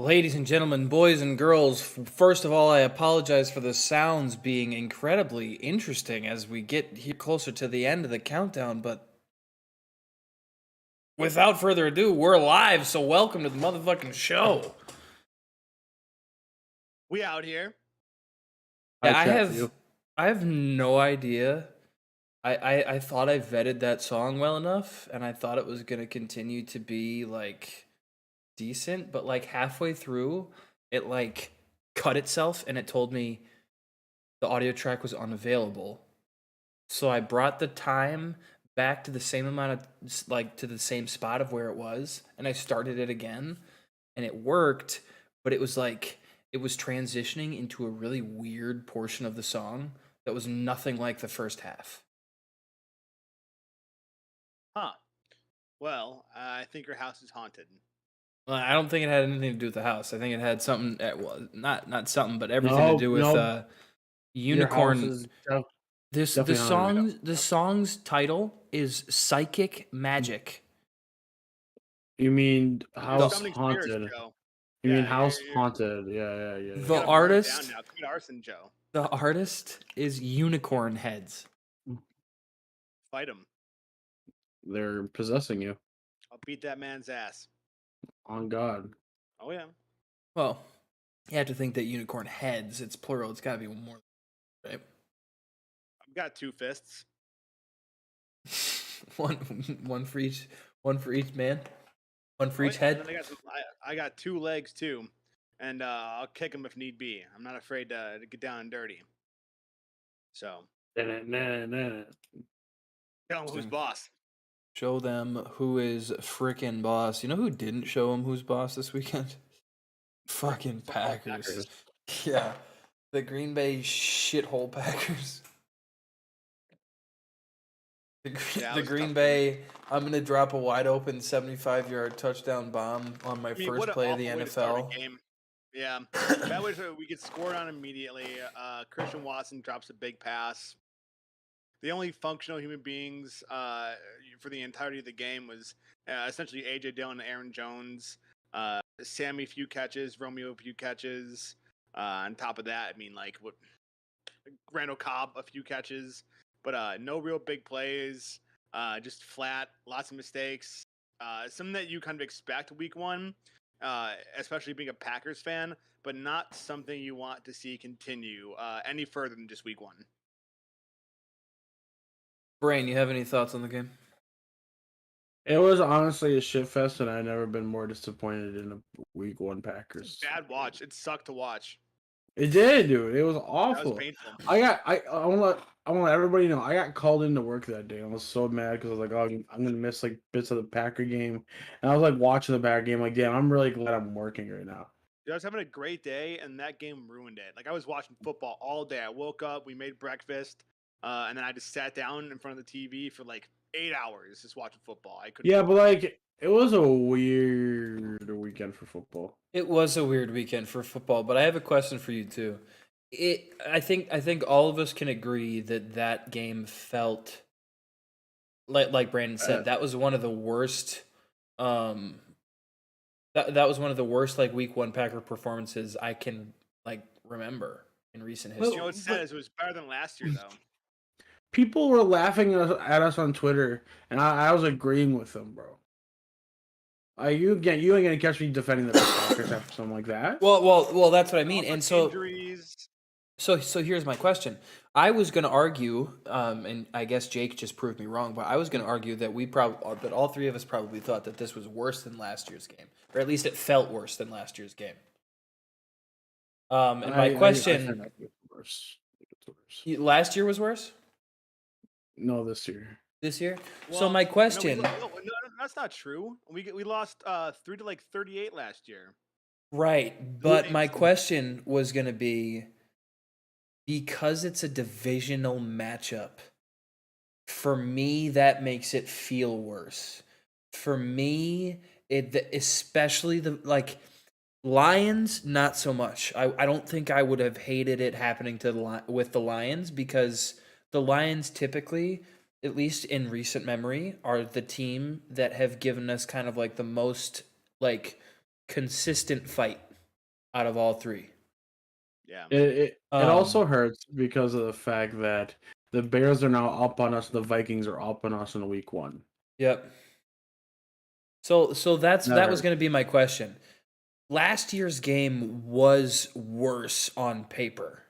Ladies and gentlemen, boys and girls, first of all, I apologize for the sounds being incredibly interesting as we get here closer to the end of the countdown, but without further ado, we're live, so welcome to the motherfucking show. We out here. Yeah, I have no idea. I thought I vetted that song well enough, and I thought it was gonna continue to be like decent, but like halfway through, it like cut itself and it told me the audio track was unavailable. So I brought the time back to the same amount of like to the same spot of where it was, and I started it again, and it worked, but it was like it was transitioning into a really weird portion of the song that was nothing like the first half. Huh. Well, I think your house is haunted. Well, I don't think it had anything to do with the house. I think it had something. Well, not something, but everything to do with Your house unicorn. is This definitely not the song's title is Psychic Magic. You mean You're house summoning spirits, haunted? Joe. You Yeah, mean you're- house you're- haunted? Yeah. you The gotta burn it artist- down now. Commit arson, Joe. The artist is Unicorn Heads. Fight him. They're possessing you. I'll beat that man's ass. On God. Oh yeah. Well, you have to think that Unicorn Heads, it's plural, it's gotta be more, right? I've got 2 fists. one for each man. One for Oh, each yeah, and head. then I got 2 legs too, and I'll kick him if need be. I'm not afraid to get down and dirty. So, Nah. tell him who's boss. Show them who is frickin' boss. You know who didn't show him who's boss this weekend? Fucking Packers. Yeah. The Green Bay shithole Packers. Yeah, The it was Green tough. Bay, I'm going to drop a wide open 75-yard touchdown bomb on my I mean, first what an play of the awful way to start a NFL. game. Yeah, that was we get scored on immediately. Christian Watson drops a big pass. The only functional human beings for the entirety of the game was essentially AJ Dillon and Aaron Jones. Sammy, few catches. Romeo, a few catches. On top of that, I mean, like what? Randall Cobb, a few catches, but no real big plays. Just flat, lots of mistakes. Something that you kind of expect week 1. Especially being a Packers fan, but not something you want to see continue any further than just week 1. Brain, you have any thoughts on the game? It was honestly a shit fest, and I've never been more disappointed in a week 1 Packers. Bad watch. It sucked to watch. It did, dude. It was That awful. was painful. I want to let everybody know. I got called into work that day. I was so mad because I was like, oh, I'm gonna miss like bits of the Packer game, and I was like watching the Packer game. Like, damn, I'm really glad I'm working right now. I was having a great day, and that game ruined it. Like I was watching football all day. I woke up, we made breakfast, and then I just sat down in front of the TV for like 8 hours just watching football. I couldn't. Yeah, but like it was a weird weekend for football. It was a weird weekend for football, but I have a question for you too. I think all of us can agree that game felt like Brandon said, that was one of the worst that was one of the worst like week 1 Packer performances I can like remember in recent history. You know what's sad is it was better than last year though. People were laughing at us on Twitter, and I was agreeing with them, bro. You ain't gonna catch me defending the Packers after something like that. Well, that's what I mean. And so injuries. So here's my question. I was going to argue, and I guess Jake just proved me wrong, but I was going to argue that that all 3 of us probably thought that this was worse than last year's game, or at least it felt worse than last year's game. And my question: I think it's worse. I think it's worse. last year was worse? No, this year. This year? So Well, my no, question, no, that's not true. We lost 3 to like 38 last year. right? But my question was going to be, because it's a divisional matchup, for me, that makes it feel worse. For me, especially the like Lions, not so much. I don't think I would have hated it happening to with the Lions, because the Lions typically, at least in recent memory, are the team that have given us kind of like the most like consistent fight. out of all three. Yeah. It also hurts because of the fact that the Bears are now up on us. The Vikings are up on us in week 1. Yep. So that was hurts. going to be my question. Last year's game was worse on paper.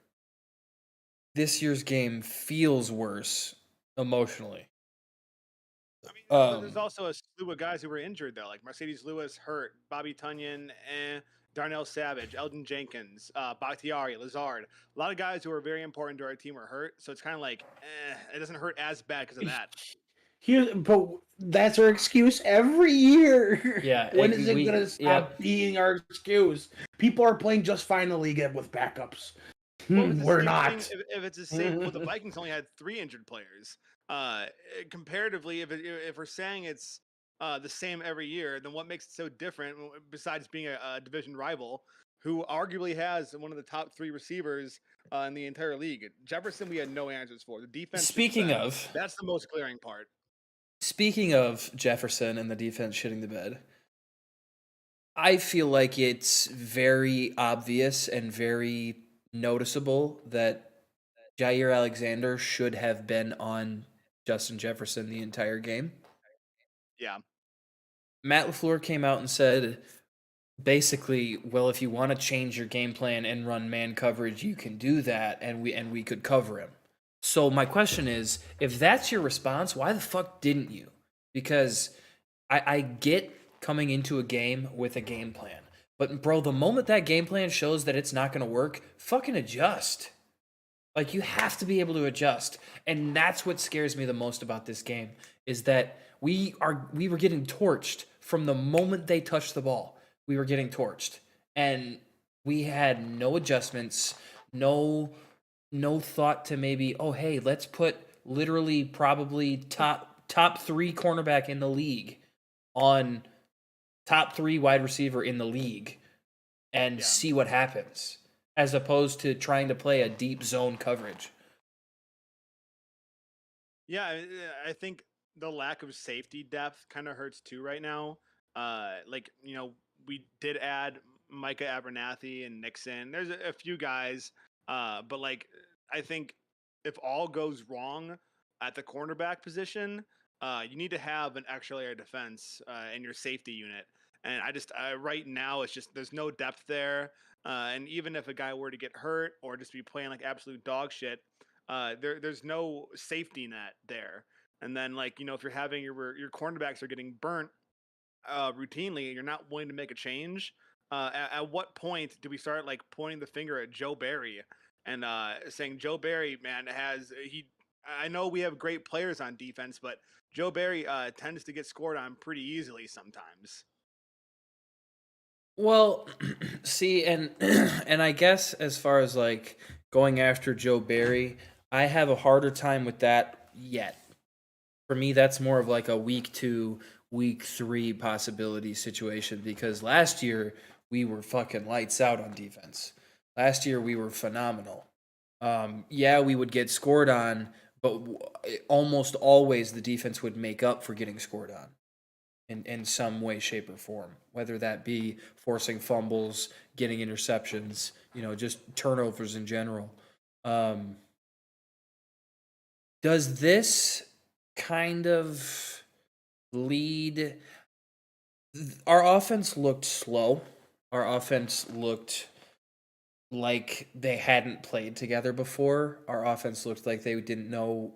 This year's game feels worse emotionally. I mean, but there's also a slew of guys who were injured though, like Mercedes Lewis hurt, Bobby Tunyon, Darnell Savage, Eldon Jenkins, Bakhtiari, Lazard. A lot of guys who are very important to our team were hurt, so it's kind of like, it doesn't hurt as bad because of that. But that's our excuse every year. Yeah. When is it gonna stop being our excuse? People are playing just fine in the league with backups. Well, We're not. If it's the same, well, the Vikings only had 3 injured players. Comparatively, if we're saying it's the same every year, then what makes it so different? Besides being a division rival, who arguably has one of the top 3 receivers in the entire league. Jefferson, we had no answers for. The defense. Speaking of, that's the most glaring part. Speaking of Jefferson and the defense shitting the bed, I feel like it's very obvious and very noticeable that Jair Alexander should have been on Justin Jefferson the entire game. Yeah. Matt LaFleur came out and said, basically, well, if you want to change your game plan and run man coverage, you can do that, and we could cover him. So my question is, if that's your response, why the fuck didn't you? Because I get coming into a game with a game plan. But bro, the moment that game plan shows that it's not going to work, fucking adjust. Like, you have to be able to adjust. And that's what scares me the most about this game, is that we were getting torched from the moment they touched the ball. We were getting torched. And we had no adjustments, no thought to maybe, oh, hey, let's put literally probably top 3 cornerback in the league on top 3 wide receiver in the league and see what happens, as opposed to trying to play a deep zone coverage. Yeah, I think the lack of safety depth kind of hurts too right now. Like, we did add Micah Abernathy and Nixon. There's a few guys, but like, I think if all goes wrong at the cornerback position, you need to have an extra layer of defense in your safety unit. And right now, it's just there's no depth there. And even if a guy were to get hurt or just be playing like absolute dog shit, there's no safety net there. And then, like, if you're having your cornerbacks are getting burnt routinely, and you're not willing to make a change, at what point do we start like pointing the finger at Joe Barry and saying Joe Barry, man, I know we have great players on defense, but Joe Barry tends to get scored on pretty easily sometimes. Well, see, and and I guess as far as like going after Joe Barry, I have a harder time with that yet. For me, that's more of like a week 2, week 3 possibility situation, because last year we were fucking lights out on defense. Last year we were phenomenal. Yeah, we would get scored on, but almost always the defense would make up for getting scored on in some way, shape, or form, whether that be forcing fumbles, getting interceptions, just turnovers in general. Does this kind of lead? Our offense looked slow. Our offense looked like they hadn't played together before. Our offense looked like they didn't know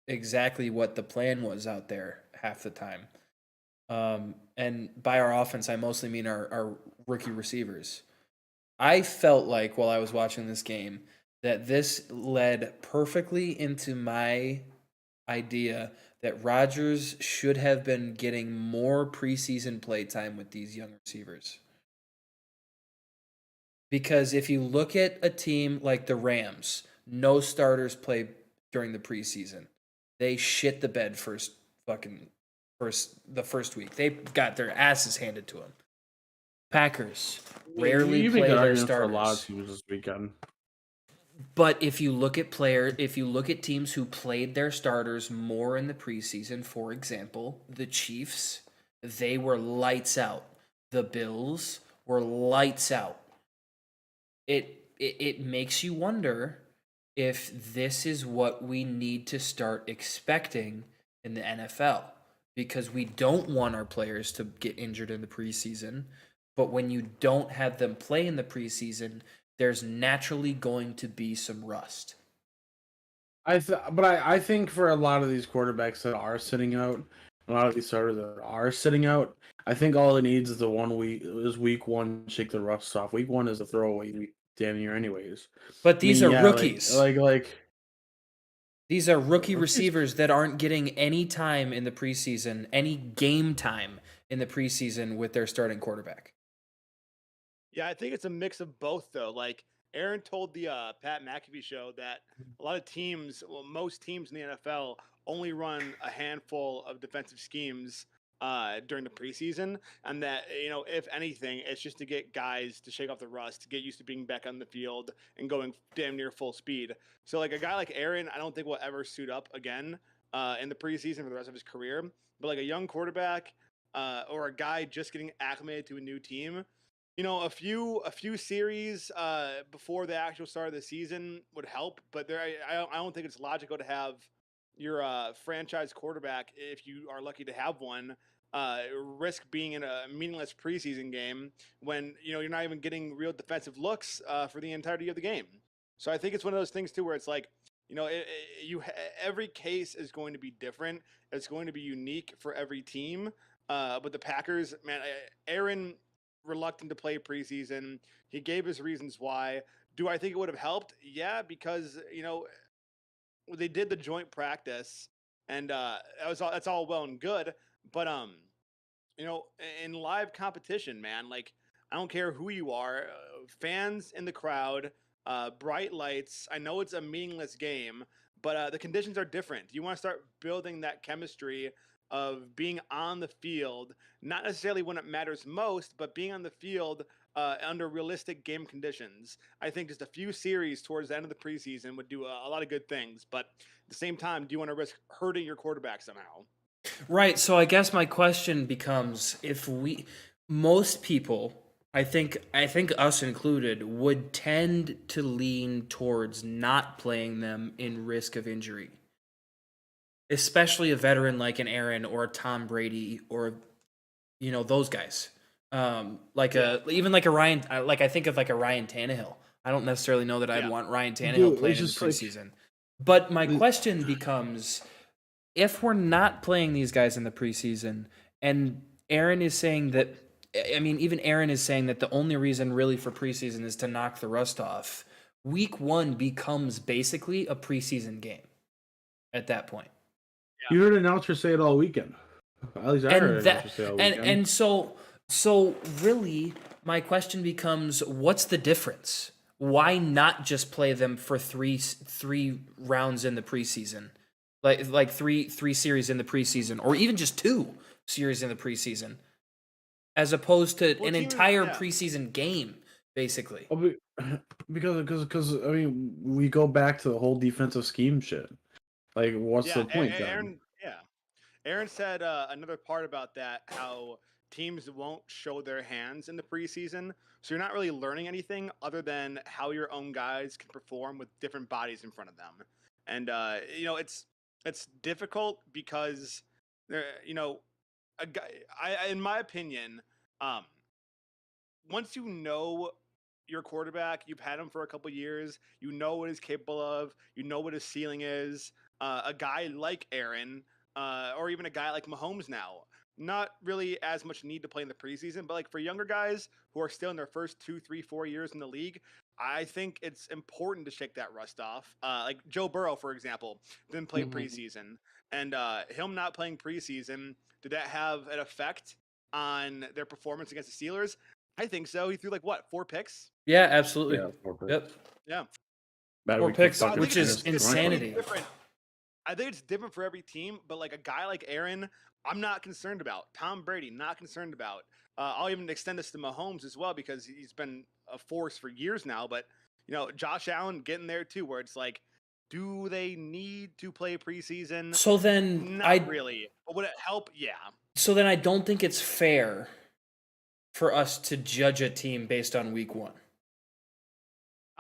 exactly what the plan was out there half the time. And by our offense, I mostly mean our rookie receivers. I felt like while I was watching this game that this led perfectly into my idea that Rodgers should have been getting more preseason play time with these young receivers. Because if you look at a team like the Rams, no starters play during the preseason. They shit the bed the first week. They got their asses handed to them. Packers rarely play their starters. For a lot of teams this weekend. But if you look at teams who played their starters more in the preseason, for example, the Chiefs, they were lights out. The Bills were lights out. it makes you wonder if this is what we need to start expecting in the NFL, because we don't want our players to get injured in the preseason, but when you don't have them play in the preseason, there's naturally going to be some rust. I think for a lot of these quarterbacks that are sitting out, a lot of these starters that are sitting out, I think all it needs is week one, shake the rust off. Week one is a throwaway week, damn near, anyways. But I these mean, are yeah, rookies. like These are rookie rookies. receivers that aren't getting any time in the preseason, any game time in the preseason with their starting quarterback. Yeah, I think it's a mix of both, though. Like Aaron told the Pat McAfee show that a lot of teams, well, most teams in the NFL only run a handful of defensive schemes during the preseason, and that if anything, it's just to get guys to shake off the rust, to get used to being back on the field and going damn near full speed. So, like a guy like Aaron, I don't think will ever suit up again in the preseason for the rest of his career. But like a young quarterback or a guy just getting acclimated to a new team, a few series before the actual start of the season would help, but I don't think it's logical to have your franchise quarterback, if you are lucky to have one, risk being in a meaningless preseason game when you're not even getting real defensive looks for the entirety of the game. So I think it's one of those things too where it's like, every case is going to be different. It's going to be unique for every team. But the Packers, man, Aaron reluctant to play preseason. He gave his reasons why. Do I think it would have helped? Yeah, because they did the joint practice, and that's all well and good. But in live competition, man, like I don't care who you are, fans in the crowd, bright lights. I know it's a meaningless game, but the conditions are different. You want to start building that chemistry of being on the field, not necessarily when it matters most, but being on the field under realistic game conditions. I think just a few series towards the end of the preseason would do a lot of good things. But at the same time, do you want to risk hurting your quarterback somehow? Right. So I guess my question becomes, most people, I think us included, would tend to lean towards not playing them in risk of injury. Especially a veteran like an Aaron or a Tom Brady or those guys. Even like a Ryan, like I think of like a Ryan Tannehill. I don't necessarily know that I'd Yeah. want Ryan Tannehill Dude, playing it's in the just like preseason. But my question becomes, if we're not playing these guys in the preseason, and Aaron is saying that, I mean, even Aaron is saying that the only reason really for preseason is to knock the rust off, week one becomes basically a preseason game at that point. you heard an announcer say it all weekend. At least I heard an announcer say it all weekend. And so really my question becomes, what's the difference? Why not just play them for three rounds in the preseason? Like three series in the preseason, or even just 2 series in the preseason, as opposed to an entire preseason game, basically. Because I mean, we go back to the whole defensive scheme shit. Like, what's the point then? Aaron said another part about that, how teams won't show their hands in the preseason. So you're not really learning anything other than how your own guys can perform with different bodies in front of them. And it's difficult because there, a guy. In my opinion, um, once you know your quarterback, you've had him for a couple years, you know what he's capable of, you know what his ceiling is. A guy like Aaron, or even a guy like Mahomes now, not really as much need to play in the preseason, but like for younger guys who are still in their first 2, 3, 4 years in the league, I think it's important to shake that rust off. Like Joe Burrow, for example, didn't play preseason, and him not playing preseason, did that have an effect on their performance against the Steelers? I think so. He threw like what, 4 picks? Yeah, absolutely. Yeah, 4 picks. Yep. Yeah. Bad 4 week for picks, fucking which is Dennis Bryant. insanity. I think it's different for every team, but like a guy like Aaron, I'm not concerned about. Tom Brady, not concerned about. I'll even extend this to Mahomes as well because he's been a force for years now. But Josh Allen getting there too, where it's like, do they need to play preseason? So then Not really. But would it help? Yeah. So then I don't think it's fair for us to judge a team based on week one.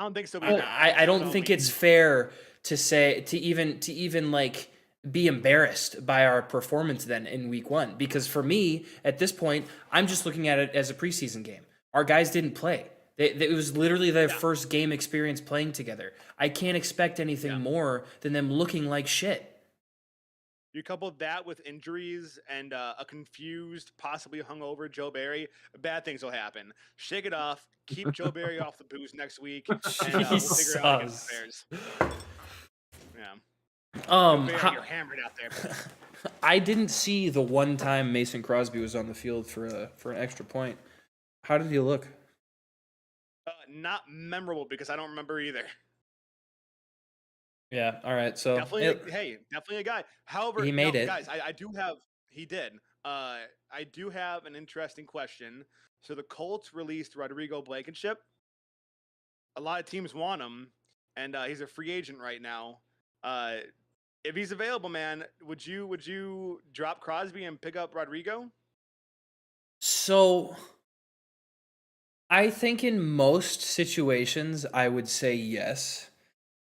I don't think so either. I don't think it's fair to say to even like be embarrassed by our performance then in week 1, because for me at this point I'm just looking at it as a preseason game. Our guys didn't play. It was literally their first game experience playing together. I can't expect anything more than them looking like shit. You couple that with injuries and a confused, possibly hungover Joe Barry, bad things will happen. Shake it off. Keep Joe Barry off the booze next week, and we'll figure it out against the Bears. Yeah. Barry, you're hammered out there. I didn't see the one time Mason Crosby was on the field for an extra point. How did he look? Not memorable because I don't remember either. Yeah. All right. So definitely a guy. However, he made it, guys. I do have. He did. I do have an interesting question. So the Colts released Rodrigo Blankenship. A lot of teams want him, and he's a free agent right now. If he's available, man, would you drop Crosby and pick up Rodrigo? So I think in most situations I would say yes.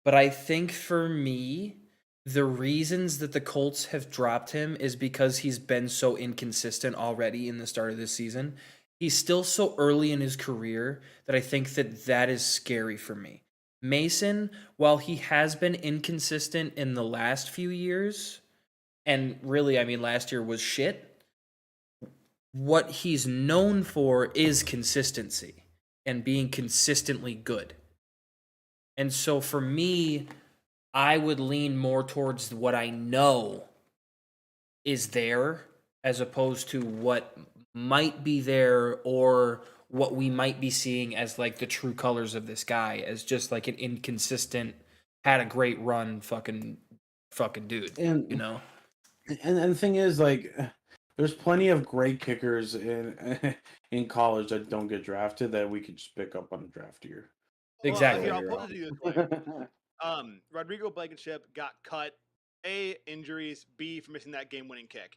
But I think for me, the reasons that the Colts have dropped him is because he's been so inconsistent already in the start of this season. He's still so early in his career that I think that is scary for me. Mason, while he has been inconsistent in the last few years, and really, I mean, last year was shit, what he's known for is consistency and being consistently good. And so for me, I would lean more towards what I know is there as opposed to what might be there or what we might be seeing as like the true colors of this guy as just like an inconsistent, had a great run fucking dude, and you know? And the thing is, like, there's plenty of great kickers in college that don't get drafted that we could just pick up on the draft year. Exactly. I'll put it to you this way. Rodrigo Blankenship got cut. A, injuries. B, for missing that game-winning kick.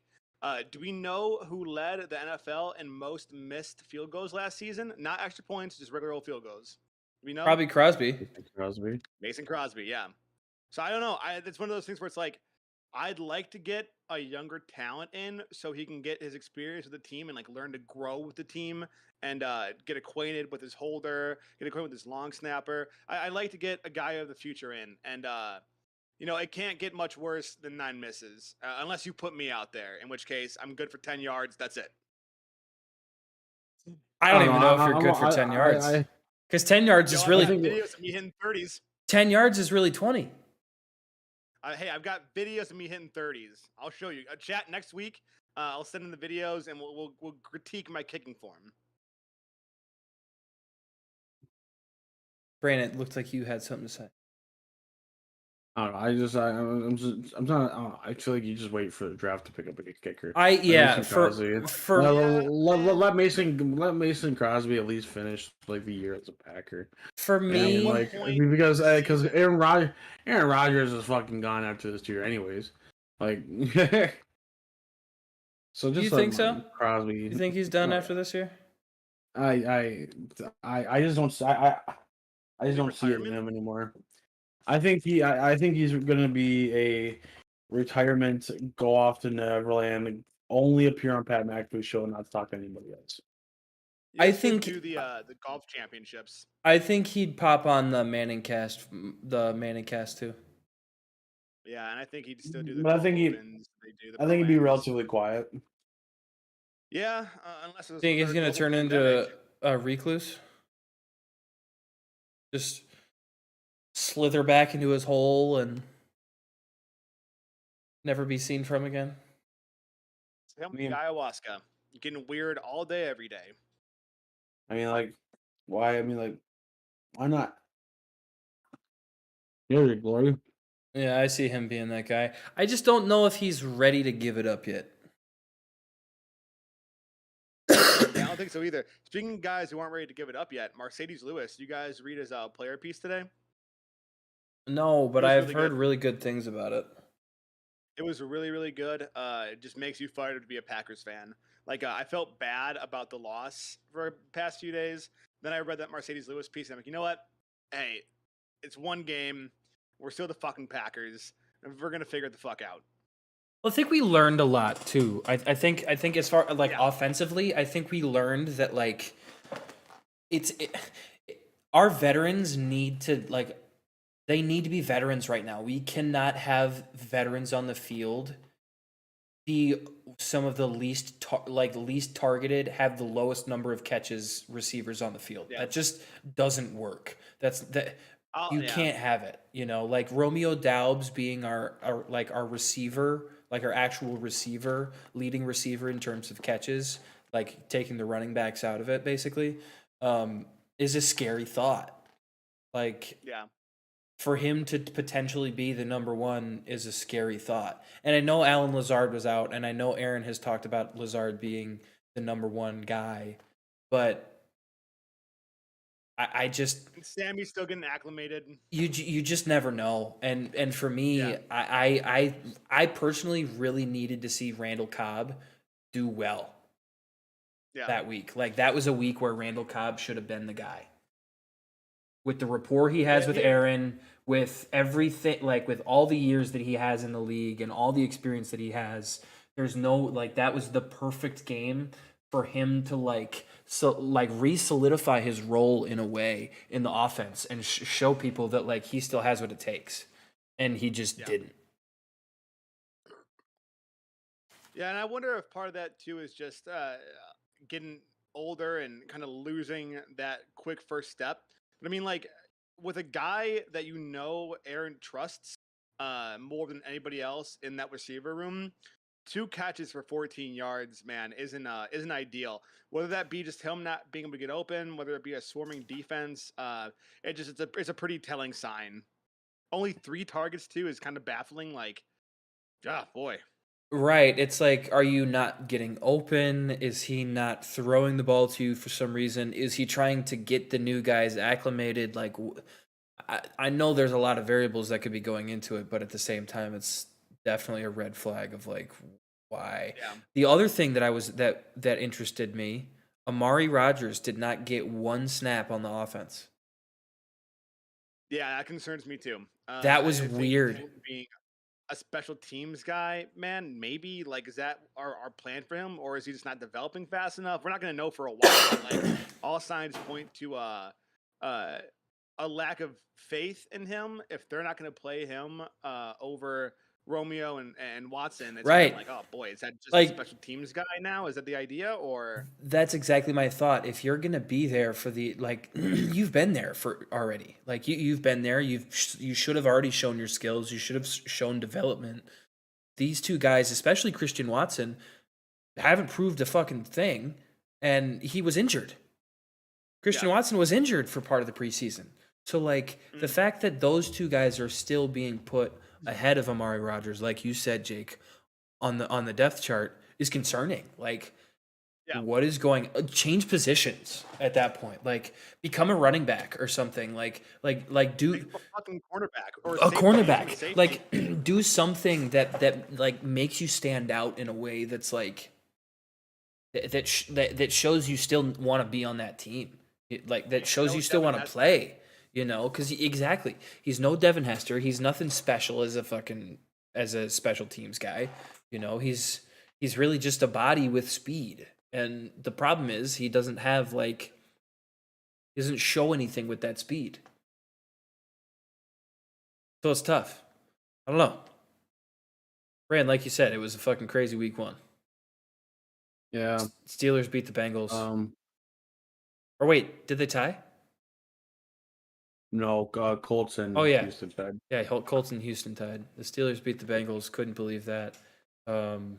Do we know who led the NFL in most missed field goals last season? Not extra points, just regular old field goals. Do we know? Probably Crosby. Mason Crosby, yeah. So I don't know. It's one of those things where it's like, I'd like to get a younger talent in so he can get his experience with the team and like learn to grow with the team and get acquainted with his holder, get acquainted with his long snapper. I like to get a guy of the future in, and it can't get much worse than 9 misses unless you put me out there, in which case I'm good for 10 yards. That's it. I don't even know if you're good for 10 yards because 10 yards is really videos of me hitting 30s. 10 yards is really 20. Hey, I've got videos of me hitting 30s. I'll show you. Chat next week. I'll send in the videos and we'll critique my kicking form. Brandon, it looked like you had something to say. I don't know. I'm not. I feel like you just wait for the draft to pick up a kicker. Let Mason Crosby at least finish like the year as a Packer. For me, because Aaron Rodgers is fucking gone after this year, anyways. Like, so just you think so? Crosby, you think he's done after this year? I just don't. I just don't see it in him anymore. I think he's going to be a retirement, go off to Neverland, only appear on Pat McAfee's show and not talk to anybody else. Yeah, I think do the golf championships. I think he'd pop on the Manning cast too. Yeah, and I think he'd still do the. But I think he'd be relatively quiet. Yeah, unless. Think he's going to turn into a recluse? Just slither back into his hole and never be seen from again. Ayahuasca. You're getting weird all day, every day. I mean, like, why? I mean, like, why not? Here's glory. Yeah, I see him being that guy. I just don't know if he's ready to give it up yet. I don't think so either. Speaking of guys who aren't ready to give it up yet, Mercedes Lewis, you guys read his player piece today? No, but I've heard really good things about it. It was really, really good. It just makes you fired up to be a Packers fan. Like, I felt bad about the loss for the past few days. Then I read that Mercedes Lewis piece, and I'm like, you know what? hey, it's one game. We're still the fucking Packers, and we're gonna figure it the fuck out. Well, I think we learned a lot too. I think as far like offensively, I think we learned that like our veterans need to like they need to be veterans right now. We cannot have veterans on the field be some of the least targeted, have the lowest number of catches receivers on the field. Yeah. That just doesn't work. You Yeah. can't have it. You know, like Romeo Doubs being our receiver, like our actual receiver, leading receiver in terms of catches, like taking the running backs out of it, basically, is a scary thought. Like, Yeah. for him to potentially be the number one is a scary thought. And I know Alan Lazard was out, and I know Aaron has talked about Lazard being the number one guy, but I just And Sammy's still getting acclimated. you just never know. And for me, Yeah. I personally really needed to see Randall Cobb do well that week. Like, that was a week where Randall Cobb should have been the guy. With the rapport he has with Aaron, with everything, like with all the years that he has in the league and all the experience that he has, there's no like that was the perfect game for him to re-solidify his role in a way in the offense and show people that like he still has what it takes, and he just didn't. Yeah, and I wonder if part of that too is just getting older and kind of losing that quick first step. But I mean, like with a guy that Aaron trusts more than anybody else in that receiver room, 2 catches for 14 yards, man, isn't ideal. Whether that be just him not being able to get open, whether it be a swarming defense, it's a pretty telling sign. Only 3 targets too is kind of baffling. Like, boy. Right. It's like, are you not getting open? Is he not throwing the ball to you for some reason? Is he trying to get the new guys acclimated? Like, I know there's a lot of variables that could be going into it, but at the same time, it's definitely a red flag of like, why? Yeah. The other thing that interested me, Amari Rodgers did not get 1 snap on the offense. Yeah, that concerns me too. That was weird. Being a special teams guy, man, maybe like is that our plan for him, or is he just not developing fast enough? We're not going to know for a while. Like all signs point to a lack of faith in him if they're not going to play him over Romeo and Watson. It's right. Like, oh boy, is that just like, a special teams guy now? Is that the idea? Or that's exactly my thought. If you're gonna be there for the like, you've been there for already. Like you've been there. You should have already shown your skills. You should have shown development. These 2 guys, especially Christian Watson, haven't proved a fucking thing, and he was injured. Christian Watson was injured for part of the preseason. So like the fact that those 2 guys are still being put ahead of Amari Rodgers, like you said, Jake, on the depth chart is concerning. Like, what is going? Change positions at that point. Like, become a running back or something. Like do a fucking cornerback or a cornerback. Like, do something that like makes you stand out in a way that's like that shows you still want to be on that team. Like that shows you still want to play. You know, because exactly, he's no Devin Hester. He's nothing special as a special teams guy. You know, he's really just a body with speed. And the problem is he doesn't show anything with that speed. So it's tough. I don't know. Brand, like you said, it was a fucking crazy week 1. Yeah. Steelers beat the Bengals. Or wait, did they tie? No, Colts and Houston tied. Yeah, Colts and Houston tied. The Steelers beat the Bengals. Couldn't believe that. Seahawks.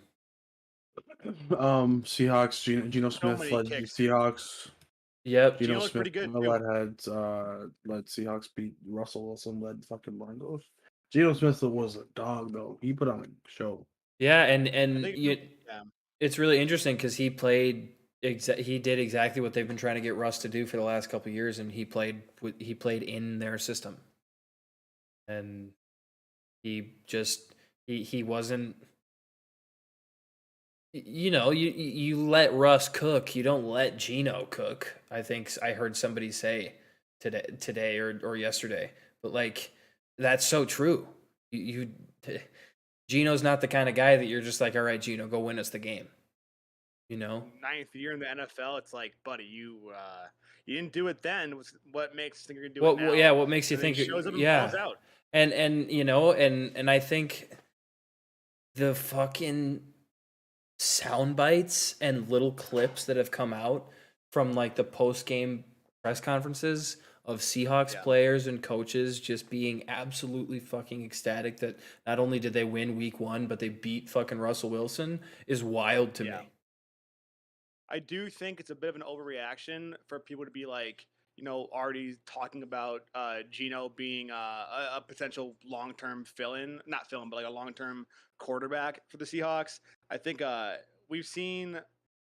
Geno Smith led the Seahawks. Yep. Geno Smith pretty good, led Seahawks beat Russell Wilson, led fucking Broncos. Geno Smith was a dog though. He put on a show. Yeah, and it's really interesting because he did exactly what they've been trying to get Russ to do for the last couple of years, and he played in their system, and he wasn't. You know, you let Russ cook. You don't let Geno cook. I think I heard somebody say today or yesterday. But like that's so true. Gino's not the kind of guy that you're just like, all right, Gino, go win us the game. You know, 9th year in the NFL, it's like, buddy, you didn't do it then. What makes you think you're gonna do it now? Yeah, what makes you And think? he shows up and balls out. And you know, and I think the fucking sound bites and little clips that have come out from like the post game press conferences of Seahawks players and coaches just being absolutely fucking ecstatic that not only did they win week 1, but they beat fucking Russell Wilson is wild to me. I do think it's a bit of an overreaction for people to be like, you know, already talking about Gino being a potential long-term not fill-in, but like a long-term quarterback for the Seahawks. I think we've seen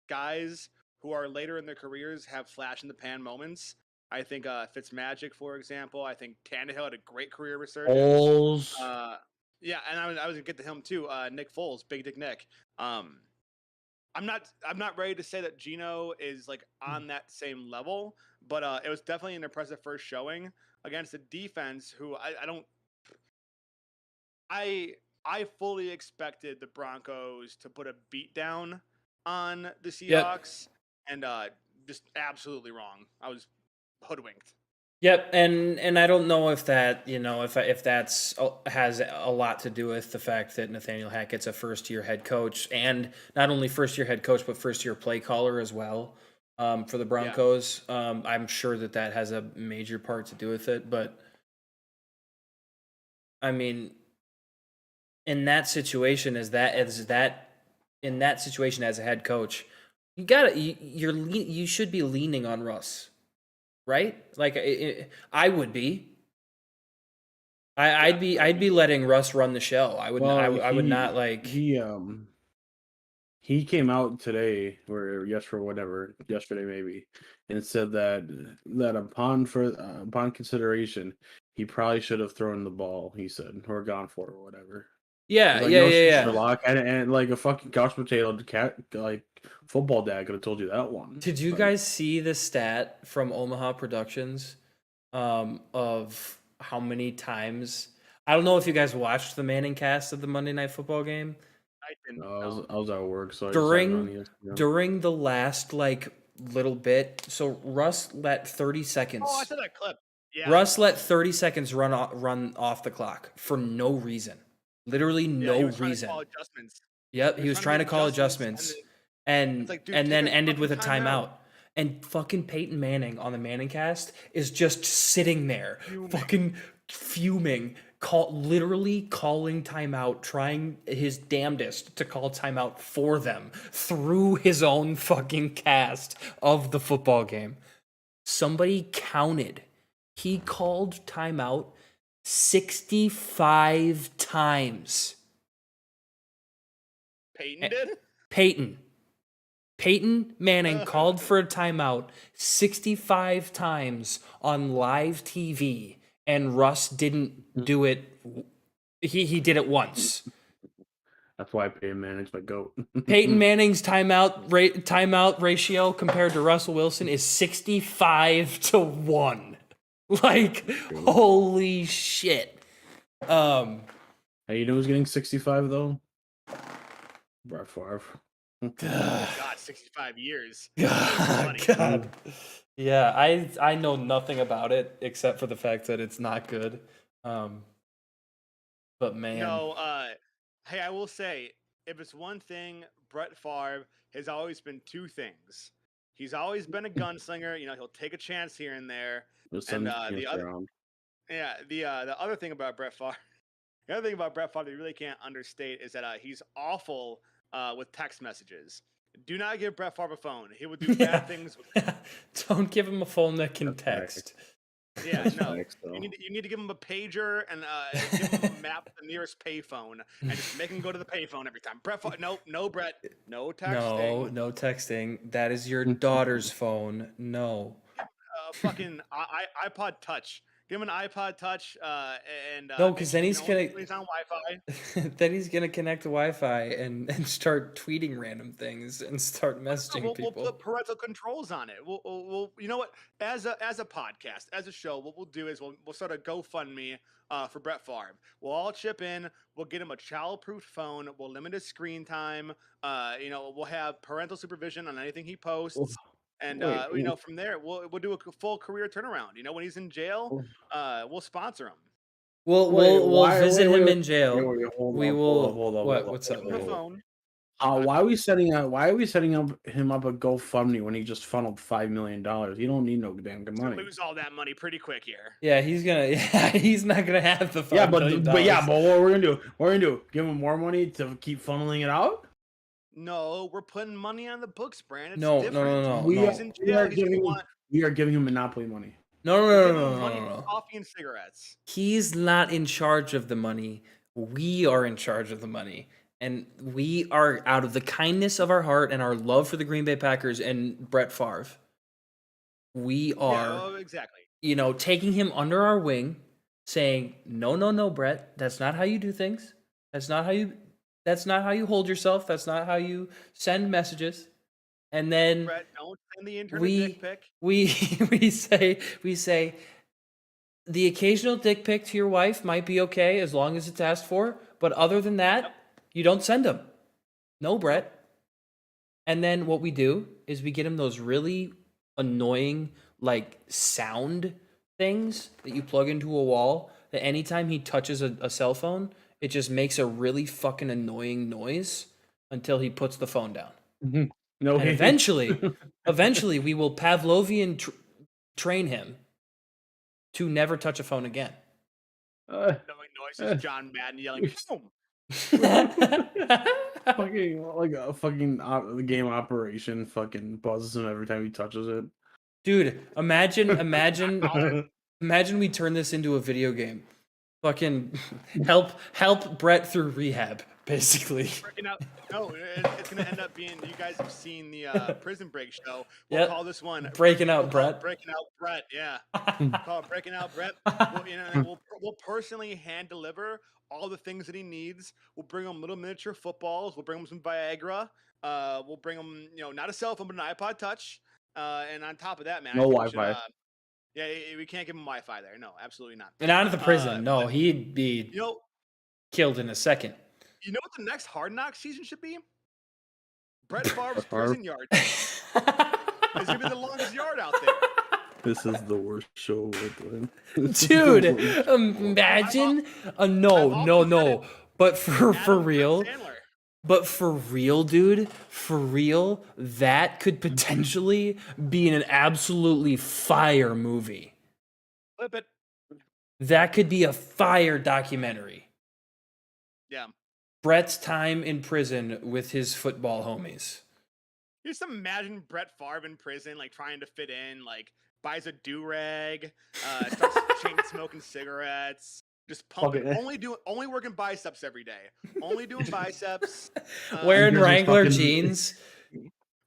guys who are later in their careers have flash in the pan moments. I think Fitzmagic, for example. I think Tannehill had a great career resurgence. Yeah, and I was gonna get to him too. Nick Foles, Big Dick Nick. I'm not ready to say that Gino is like on that same level, but it was definitely an impressive first showing against a defense who I fully expected the Broncos to put a beat down on the Seahawks, and just absolutely wrong. I was hoodwinked. Yep, and I don't know if that, you know, if that's has a lot to do with the fact that Nathaniel Hackett's a first-year head coach, and not only first-year head coach but first-year play caller as well for the Broncos. I'm sure that has a major part to do with it, but I mean, in that situation as a head coach, you should be leaning on Russ. Right? Like I would be. I'd be letting Russ run the show. I would not like he came out today or yesterday maybe, and said that upon consideration he probably should have thrown the ball, he said, or gone for it or whatever. Yeah, like, Sherlock, and like a fucking couch potato like football dad could have told you that one. Did you guys see the stat from Omaha Productions of how many times? I don't know if you guys watched the Manning cast of the Monday Night Football game. I didn't. I was at work, so during the last like little bit. So Russ let 30 seconds. Oh, I saw that clip. Yeah. Russ let 30 seconds run off the clock for no reason. Literally no reason. Yep, he was trying to call adjustments. And then ended with a timeout. And fucking Peyton Manning on the Manning cast is just sitting there, fucking fuming, literally calling timeout, trying his damnedest to call timeout for them through his own fucking cast of the football game. Somebody counted. He called timeout 65 times. Peyton did? Peyton Manning called for a timeout 65 times on live TV, and Russ didn't do it. He did it once. That's why Peyton Manning's my GOAT. Peyton Manning's timeout ratio compared to Russell Wilson is 65-1. Like, holy shit. Hey, you know who's getting 65 though? Brett Favre. God, 65 years. God. Yeah, I know nothing about it except for the fact that it's not good. But man. No, hey, I will say, if it's one thing, Brett Favre has always been two things. He's always been a gunslinger. You know, he'll take a chance here and there. And the other thing about Brett Favre, that you really can't understate is that he's awful with text messages. Do not give Brett Favre a phone. He would do bad things. Don't give him a phone that can text. Yeah, no. You need to give him a pager and give him a map, the nearest payphone, and just make him go to the payphone every time. Brett, no, Brett, no texting. No texting. That is your daughter's phone. No. Fucking iPod Touch. Give him an iPod Touch, and No, make because sure then you he's know gonna when he's on Wi-Fi. then he's gonna connect to Wi-Fi and start tweeting random things and start messaging We'll people. put parental controls on it. We'll you know what? As a podcast, as a show, what we'll do is we'll start a GoFundMe for Brett Favre. We'll all chip in. We'll get him a child-proof phone. We'll limit his screen time. You know, we'll have parental supervision on anything he posts. And Wait, you know, from there, we'll do a full career turnaround. You know, when he's in jail, we'll sponsor him. We'll visit him in wait, jail. hold We up, will. hold up, What? hold up, What's hold up, up, The man? hold up. phone. Why are we setting him up a GoFundMe when he just funneled $5 million? You don't need no damn good Gonna money. lose all that money pretty quick here. Yeah, he's gonna. Yeah, he's not gonna have the Yeah, $5 but million. but what we're gonna do? We're gonna do give him more money to keep funneling it out. No, we're putting money on the books, Brand. It's No, different. no. We He's are, in we jail. are He's gonna giving want we are giving him monopoly money. we're giving him money for coffee and cigarettes. He's not in charge of the money. We are in charge of the money. And we are, out of the kindness of our heart and our love for the Green Bay Packers and Brett Favre, we are, Yeah, exactly. you know, taking him under our wing, saying, no, Brett, that's not how you do things. That's not how you hold yourself. That's not how you send messages. And then Brett, don't send the intern a dick pic. we say the occasional dick pic to your wife might be okay as long as it's asked for, but other than that, you don't send them. No, Brett. And then what we do is we get him those really annoying like sound things that you plug into a wall that anytime he touches a cell phone, it just makes a really fucking annoying noise until he puts the phone down. No, And eventually we will Pavlovian train him to never touch a phone again. Knowing noises, John Madden yelling, boom. fucking like a fucking game operation fucking buzzes him every time he touches it. Dude, imagine we turn this into a video game. Fucking help Brett through rehab, basically. No, it's gonna end up being. You guys have seen the Prison Break show. We'll call this one Breaking Out Brett. Breaking Out Brett. Yeah, call it Breaking Out Brett. We'll personally hand deliver all the things that he needs. We'll bring him little miniature footballs. We'll bring him some Viagra. We'll bring him, not a cell phone, but an iPod Touch. And on top of that, man, no Wi-Fi. Yeah, we can't give him Wi-Fi there. No, absolutely not. And out of the prison, no, he'd be killed in a second. You know what the next Hard Knocks season should be? Brett Favre's prison yard. It's gonna be the longest yard out there. This is the worst show we're doing. Dude, imagine no. But for real. But for real, dude, that could potentially be in an absolutely fire movie. Flip it. That could be a fire documentary. Yeah. Brett's time in prison with his football homies. You just imagine Brett Favre in prison, like trying to fit in, like buys a do-rag, starts chain smoking cigarettes. Just pumping, only working biceps every day. Only doing biceps. Wearing Wrangler jeans.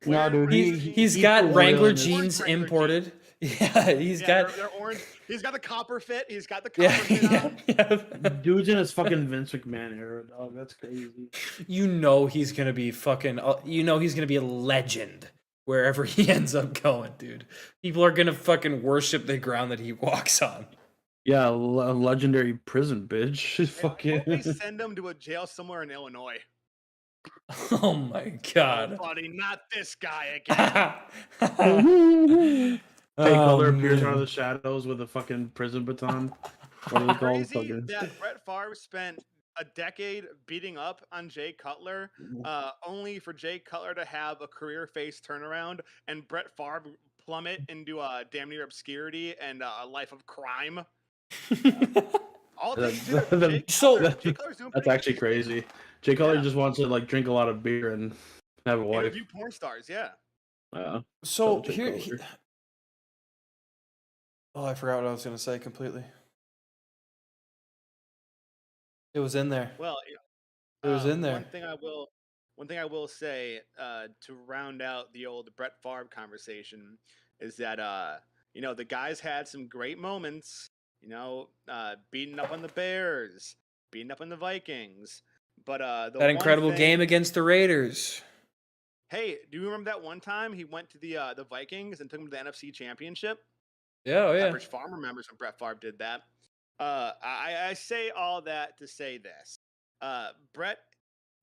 No, dude, he's got Wrangler jeans imported. Yeah, they're orange. He's got the copper fit. He's got the copper fit on. Yeah. Dude's in his fucking Vince McMahon era, dog. That's crazy. He's gonna be fucking. He's gonna be a legend wherever he ends up going, dude. People are gonna fucking worship the ground that he walks on. Yeah, a legendary prison bitch. Fucking. They send him to a jail somewhere in Illinois. Oh my god, buddy, not this guy again. Jay Cutler appears out of the shadows with a fucking prison baton. What are they called? Crazy that Brett Favre spent a decade beating up on Jay Cutler, only for Jay Cutler to have a career face turnaround and Brett Favre plummet into a damn near obscurity and a life of crime. All that's actually crazy. Jay Cutler just wants to drink a lot of beer and have a wife. Interview porn stars, yeah. So here. Oh, I forgot what I was going to say completely. It was in there. Well, it was in there. One thing I will say to round out the old Brett Favre conversation is that the guys had some great moments, beating up on the Bears, beating up on the Vikings. But that incredible game against the Raiders. Hey, do you remember that one time he went to the Vikings and took them to the NFC Championship? Yeah, oh yeah. Pepperidge Farm remembers when Brett Favre did that. I say all that to say this. Brett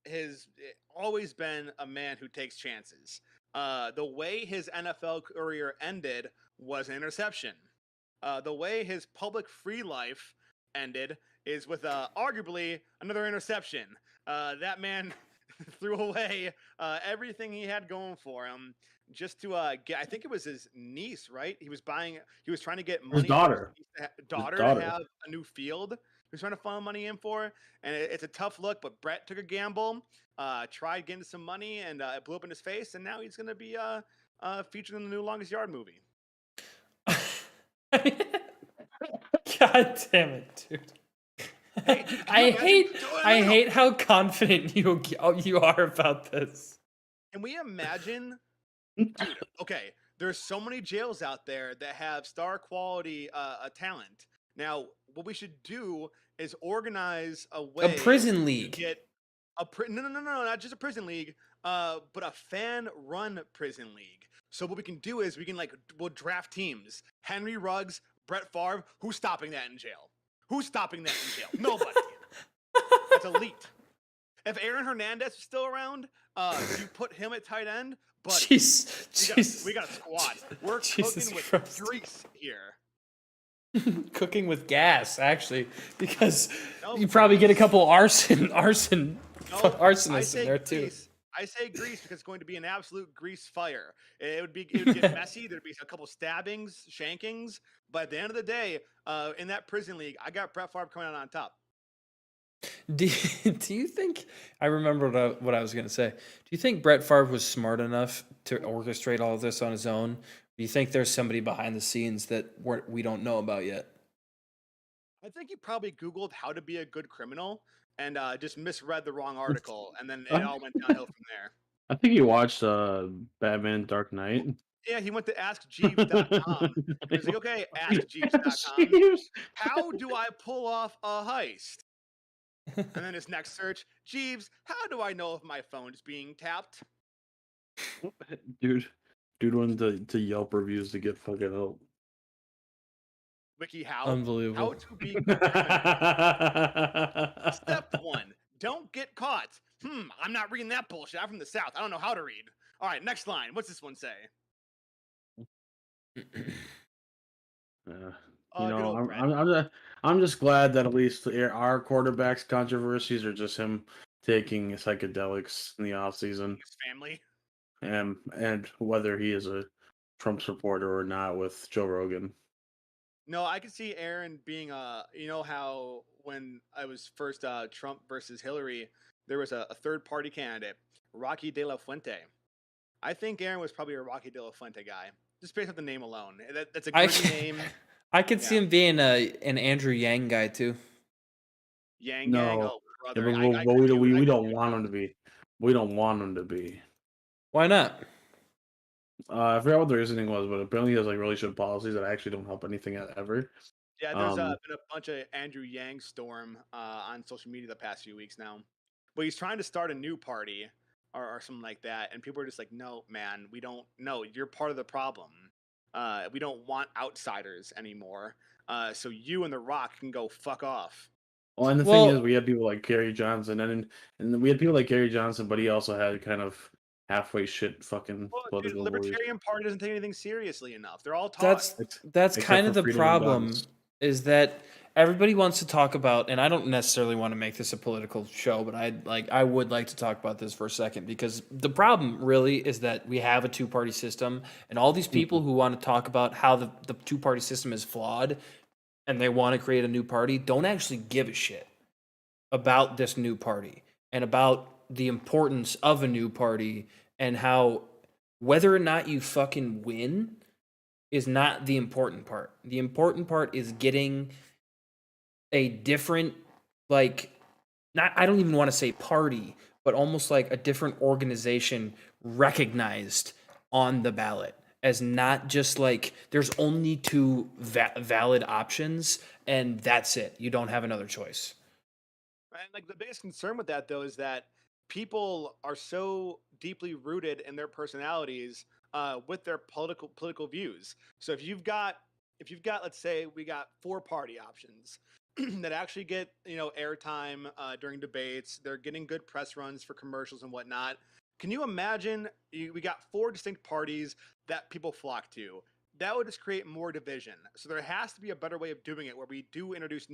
has always been a man who takes chances. The way his NFL career ended was an interception. The way his public free life ended is with arguably another interception. That man threw away everything he had going for him just to get. I think it was his niece, right? He was trying to get money. His daughter. For his daughter to have a new field. He was trying to funnel money in for, and it's a tough look. But Brett took a gamble, tried getting some money, and it blew up in his face. And now he's going to be featured in the new Longest Yard movie. God damn it, dude. Hey, I hate how confident you are about this. Can we imagine? Dude, okay, there's so many jails out there that have star quality talent. Now, what we should do is organize a way, a prison league. Get no, not just a prison league, but a fan-run prison league. So what we can do is we'll draft teams. Henry Ruggs, Brett Favre. Who's stopping that in jail? Who's stopping that in jail? Nobody. That's elite. If Aaron Hernandez is still around, you put him at tight end. But we got a squad. We're cooking with grease here. Cooking with gas, actually, because you probably get a couple arsonists in there too. I say grease because it's going to be an absolute grease fire. It would get messy. There'd be a couple stabbings, shankings, but at the end of the day, in that prison league, I got Brett Favre coming out on top. Do you think, I remember what I was going to say. Do you think Brett Favre was smart enough to orchestrate all of this on his own? Do you think there's somebody behind the scenes that we don't know about yet? I think he probably Googled how to be a good criminal and just misread the wrong article, and then it all went downhill from there. I think he watched Batman Dark Knight. Yeah, he went to AskJeeves.com. He was like, okay, AskJeeves.com. How do I pull off a heist? And then his next search, Jeeves, how do I know if my phone is being tapped? Dude went to Yelp reviews to get fucking help. WikiHow. Unbelievable. How to be good criminal. Step 1, don't get caught. I'm not reading that bullshit. I'm from the South. I don't know how to read. All right, next line. What's this one say? I'm just glad that at least our quarterback's controversies are just him taking psychedelics in the off season. His family. And whether he is a Trump supporter or not with Joe Rogan. No, I could see Aaron being how when I was first Trump versus Hillary, there was a third party candidate, Rocky De La Fuente. I think Aaron was probably a Rocky De La Fuente guy, just based on the name alone. That's a good name. I could see him being an Andrew Yang guy too. Yang Gang, oh brother. Yeah, but we don't want him to be. We don't want him to be. Why not? I forgot what the reasoning was, but apparently he has relationship policies that actually don't help anything ever. Yeah, there's been a bunch of Andrew Yang storm on social media the past few weeks now. But he's trying to start a new party or something like that, and people are just like, no, man, we don't. No, you're part of the problem. We don't want outsiders anymore. So you and The Rock can go fuck off. Well, and the thing is, we had people like Gary Johnson, and we had people like Gary Johnson, but he also had kind of halfway shit fucking political. The Libertarian Party doesn't take anything seriously enough. They're all talk. That's kind of the problem, is that everybody wants to talk about, and I don't necessarily want to make this a political show, but I would like to talk about this for a second, because the problem really is that we have a two-party system, and all these people who want to talk about how the two-party system is flawed and they want to create a new party don't actually give a shit about this new party and about the importance of a new party, and how whether or not you fucking win is not the important part. The important part is getting a different, I don't even want to say party, but almost like a different organization recognized on the ballot. as not just like there's only two valid options and that's it. You don't have another choice. And like the biggest concern with that though is that people are so deeply rooted in their personalities with their political views. So if you've got let's say we got 4 party options that actually get airtime during debates, they're getting good press runs for commercials and whatnot. Can you imagine we got 4 distinct parties that people flock to? That would just create more division. So there has to be a better way of doing it where we do introduce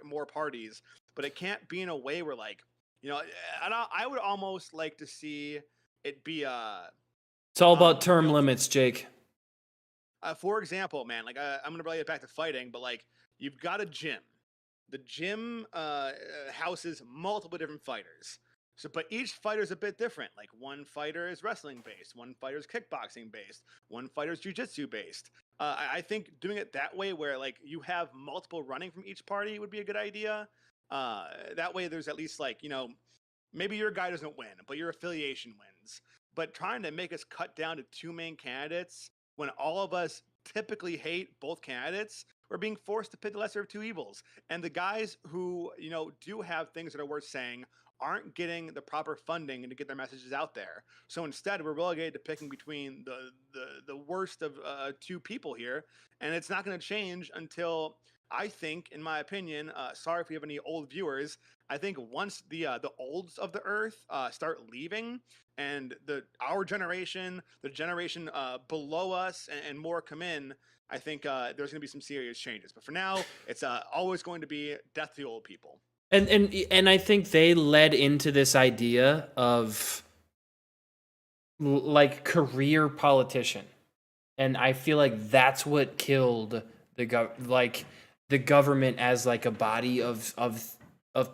more parties, but it can't be in a way where like I would almost like to see it be It's all about term limits, Jake. For example, man, like I'm gonna bring it back to fighting, but like you've got a gym. The gym houses multiple different fighters. So, but each fighter is a bit different. Like one fighter is wrestling based, one fighter is kickboxing based, one fighter is jujitsu based. I think doing it that way, where like you have multiple running from each party, would be a good idea. That way, there's at least like maybe your guy doesn't win, but your affiliation wins. But trying to make us cut down to 2 main candidates when all of us typically hate both candidates, we're being forced to pick the lesser of 2 evils. And the guys who, do have things that are worth saying aren't getting the proper funding to get their messages out there. So instead, we're relegated to picking between the worst of 2 people here. And it's not going to change until I think, in my opinion, sorry if we have any old viewers, I think once the olds of the earth start leaving and our generation, the generation below us and more come in, I think there's going to be some serious changes. But for now, it's always going to be death to the old people. And I think they led into this idea of like career politician, and I feel like that's what killed the government as like a body of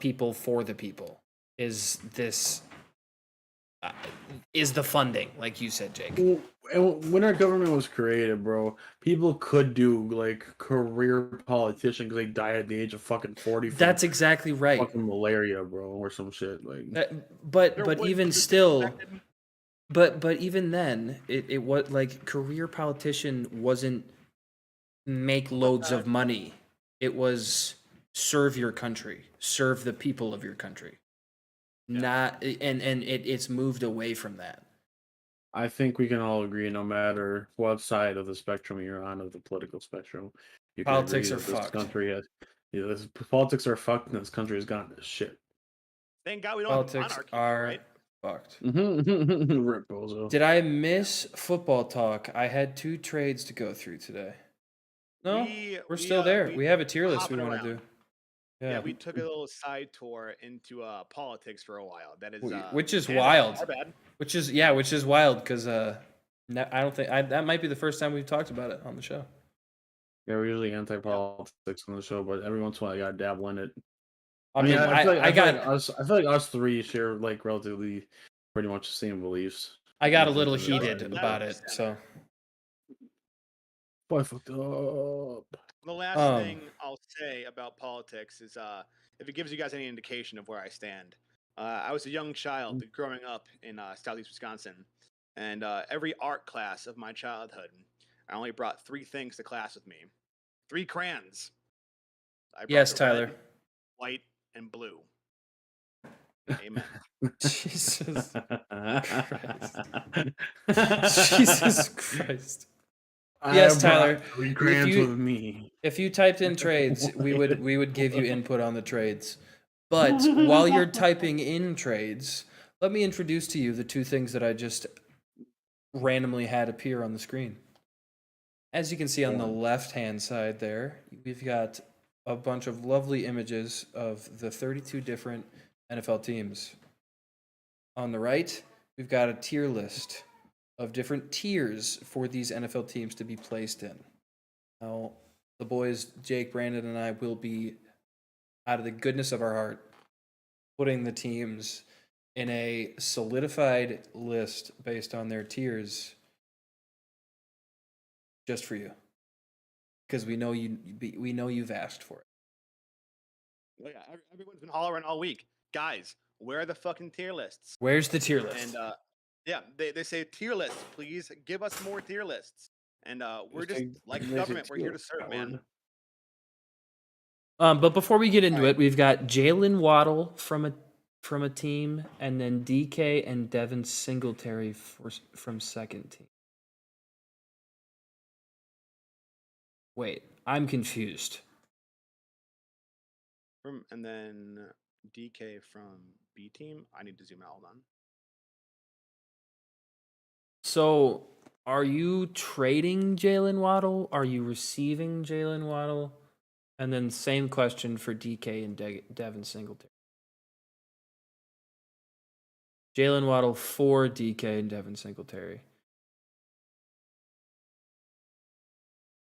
people for the people. Is this is the funding, like you said, Jake? When our government was created, bro, people could do like career politician because they died at the age of fucking 40. That's exactly right. Fucking malaria, bro, or some shit like. But even still, but even then, it was like career politician wasn't make loads of money. It was serve your country, serve the people of your country. Yeah. Not and it's moved away from that. I think we can all agree, no matter what side of the spectrum you're on, of the political spectrum, you politics can agree that this country has, politics are fucked, and this country has gone to shit. Thank God we don't politics have monarchy, are right? fucked. Rip Bozo. Did I miss football talk? I had 2 trades to go through today. No, we're still there. We have a tier list we want to do. Yeah, we took a little side tour into politics for a while. That is, which is wild. Our bad. Which is wild because I don't think that might be the first time we've talked about it on the show. Yeah, we're usually anti-politics on the show, but every once in a while, I gotta dabble in it. I mean, I feel like us 3 share like relatively pretty much the same beliefs. I got a little heated about it, so. Boy, I fucked up. The last thing I'll say about politics is, if it gives you guys any indication of where I stand, I was a young child growing up in Southeast Wisconsin, and every art class of my childhood, I only brought 3 things to class with me. 3 crayons. Yes, Tyler. Red, white, and blue. Amen. Jesus Christ. Jesus Christ. Yes, Tyler. 3 crayons with me. If you typed in trades, we would give you input on the trades. But while you're typing in trades, let me introduce to you the 2 things that I just randomly had appear on the screen. As you can see on the left-hand side there, we've got a bunch of lovely images of the 32 different NFL teams. On the right, we've got a tier list of different tiers for these NFL teams to be placed in. Now, the boys, Jake, Brandon, and I will be, out of the goodness of our heart, putting the teams in a solidified list based on their tiers just for you. Because we know you've asked for it. Yeah, everyone's been hollering all week. Guys, where are the fucking tier lists? Where's the tier list? And yeah, they say tier lists. Please give us more tier lists. And we're just like the government. We're here to serve, man. But before we get into it, we've got Jalen Waddle from a team, and then DK and Devin Singletary from second team. Wait, I'm confused. And then DK from B team. I need to zoom out. Hold on. So, are you trading Jalen Waddle? Are you receiving Jalen Waddle? And then same question for DK and Devin Singletary. Jalen Waddle for DK and Devin Singletary.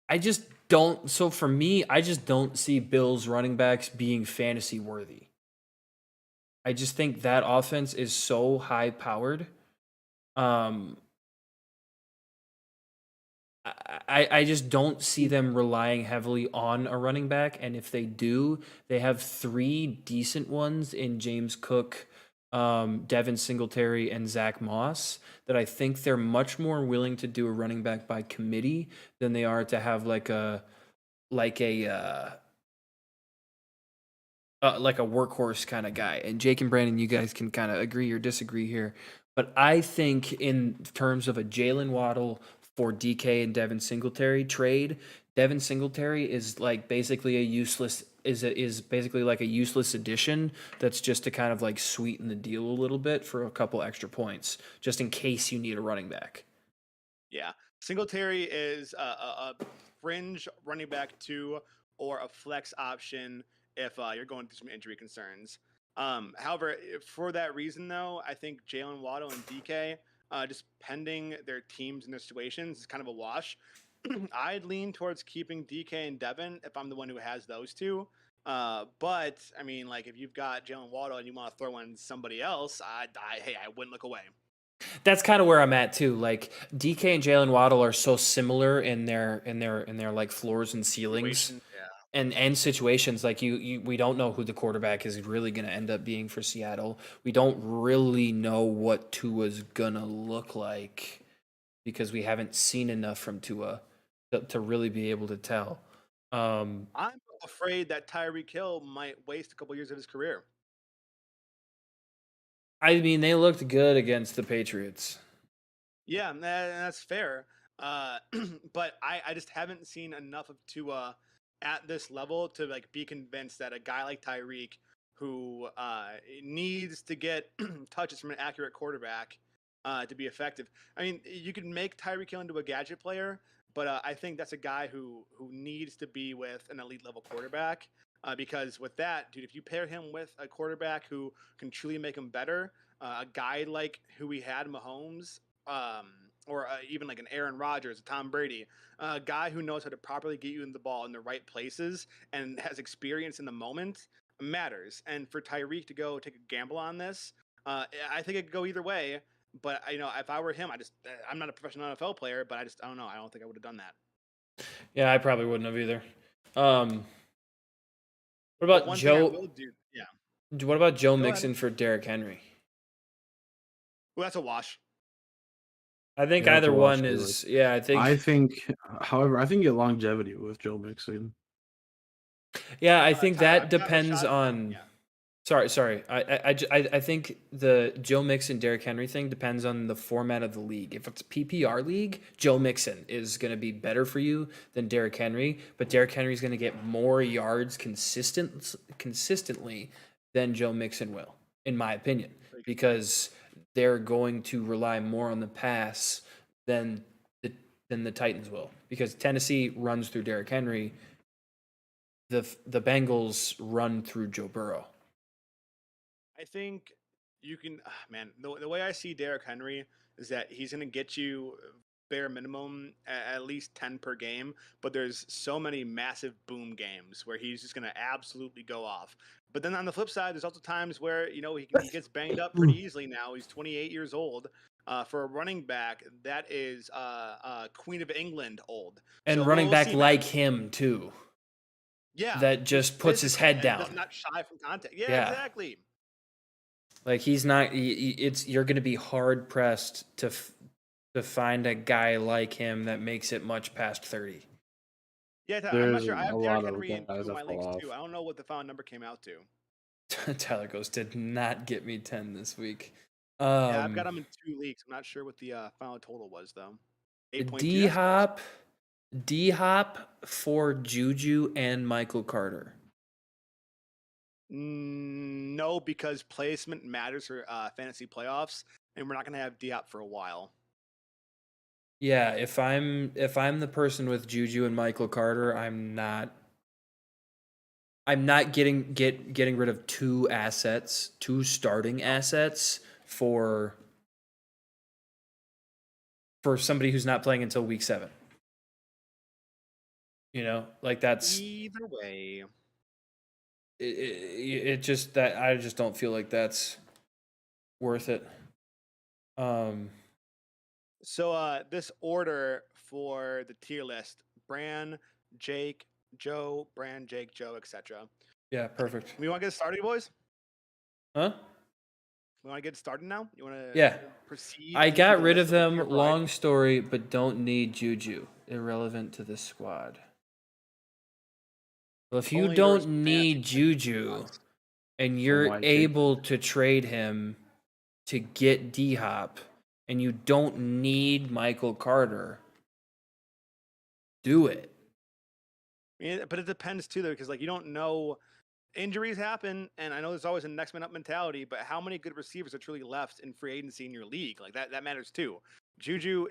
I just don't. So for me, I just don't see Bills running backs being fantasy worthy. I just think that offense is so high powered. I just don't see them relying heavily on a running back. And if they do, they have 3 decent ones in James Cook, Devin Singletary, and Zach Moss that I think they're much more willing to do a running back by committee than they are to have like a workhorse kind of guy. And Jake and Brandon, you guys can kind of agree or disagree here. But I think in terms of a Jalen Waddle for DK and Devin Singletary trade, Devin Singletary is like basically a useless addition that's just to kind of like sweeten the deal a little bit for a couple extra points, just in case you need a running back. Yeah. Singletary is a fringe running back 2 or a flex option if you're going through some injury concerns. However, for that reason, though, I think Jalen Waddle and DK, just pending their teams and their situations, is kind of a wash. I'd lean towards keeping DK and Devin if I'm the one who has those 2. But I mean, like if you've got Jalen Waddle and you want to throw in somebody else, I wouldn't look away. That's kind of where I'm at too. Like DK and Jalen Waddle are so similar in their like floors and ceilings. And situations like we don't know who the quarterback is really going to end up being for Seattle. We don't really know what Tua's going to look like because we haven't seen enough from Tua to really be able to tell. I'm afraid that Tyreek Hill might waste a couple years of his career. I mean, they looked good against the Patriots. Yeah, that's fair. But I just haven't seen enough of Tua at this level to like be convinced that a guy like Tyreek, who needs to get touches from an accurate quarterback to be effective. I mean, you can make Tyreek Hill into a gadget player, but I think that's a guy who needs to be with an elite level quarterback. Because with that, dude, if you pair him with a quarterback who can truly make him better, a guy like who we had, Mahomes, or even like an Aaron Rodgers, a Tom Brady, a guy who knows how to properly get you in the ball in the right places and has experience in the moment matters. And for Tyreek to go take a gamble on this, I think it could go either way. But if I were him, I'm not a professional NFL player, but I don't know. I don't think I would have done that. Yeah, I probably wouldn't have either. What about Joe? What about Joe Mixon for Derrick Henry? Well, that's a wash. I think either one is. Yeah, I think. However, I think get longevity with Joe Mixon. Yeah, I think that depends on. Sorry. I think the Joe Mixon Derrick Henry thing depends on the format of the league. If it's a PPR league, Joe Mixon is going to be better for you than Derrick Henry, but Derrick Henry is going to get more yards consistently than Joe Mixon will, in my opinion, because they're going to rely more on the pass than the Titans will, because Tennessee runs through Derrick Henry. The Bengals run through Joe Burrow. I think you can, the way I see Derrick Henry is that he's going to get you bare minimum at least 10 per game, but there's so many massive boom games where he's just going to absolutely go off. But then on the flip side, there's also times where, he gets banged up pretty easily now. He's 28 years old. For a running back, that is Queen of England old. And so running back like him, too. Yeah. That just puts his head down. Does not shy from contact. Yeah, exactly. Like he's not. You're going to be hard pressed to to find a guy like him that makes it much past 30. Yeah, I'm not There's sure. I a have Derrick lot of Henry in guys 2 of that my fall leagues off. too. I don't know what the final number came out to. Tyler Ghost did not get me 10 this week. Yeah, I've got him in 2 leagues. I'm not sure what the final total was though. 8.2. D Hop for Juju and Michael Carter. No, because placement matters for fantasy playoffs, and we're not going to have D-Hop for a while. Yeah, if I'm the person with Juju and Michael Carter, I'm not getting rid of two starting assets for somebody who's not playing until week 7. You know, like that's either way. It just that I just don't feel like that's worth it. So this order for the tier list: Bran, Jake, Joe, Bran, Jake, Joe, etc. Yeah, perfect. We want to get started, boys? Huh? We want to get started now? You want to Yeah. proceed? I got rid of them. Tier variety? Long story, but don't need Juju. Irrelevant to the squad. Well, if you Only don't yours need Juju and you're why able to trade him to get D-Hop and you don't need Michael Carter, do it. Yeah, but it depends too, though, because like you don't know. Injuries happen, and I know there's always a next man up mentality, but how many good receivers are truly left in free agency in your league? Like that matters too. Juju,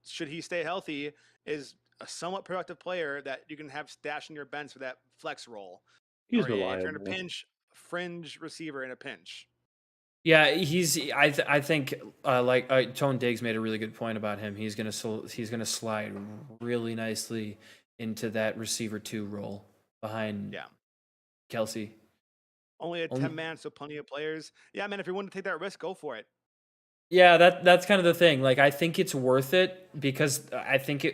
should he stay healthy, is a somewhat productive player that you can have stashed in your bench for that flex role. He's or if you're in a reliable. pinch, fringe receiver in a pinch. Yeah, I think Tone Diggs made a really good point about him. He's gonna slide really nicely into that receiver 2 role behind Kelsey. Only a 10-man, so plenty of players. Yeah, man, if you want to take that risk, go for it. Yeah, that's kind of the thing. Like, I think it's worth it because I think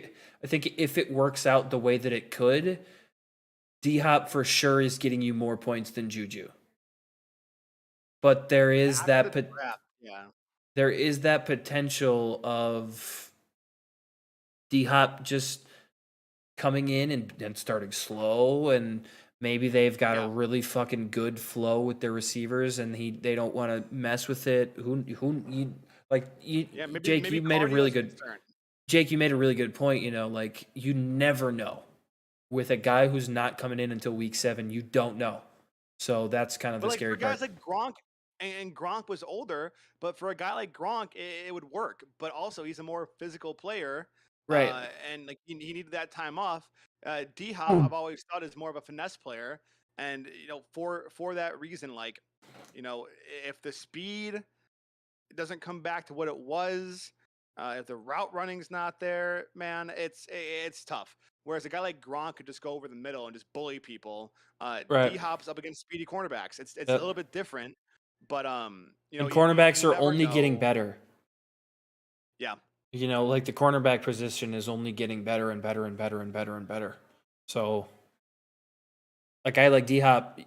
if it works out the way that it could, D-Hop for sure is getting you more points than Juju. But there is that there is that potential of D-Hop just coming in and starting slow, and maybe they've got a really fucking good flow with their receivers, and they don't want to mess with it. Jake, you made a really good point. You know, like you never know with a guy who's not coming in until week 7. You don't know, so that's kind of the scary part. Guys like Gronk. And Gronk was older, but for a guy like Gronk, it would work. But also, he's a more physical player, right? And like he needed that time off. D-Hop, I've always thought is more of a finesse player, and you know, for that reason, like, you know, if the speed doesn't come back to what it was, if the route running's not there, man, it's tough. Whereas a guy like Gronk could just go over the middle and just bully people. Right. D-Hop's up against speedy cornerbacks. It's a little bit different. But you know, and cornerbacks you are only getting better. Yeah. You know, like the cornerback position is only getting better and better and better and better and better. So, a guy like D-Hop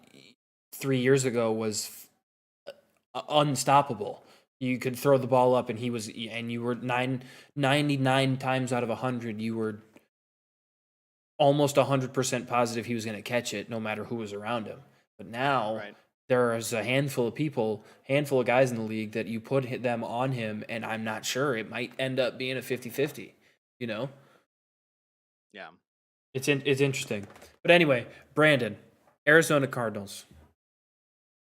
3 years ago was unstoppable. You could throw the ball up, and you were 99 times out of 100, you were almost 100% positive he was going to catch it, no matter who was around him. But now. There's a handful of guys in the league that you put them on him, and I'm not sure. It might end up being a 50-50, you know? Yeah. It's interesting. But anyway, Brandon, Arizona Cardinals.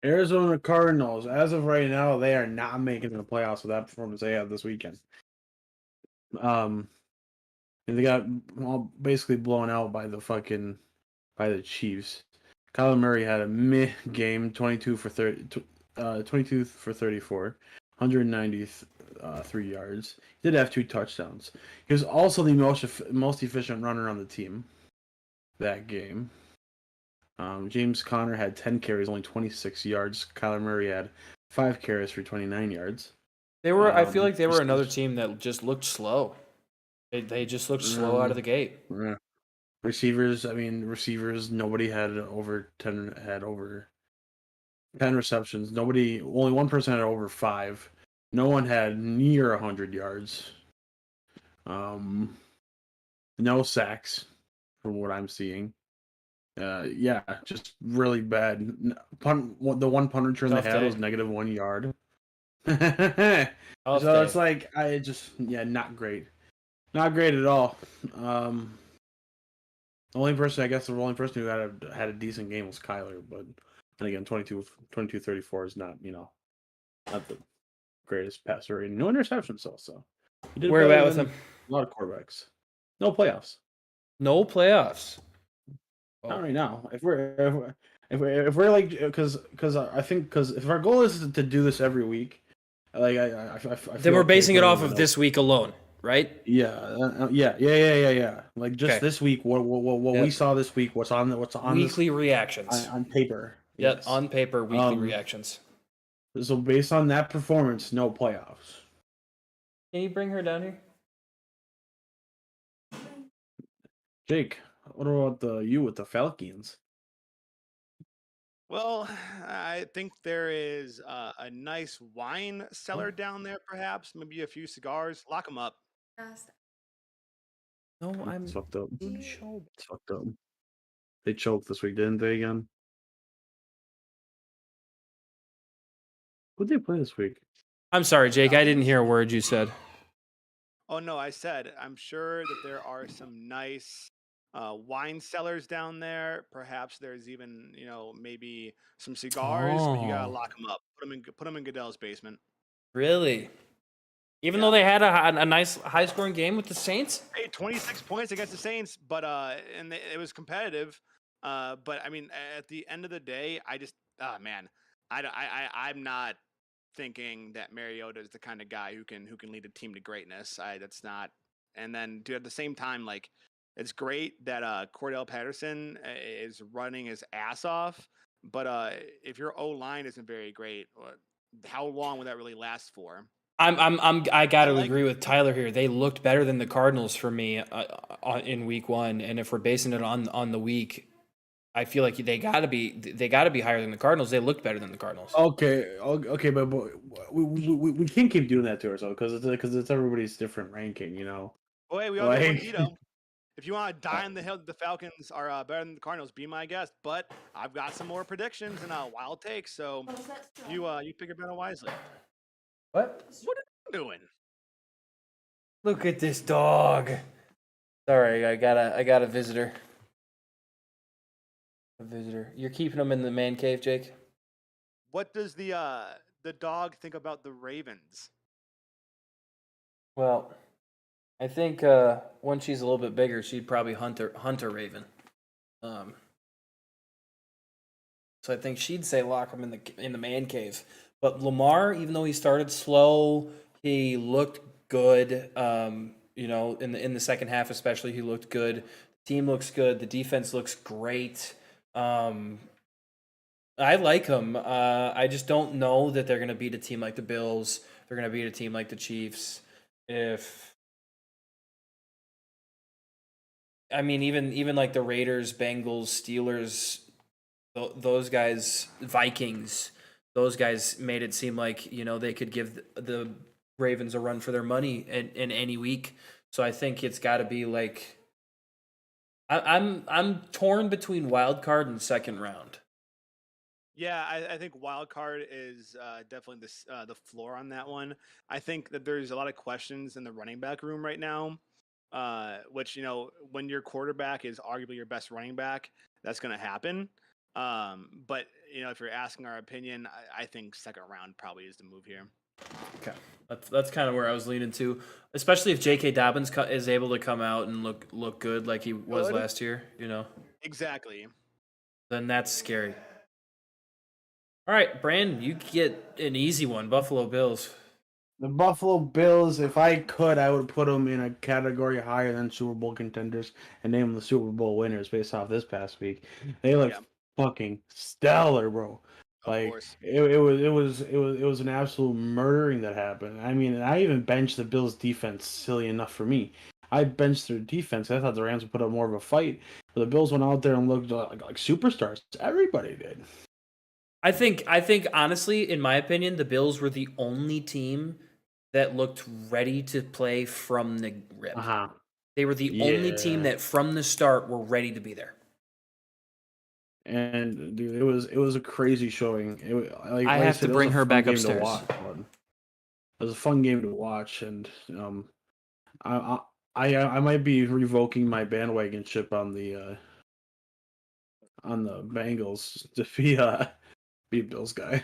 Arizona Cardinals, as of right now, they are not making the playoffs with that performance they had this weekend. And they got basically blown out by the Chiefs. Kyler Murray had a meh game, 22 for 34, 193 yards. He did have 2 touchdowns. He was also the most efficient runner on the team that game. James Conner had 10 carries, only 26 yards. Kyler Murray had 5 carries for 29 yards. They were. I feel like they were another team that just looked slow. They just looked slow out of the gate. Yeah. Receivers, nobody had over 10 receptions. Only one person had over 5. No one had near 100 yards. No sacks from what I'm seeing. Yeah, just really bad. The one punt return they Tough had day. was -1 yard. Tough So day. it's like not great, not great at all. The only person who had a decent game was Kyler, but and again 22-34 is not not the greatest passer rating. No interceptions though, so he did Where are you better at with than him? a lot of quarterbacks. No playoffs. No playoffs. Not Oh. right now. If we're like because I think because if our goal is to do this every week, like I Then feel we're okay basing it putting off him of in this week alone, right? yeah. Like just Okay. this week, what we Yep. saw this week, what's on this Weekly reactions. on paper. Yep, Yes. on paper, weekly reactions. So based on that performance, no playoffs. Can you bring her down here? Jake, what about you with the Falcons? Well, I think there is a nice wine cellar down there, perhaps. Maybe a few cigars. Lock them up. No, I'm It's fucked up. doing show. It's fucked up. They choked this week, didn't they? Again. Who'd they play this week? I'm sorry, Jake. I didn't hear a word you said. Oh no, I said I'm sure that there are some nice wine cellars down there. Perhaps there's even maybe some cigars, but you gotta Oh. lock them up. Put them in Goodell's basement. Really? Even Yeah. though they had a nice high scoring game with the Saints? Hey, 26 points against the Saints, but it was competitive. But I mean, at the end of the day, man, I'm not thinking that Mariota is the kind of guy who can lead a team to greatness. That's not. And then, dude, at the same time, like, it's great that Cordell Patterson is running his ass off. But if your O line isn't very great, how long would that really last for? I got to agree with Tyler here. They looked better than the Cardinals for me in week 1, and if we're basing it on the week, I feel like they got to be higher than the Cardinals. They looked better than the Cardinals. Okay, but we can't keep doing that to ourselves because it's everybody's different ranking, Oh, hey, we all get one veto. If you want to die on the hill that the Falcons are better than the Cardinals, be my guest. But I've got some more predictions and wild takes, so you pick your battle wisely. What? What are you doing? Look at this dog. Sorry, I got a visitor. A visitor. You're keeping him in the man cave, Jake? What does the dog think about the Ravens? Well, I think when she's a little bit bigger, she'd probably hunt a raven. So I think she'd say lock him in the man cave. But Lamar, even though he started slow, he looked good. In the second half especially, he looked good. The team looks good. The defense looks great. I like him. I just don't know that they're going to beat a team like the Bills. They're going to beat a team like the Chiefs. Even like the Raiders, Bengals, Steelers, those guys, Vikings, those guys made it seem like they could give the Ravens a run for their money in any week. So I think it's got to be like I'm torn between wild card and second round. Yeah, I think wild card is definitely the floor on that one. I think that there's a lot of questions in the running back room right now, which when your quarterback is arguably your best running back, that's going to happen. But if you're asking our opinion, I think second round probably is the move here. Okay, that's kind of where I was leaning to, especially if J.K. Dobbins is able to come out and look good like he was last year. Exactly. Then that's scary. All right, Brandon, you get an easy one. Buffalo Bills. The Buffalo Bills, if I could, I would put them in a category higher than Super Bowl contenders and name them the Super Bowl winners based off this past week. They look fucking stellar, bro. Like it was an absolute murdering that happened. I mean, I even benched the Bills defense, silly enough for me. I benched their defense. I thought the Rams would put up more of a fight, but the Bills went out there and looked like superstars. Everybody did. I think honestly, in my opinion, the Bills were the only team that looked ready to play from the rip. They were the only team that from the start were ready to be there. And dude, it was a crazy showing. I have to bring her back upstairs. It was a fun game to watch, and I might be revoking my bandwagon ship on the Bengals to be Bills guy.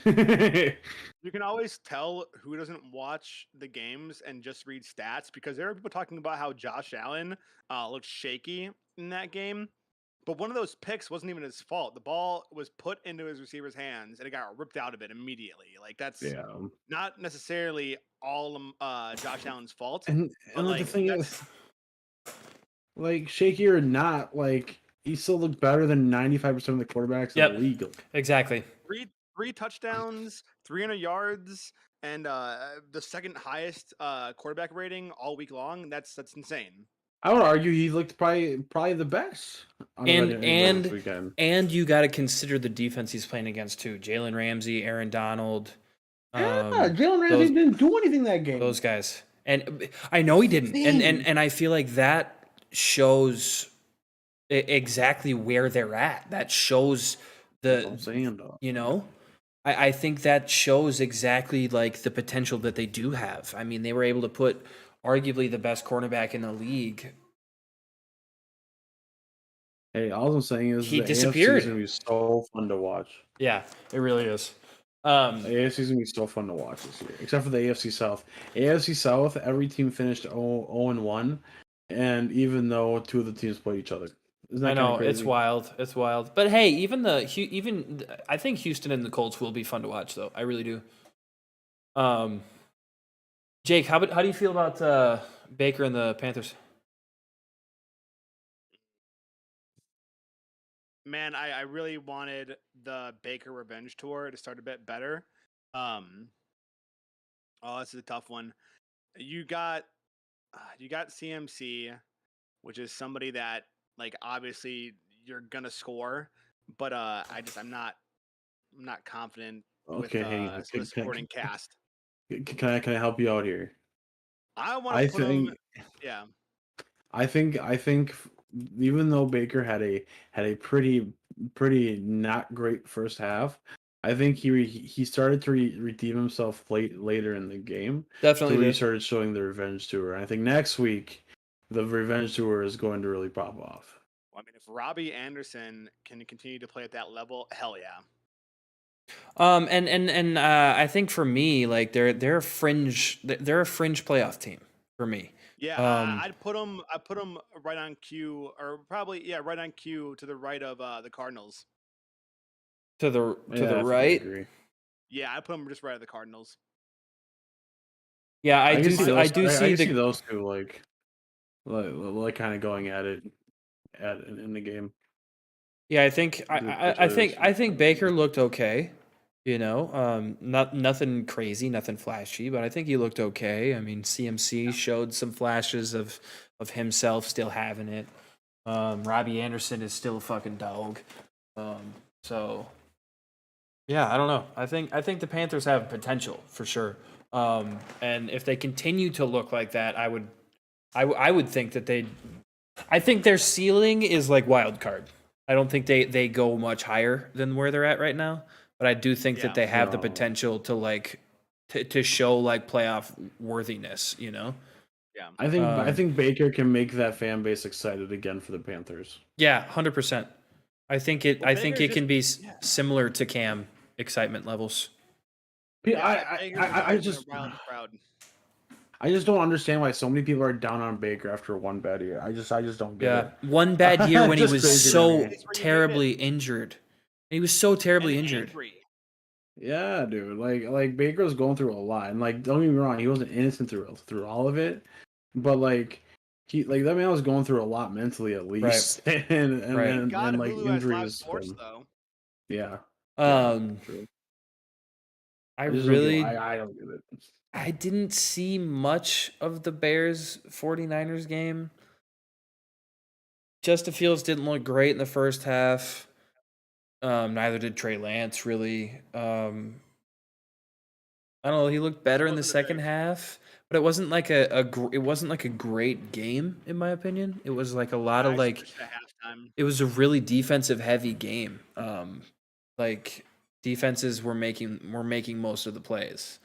You can always tell who doesn't watch the games and just read stats, because there are people talking about how Josh Allen looked shaky in that game. But one of those picks wasn't even his fault. The ball was put into his receiver's hands and it got ripped out of it immediately. Like, that's not necessarily all Josh Allen's fault. And like, the thing is, like, shaky or not, like, he still looked better than 95% of the quarterbacks in the league. Exactly. Three touchdowns, 300 yards, and the second highest quarterback rating all week long. That's insane. I would argue he looked probably the best. And you got to consider the defense he's playing against too. Jalen Ramsey, Aaron Donald. Jalen Ramsey didn't do anything that game. Those guys, and I know he didn't. And I feel like that shows exactly where they're at. That shows I think that shows exactly like the potential that they do have. I mean, they were able to put arguably the best cornerback in the league. Hey, all I'm saying is he disappeared. AFC is gonna be so fun to watch. Yeah, it really is. The AFC is gonna be so fun to watch this year, except for the AFC South. AFC South, every team finished 0-1, and even though two of the teams played each other. I know, it's wild. It's wild. But hey, even I think Houston and the Colts will be fun to watch, though. I really do. Jake, how do you feel about Baker and the Panthers? Man, I really wanted the Baker revenge tour to start a bit better. Oh, this is a tough one. You got CMC, which is somebody that, like, obviously you're gonna score, but I'm not confident with the supporting cast. Can I help you out here? I want to put him. Yeah. I think even though Baker had a pretty not great first half, I think he started to redeem himself later in the game. Definitely, so he started showing the revenge tour. And I think next week the revenge tour is going to really pop off. Well, I mean, if Robbie Anderson can continue to play at that level, hell yeah. And I think for me, like they're a fringe playoff team for me. Yeah, I'd put them right on cue, or probably right on cue to the right of the Cardinals. To the right. Yeah, I put them just right of the Cardinals. Yeah, I do see those two like kind of going at it in the game. Yeah, I think Baker looked okay. You know, nothing crazy, nothing flashy, but I think he looked okay. I mean, CMC showed some flashes of himself still having it. Robbie Anderson is still a fucking dog. So yeah, I don't know. I think the Panthers have potential for sure. And if they continue to look like that, I would think that I think their ceiling is like wild card. I don't think they go much higher than where they're at right now. But I do think that they have the potential to show like playoff worthiness, you know? Yeah. I think Baker can make that fan base excited again for the Panthers. Yeah, 100%. I think it can be similar to Cam excitement levels. I just don't understand why so many people are down on Baker after one bad year. I just don't get it. Yeah, one bad year when he was so terribly injured. He was so terribly injured. Yeah, dude. Like Baker was going through a lot, and like don't get me wrong, he wasn't innocent through all of it, but like that man was going through a lot mentally at least, right. and like injuries. Sports, though. Yeah. I don't get it. I didn't see much of the Bears 49ers game. Justin Fields didn't look great in the first half. Neither did Trey Lance, really. I don't know. He looked better in the second half, But it wasn't like it wasn't like a great game in my opinion. It was like a lot of I like switched at halftime. it was a really defensive heavy game. Like defenses were making most of the plays.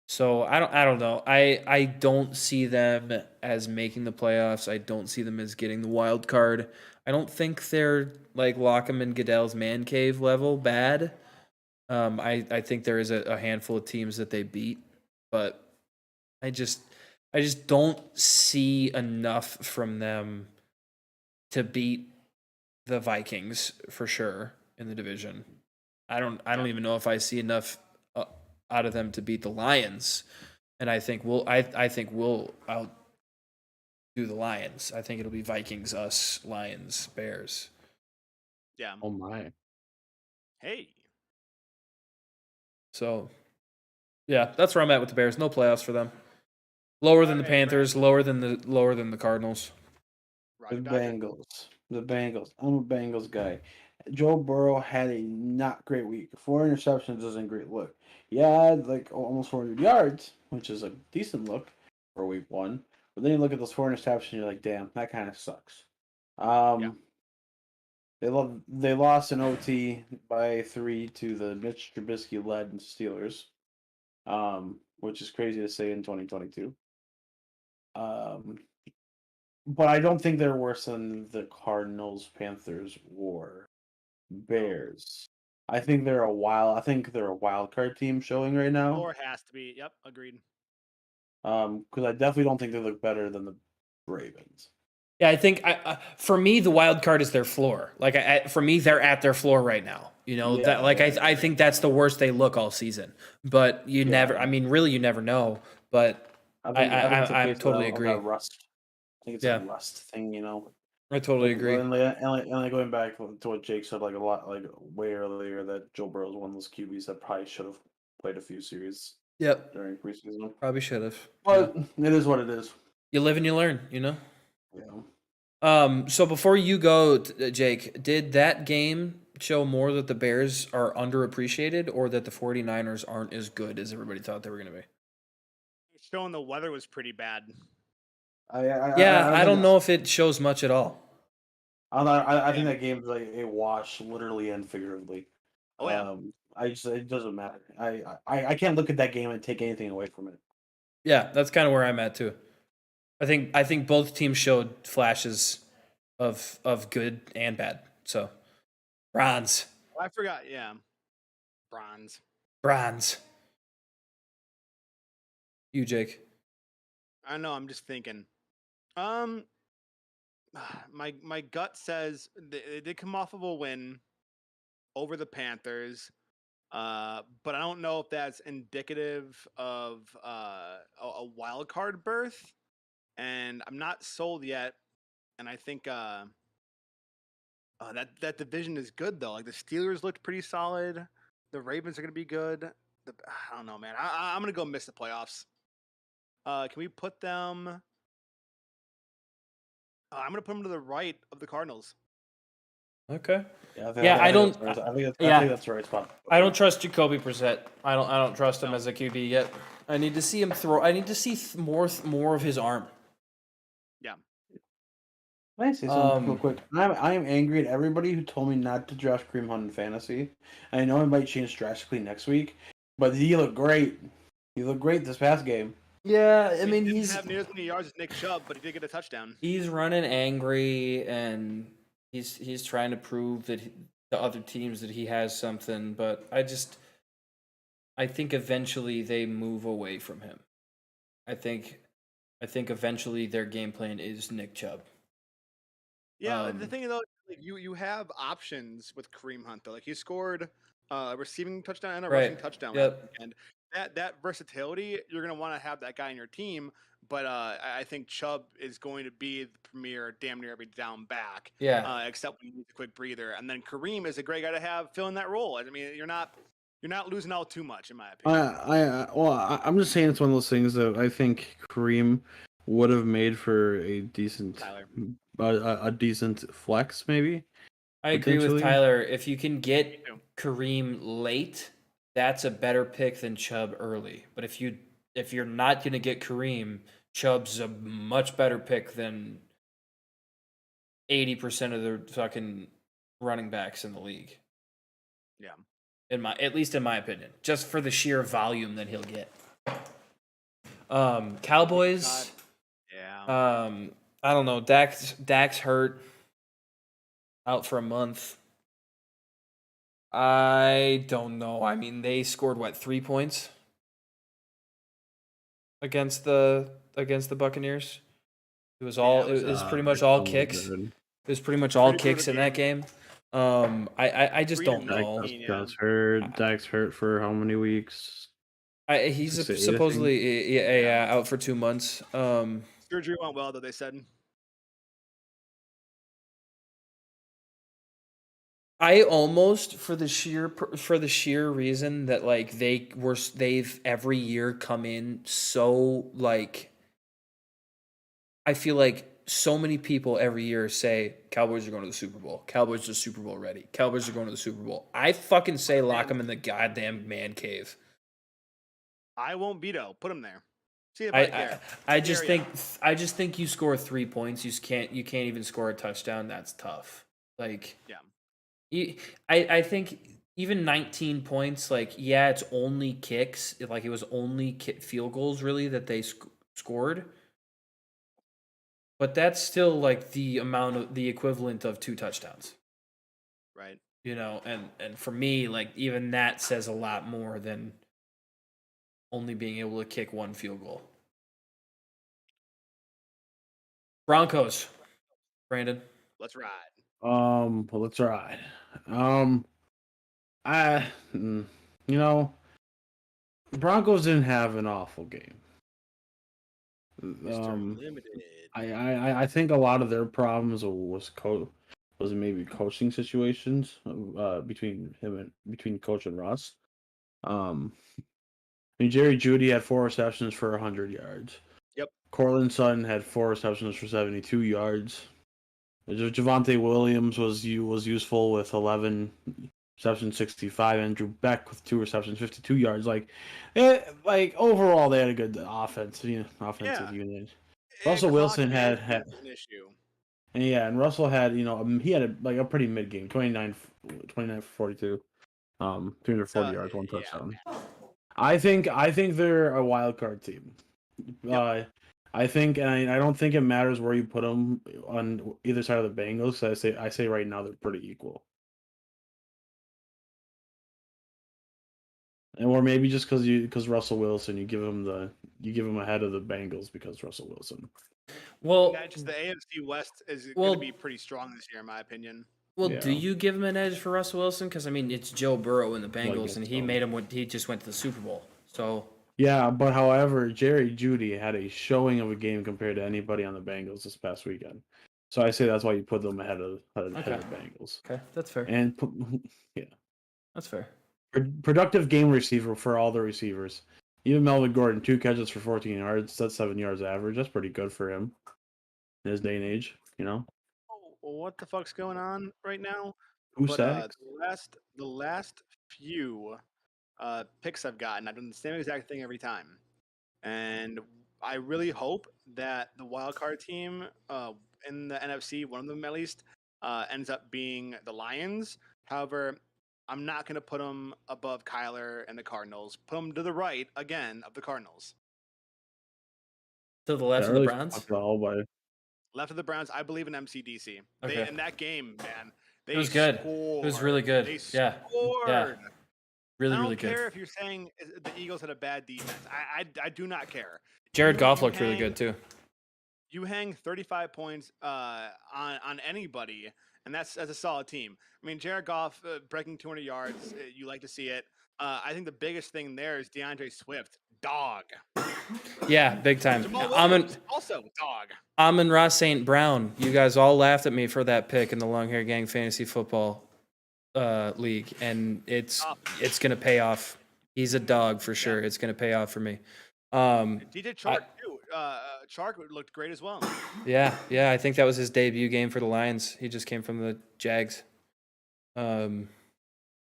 So I don't know. I don't see them as making the playoffs. I don't see them as getting the wild card. I don't think they're like Lockham and Goodell's man cave level bad. I think there is a handful of teams that they beat, but I just don't see enough from them to beat the Vikings for sure in the division. I don't even know if I see enough out of them to beat the Lions, and I think we'll outdo the Lions. I think it'll be Vikings, us, Lions, Bears. Yeah. Oh my. Hey. So, yeah, that's where I'm at with the Bears. No playoffs for them. Lower than the Panthers, lower than the Cardinals. The Bengals. I'm a Bengals guy. Joe Burrow had a not great week. 4 interceptions isn't a great look. Yeah, like almost 400 yards, which is a decent look for week 1. But then you look at those 4 interceptions, you're like, damn, that kind of sucks. Yeah. They lost in OT by 3 to the Mitch Trubisky led Steelers, which is crazy to say in 2022. But I don't think they're worse than the Cardinals, Panthers, or Bears. I think they're a wild card team showing right now. Or has to be. Yep, agreed. Because I definitely don't think they look better than the Ravens. Yeah, I think for me the wild card is their floor. Like for me, they're at their floor right now. You know that. Like I think that's the worst they look all season. But you never. I mean, really, you never know. But I totally agree. Rust. I think it's a rust thing, you know. I totally agree. And going back to what Jake said, like way earlier, that Joe Burrow is one of those QBs that probably should have played a few series. Yep. During preseason. Probably should have. But it is what it is. You live and you learn, you know? Yeah. So before you go, Jake, did that game show more that the Bears are underappreciated or that the 49ers aren't as good as everybody thought they were going to be? Showing the weather was pretty bad. I don't know if it shows much at all. I think that game's like a wash, literally and figuratively. Oh yeah. It doesn't matter. I can't look at that game and take anything away from it. Yeah, that's kind of where I'm at too. I think both teams showed flashes of good and bad. So, bronze. I forgot. Yeah, bronze. You, Jake. I know. I'm just thinking. My gut says they did come off of a win over the Panthers, but I don't know if that's indicative of a wild card berth, and I'm not sold yet. And I think that division is good though. Like the Steelers looked pretty solid. The Ravens are going to be good. I don't know, man. I'm going to go miss the playoffs. Can we put them? I'm going to put them to the right of the Cardinals. Okay. I think that's the right spot. I don't trust Jacoby Brissett. I don't trust him as a QB yet. I need to see him throw. I need to see more of his arm. Yeah. Can I say something real quick? I am angry at everybody who told me not to draft Kareem Hunt in fantasy. I know it might change drastically next week, but he looked great. He looked great this past game. Yeah, I mean he didn't have near as many yards as Nick Chubb, but he did get a touchdown. He's running angry, and he's trying to prove that the other teams that he has something. But I think eventually they move away from him. I think eventually their game plan is Nick Chubb. Yeah, the thing though, like you have options with Kareem Hunt though. Like he scored a receiving touchdown and a rushing touchdown. Yep. And that versatility, you're gonna want to have that guy in your team. But I think Chubb is going to be the premier, damn near every down back. Yeah. Except when you need a quick breather, and then Kareem is a great guy to have filling that role. I mean, you're not losing out too much, in my opinion. I'm just saying it's one of those things that I think Kareem would have made for a decent, a decent flex, maybe. I agree with Tyler. If you can get Kareem late, that's a better pick than Chubb early. But if you if you're not going to get Kareem, Chubb's a much better pick than 80% of the fucking running backs in the league. Yeah. At least in my opinion, just for the sheer volume that he'll get. Cowboys. Yeah. I don't know. Dak's hurt, out for a month. I don't know. I mean, they scored 3 points against the Buccaneers. It was all. It was pretty much all kicks. It was pretty much all kicks in that game. I just don't know. Dak's hurt. Dak's hurt for how many weeks? He's supposedly out for 2 months. Surgery went well, though, they said. I almost for the sheer reason that like they've every year come in so like I feel like so many people every year say Cowboys are going to the Super Bowl. Cowboys are Super Bowl ready. Cowboys are going to the Super Bowl. I fucking say lock them in the goddamn man cave. I won't veto. Put them there. See if I care. I just think you score 3 points. You can't even score a touchdown. That's tough. Like yeah. I think even 19 points, like, yeah, it's only kicks. Like, it was only field goals, really, that they scored. But that's still, like, the equivalent of 2 touchdowns. Right. You know, and for me, like, even that says a lot more than only being able to kick 1 field goal. Broncos. Brandon. Let's ride. Let's ride. Broncos didn't have an awful game. I think a lot of their problems was maybe coaching situations between coach and Russ. Jerry Jeudy had 4 receptions for 100 yards. Yep. Cortland Sutton had 4 receptions for 72 yards. Javonte Williams was useful with 11 receptions, 65. Andrew Beck with 2 receptions, 52 yards. Like overall, they had a good offensive unit. Russell Wilson had an issue. And Russell had he had a pretty mid game, 29 for 42, 340 yards, 1 touchdown. Yeah. I think they're a wild card team. Yep. I think, and I don't think it matters where you put them on either side of the Bengals. I say right now they're pretty equal. Or maybe just because Russell Wilson, you give him ahead of the Bengals because Russell Wilson. Well, just the AFC West is going to be pretty strong this year, in my opinion. Well, do you give him an edge for Russell Wilson? Because I mean, it's Joe Burrow in the Bengals, and he just went to the Super Bowl. So yeah, but however, Jerry Jeudy had a showing of a game compared to anybody on the Bengals this past weekend. So I say that's why you put them ahead of the Bengals. Okay, that's fair. And yeah, that's fair. Productive game receiver for all the receivers. Even Melvin Gordon, 2 catches for 14 yards. That's 7 yards average. That's pretty good for him in his day and age. What the fuck's going on right now? Sacks? The last few picks I've gotten, I've done the same exact thing every time, and I really hope that the wild card team in the NFC, one of them at least, ends up being the Lions. However, I'm not going to put them above Kyler and the Cardinals. Put them to the right again of the Cardinals. To the left of the Browns. Left of the Browns, I believe in MCDC. Okay. In that game, man, it was good. Scored. It was really good. They scored. Yeah. Really, really good. I don't care if you're saying the Eagles had a bad defense. I do not care. Jared Goff looked really good too. You hang 35 points on anybody, and that's a solid team. I mean, Jared Goff breaking 200 yards, you like to see it. I think the biggest thing there is DeAndre Swift. Dog. Yeah, big time. Also dog. Amon-Ra St. Brown. You guys all laughed at me for that pick in the Long Hair Gang Fantasy Football League, and it's gonna pay off. He's a dog for sure. It's gonna pay off for me. DJ Chark too. Chark looked great as well. Yeah. I think that was his debut game for the Lions. He just came from the Jags. I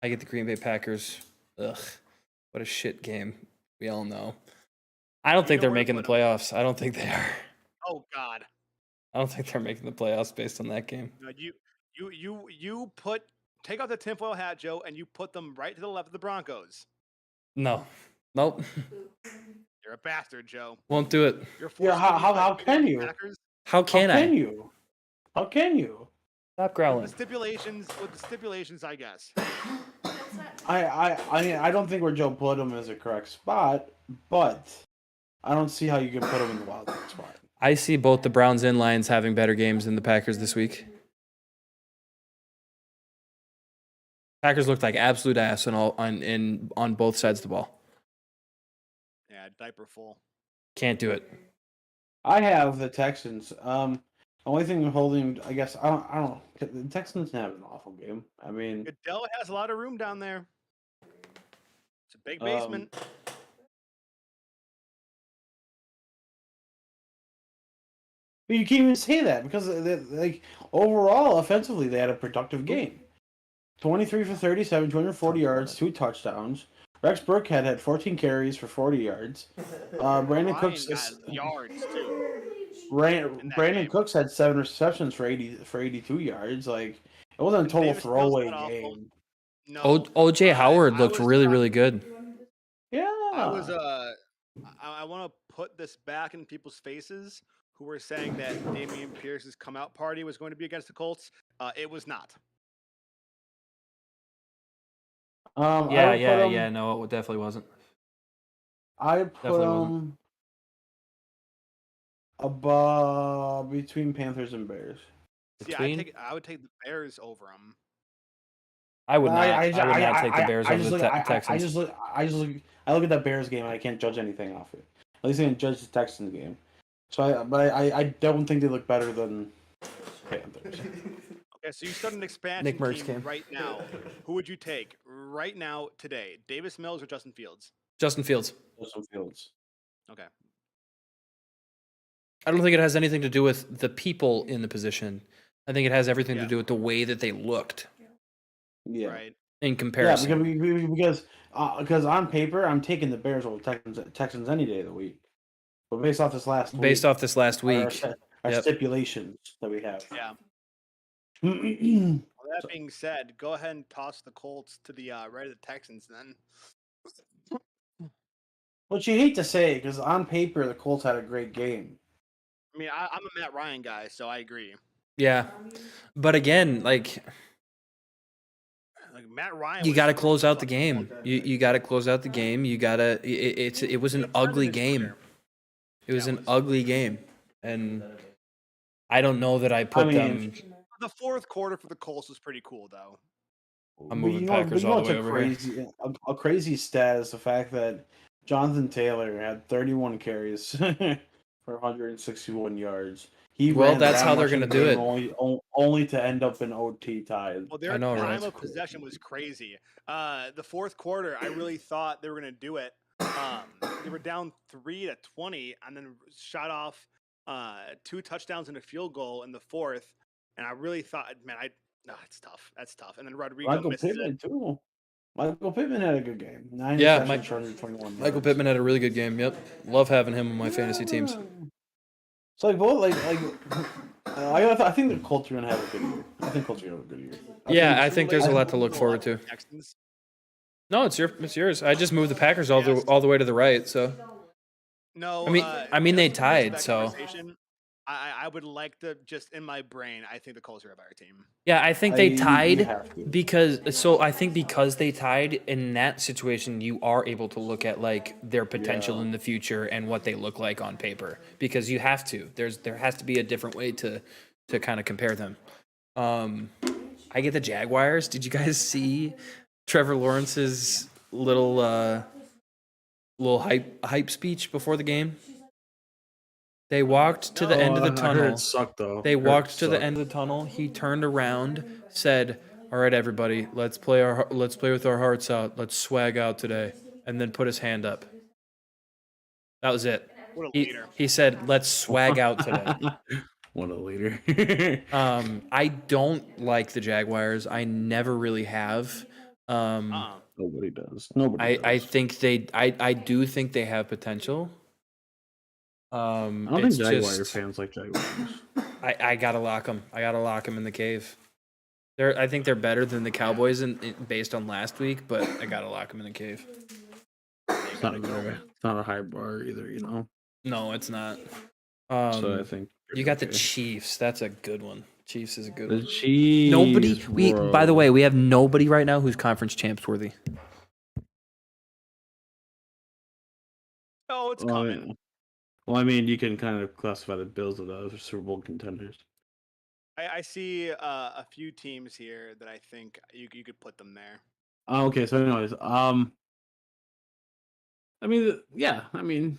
get the Green Bay Packers. Ugh, what a shit game. We all know. I don't think know they're where to making the put 'em. playoffs. I don't think they are. Oh God. I don't think they're making the playoffs based on that game. No, you take out the tinfoil hat, Joe, and you put them right to the left of the Broncos. No. Nope. You're a bastard, Joe. Won't do it. You're Yeah, forcing me to be how bigger can than you? Packers How How can can I? you? How can you? Stop with growling. the stipulations, I guess. I don't think where Joe put him is a correct spot, but I don't see how you can put him in the wild card spot. I see both the Browns and Lions having better games than the Packers this week. Packers looked like absolute ass on both sides of the ball. Yeah, diaper full. Can't do it. I have the Texans. Only thing holding, I guess, I don't. The Texans have an awful game. I mean, Goodell has a lot of room down there. It's a big basement. But you can't even say that because, like, overall, offensively, they had a productive game. 23 for 37, 240 yards, 2 touchdowns. Rex Burkhead had 14 carries for 40 yards. Brandon Cooks got yards too. Brandon Cooks had 7 receptions for 82 yards. Like, it wasn't a total Davis Mills throwaway got game. No, OJ Howard I looked was, really, really good. Yeah. I want to put this back in people's faces who were saying that Damian Pierce's come out party was going to be against the Colts. It was not. Yeah. No, it definitely wasn't. I put him above between Panthers and Bears. Yeah, I would take the Bears over them. I would not. I would not take the Bears over the Texans. I look at that Bears game and I can't judge anything off it. At least I can judge the Texans game. So I don't think they look better than Panthers. Okay, so you start an expansion Nick Mertz team came. right now. Who would you take right now today? Davis Mills or Justin Fields? Justin Fields. Justin Fields. Okay. I don't think it has anything to do with the people in the position. I think it has everything to do with the way that they looked. Yeah. Right. In comparison. Yeah, because on paper I'm taking the Bears over Texans any day of the week. But based off this last week, our stipulations that we have. Yeah. Well, that being said, go ahead and toss the Colts to the right of the Texans then. Which you hate to say, because on paper the Colts had a great game. I mean, I'm a Matt Ryan guy, so I agree. Yeah, but again, like Matt Ryan, you got to close out the game. You got to close out the game. You got to. It was an ugly game. It was an ugly game, and I don't know that I put them. The fourth quarter for the Colts was pretty cool, though. I'm moving Packers all the way over here. A crazy stat is the fact that Jonathan Taylor had 31 carries for 161 yards. That's how they're going to do it. Only to end up in OT tied. Well, their time of possession was crazy. The fourth quarter, I really thought they were going to do it. They were down 3-20 and then shot off 2 touchdowns and a field goal in the fourth. And I really thought, man, it's tough. That's tough. And then Rodrigo Michael Pittman too. Michael Pittman had a good game. 9 receptions, Michael Pittman had a really good game. Yep, love having him on my fantasy teams. So I think the Colts are gonna have a good year. I think Colts are gonna have a good year. I think there's a lot to look forward to. No, it's yours. I just moved the Packers all the way to the right. So no, I mean they tied. So I would like to just in my brain. I think the Colts are a better team. Yeah, I think they tied because they tied in that situation, you are able to look at like their potential in the future and what they look like on paper because you have to. There has to be a different way to kind of compare them. I get the Jaguars. Did you guys see Trevor Lawrence's little hype speech before the game? They walked to the end of the tunnel. I heard it sucked, though. They walked to the end of the tunnel. He turned around, said, "All right, everybody, let's play with our hearts out. Let's swag out today," and then put his hand up. That was it. What a leader. He said, "Let's swag out today." What a leader. I don't like the Jaguars. I never really have. Nobody does. Nobody does. I think I do think they have potential. I don't think Jaguar fans like Jaguars. I gotta lock them. I gotta lock them in the cave. I think they're better than the Cowboys based on last week, but I gotta lock them in the cave. It's not a high bar either, you know. No, it's not. So I think you got the Chiefs. That's a good one. Chiefs is a good the one. Chiefs. Nobody. By the way, we have nobody right now who's conference champs worthy. Oh, it's coming. Yeah. Well, I mean, you can kind of classify the Bills as the Super Bowl contenders. I see a few teams here that I think you could put them there. Okay, so anyways, I mean, yeah, I mean,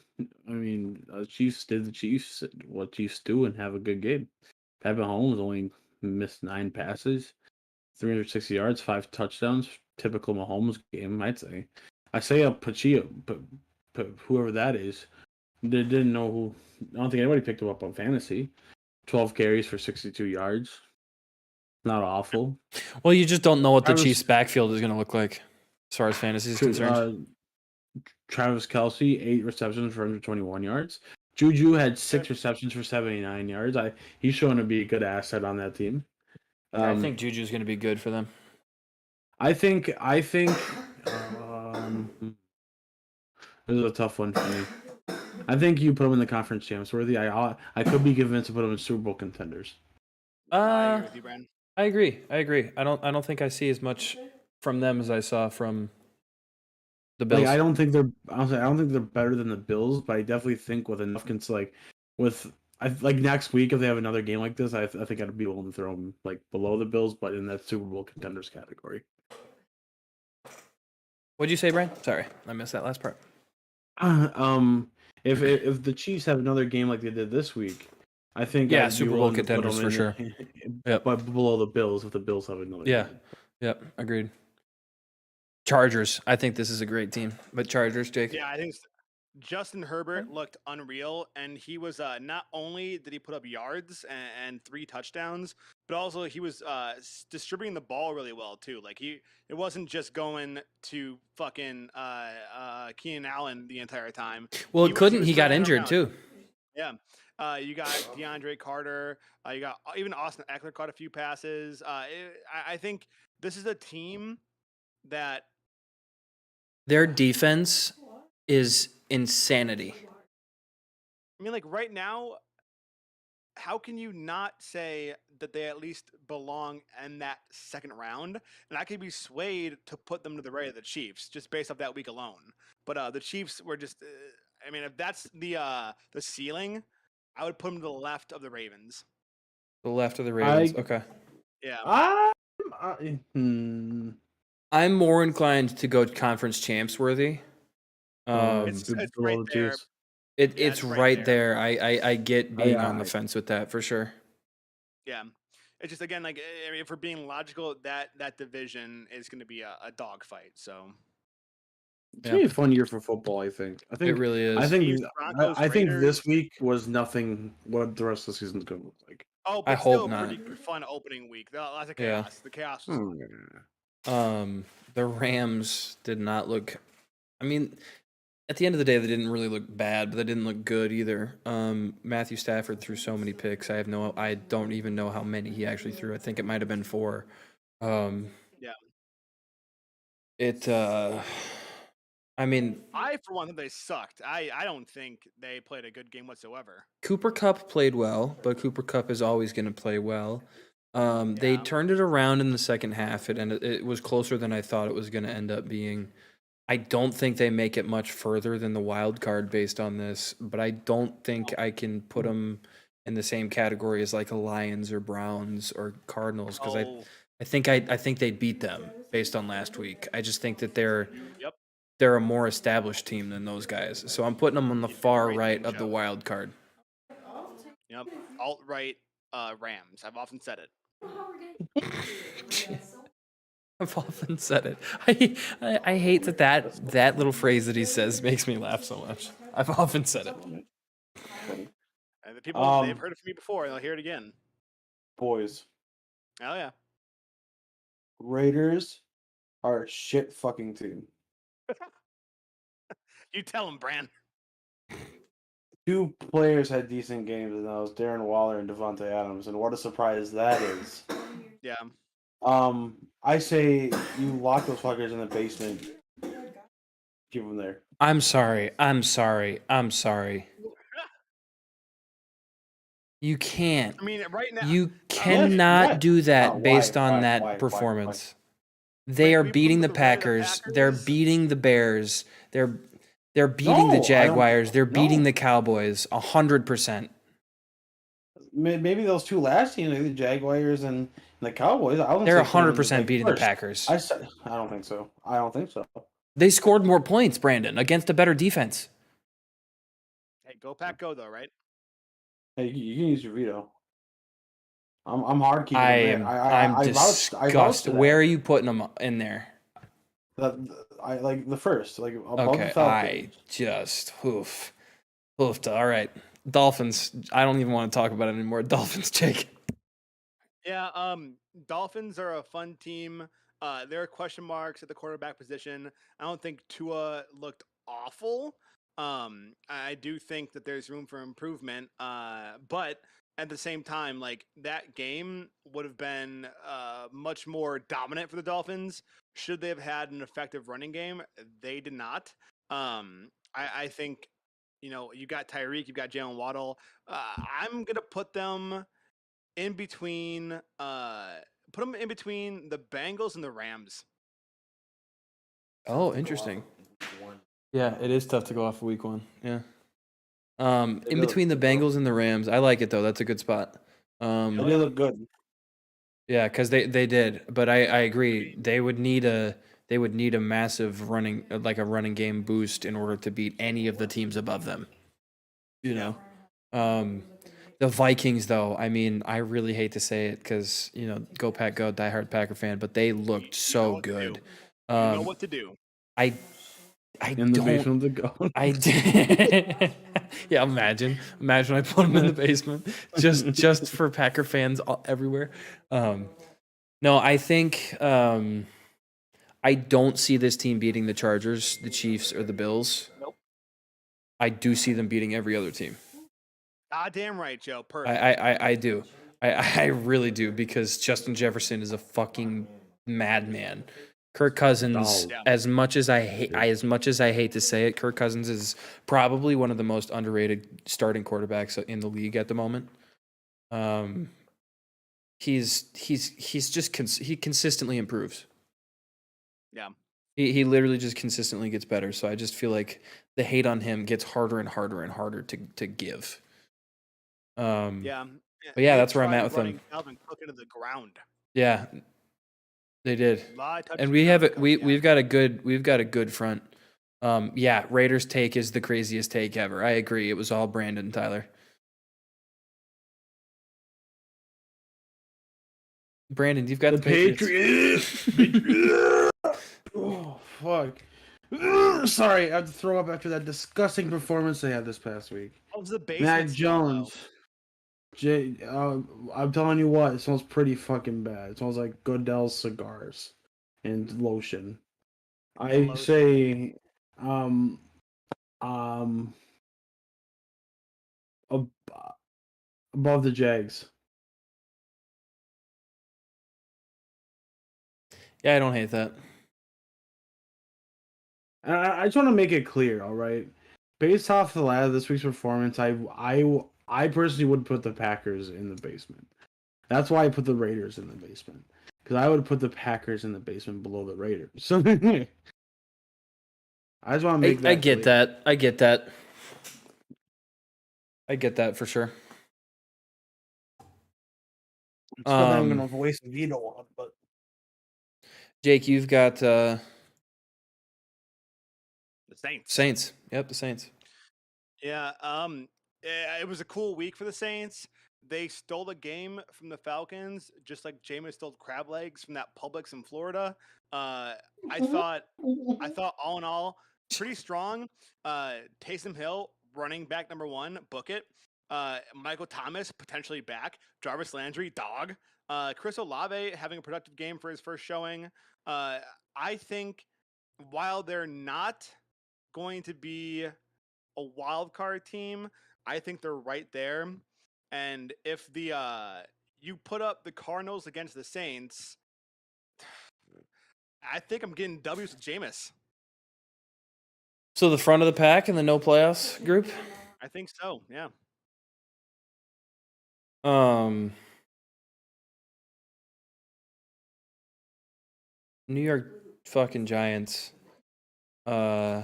Chiefs did the Chiefs what Chiefs do and have a good game. Pat Mahomes only missed 9 passes, 360 yards, 5 touchdowns. Typical Mahomes game, I'd say. I say a Pacheco, but whoever that is, they didn't know who. I don't think anybody picked him up on fantasy. 12 carries for 62 yards. Not awful. Well, you just don't know what the Chiefs' backfield is going to look like as far as fantasy is concerned. Travis Kelce, 8 receptions for 121 yards. Juju had 6 receptions for 79 yards. He's showing to be a good asset on that team. I think Juju's going to be good for them. I think this is a tough one for me. I think you put them in the conference champs worthy. I could be convinced to put them in Super Bowl contenders. I agree with you, Brandon. I agree. I don't think I see as much from them as I saw from the Bills. Like, I don't think they're better than the Bills, but I definitely think with enough next week if they have another game like this, I think I'd be willing to throw them like below the Bills, but in that Super Bowl contenders category. What'd you say, Brian? Sorry, I missed that last part. If the Chiefs have another game like they did this week, I think Super Bowl contenders for sure. Yep. But below the Bills, if the Bills have another game. Yep, agreed. Chargers. I think this is a great team. But Chargers, Jake? Yeah, I think Justin Herbert looked unreal, and he was not only did he put up yards and 3 touchdowns, but also he was distributing the ball really well too. Like it wasn't just going to fucking Keenan Allen the entire time. Well, he got injured too. Yeah. You got DeAndre Carter. You got even Austin Eckler caught a few passes. I think this is a team that their defense is insanity. I mean, like right now, how can you not say that they at least belong in that second round? And I could be swayed to put them to the right of the Chiefs just based off that week alone. But the Chiefs were just, I mean, if that's the ceiling, I would put them to the left of the Ravens. The left of the Ravens. Okay. Yeah. I'm more inclined to go conference champs worthy. It's right there. It's right there. I get being on the fence with that for sure. Yeah. It's just, again, like if we're being logical, that division is going to be a dogfight. So it's gonna be a fun year for football. I think it really is. I think this week was nothing. What the rest of the season is going to look like. Oh, but I still hope not. Pretty fun opening week. Lots of chaos. Yeah. The chaos was the Rams did not look. I mean, at the end of the day, they didn't really look bad, but they didn't look good either. Matthew Stafford threw so many picks. I don't even know how many he actually threw. I think it might have been 4. I mean, I for one think they sucked. I don't think they played a good game whatsoever. Cooper Kupp played well, but Cooper Kupp is always going to play well. They turned it around in the second half. It was closer than I thought it was going to end up being. I don't think they make it much further than the wild card based on this, but I don't think I can put them in the same category as like a Lions or Browns or Cardinals because I think they'd beat them based on last week. I just think that they're a more established team than those guys. So I'm putting them on the far right of the wild card. Yep, alt-right Rams. I've often said it. I've often said it. I hate that little phrase that he says makes me laugh so much. I've often said it. And the people they've heard it from me before, and they'll hear it again. Boys. Oh yeah. Raiders are a shit fucking team. You tell them, Bran. 2 players had decent games, and that was Darren Waller and Devontae Adams, and what a surprise that is. Yeah. I say you lock those fuckers in the basement. Keep them there. I'm sorry. You can't. I mean, right now You cannot do that based on Why? that performance. They are beating the Packers. They're beating the Bears. They're beating the Jaguars. They're beating the Cowboys 100%. Maybe those 2 last teams, the Jaguars and the Cowboys. They're 100% beating the Packers. I don't think so. They scored more points, Brandon, against a better defense. Hey, go Pack, go though, right? Hey, you can use your veto. I'm hard keeping I'm them there. I'm disgusted. Where are you putting them in there? I like the first, like above Okay, the Falcons. Oof. All right. Dolphins. I don't even want to talk about it anymore. Dolphins, Jake. Yeah, Dolphins are a fun team. There are question marks at the quarterback position. I don't think Tua looked awful. I do think that there's room for improvement. But at the same time, like that game would have been much more dominant for the Dolphins should they have had an effective running game. They did not. I think, you got Tyreek, you've got Jalen Waddle. I'm gonna put them in between the Bengals and the Rams. Oh, interesting. Yeah, it is tough to go off of week 1. Yeah. In between the Bengals and the Rams. I like it though. That's a good spot. They look good. Yeah, because they did. But I agree. They would need a massive running game boost in order to beat any of the teams above them. You know? The Vikings, though, I mean, I really hate to say it because, go Pack, go, diehard Packer fan, but they looked so good. You know what to do. I in the basement of the goat. I did. Yeah, imagine I put them in the basement just for Packer fans everywhere. No, I think I don't see this team beating the Chargers, the Chiefs, or the Bills. Nope. I do see them beating every other team. Ah, damn right, Joe. Perfect. I do. I really do because Justin Jefferson is a fucking madman. Kirk Cousins, as much as I hate to say it, Kirk Cousins is probably one of the most underrated starting quarterbacks in the league at the moment. He consistently improves. Yeah. He literally just consistently gets better. So I just feel like the hate on him gets harder and harder and harder to give. Yeah. But yeah, that's where I'm at with him. Alvin Cook into the ground. Yeah. They did. And we've got a good front. Yeah, Raiders take is the craziest take ever. I agree. It was all Brandon, Tyler. Brandon, you've got the Patriots. Oh, fuck. Sorry, I have to throw up after that disgusting performance they had this past week. What was the base? Mac Jones. I'm telling you what, it smells pretty fucking bad. It smells like Goodell's cigars and lotion. I say, above the Jags. Yeah, I don't hate that. I just want to make it clear, all right? Based off this week's performance, I personally would put the Packers in the basement. That's why I put the Raiders in the basement. Because I would put the Packers in the basement below the Raiders. So I just want to make that I get clear. that. I get that for sure. I'm going to waste a veto on, but Jake, you've got the Saints. Saints. Yep, the Saints. Yeah, it was a cool week for the Saints. They stole the game from the Falcons, just like Jameis stole crab legs from that Publix in Florida. I thought all in all, pretty strong. Taysom Hill, running back number 1, book it. Michael Thomas, potentially back. Jarvis Landry, dog. Chris Olave having a productive game for his first showing. I think while they're not going to be a wild card team, I think they're right there. And if you put up the Cardinals against the Saints, I think I'm getting W's with Jameis. So the front of the pack in the no playoffs group? I think so, yeah. New York fucking Giants. I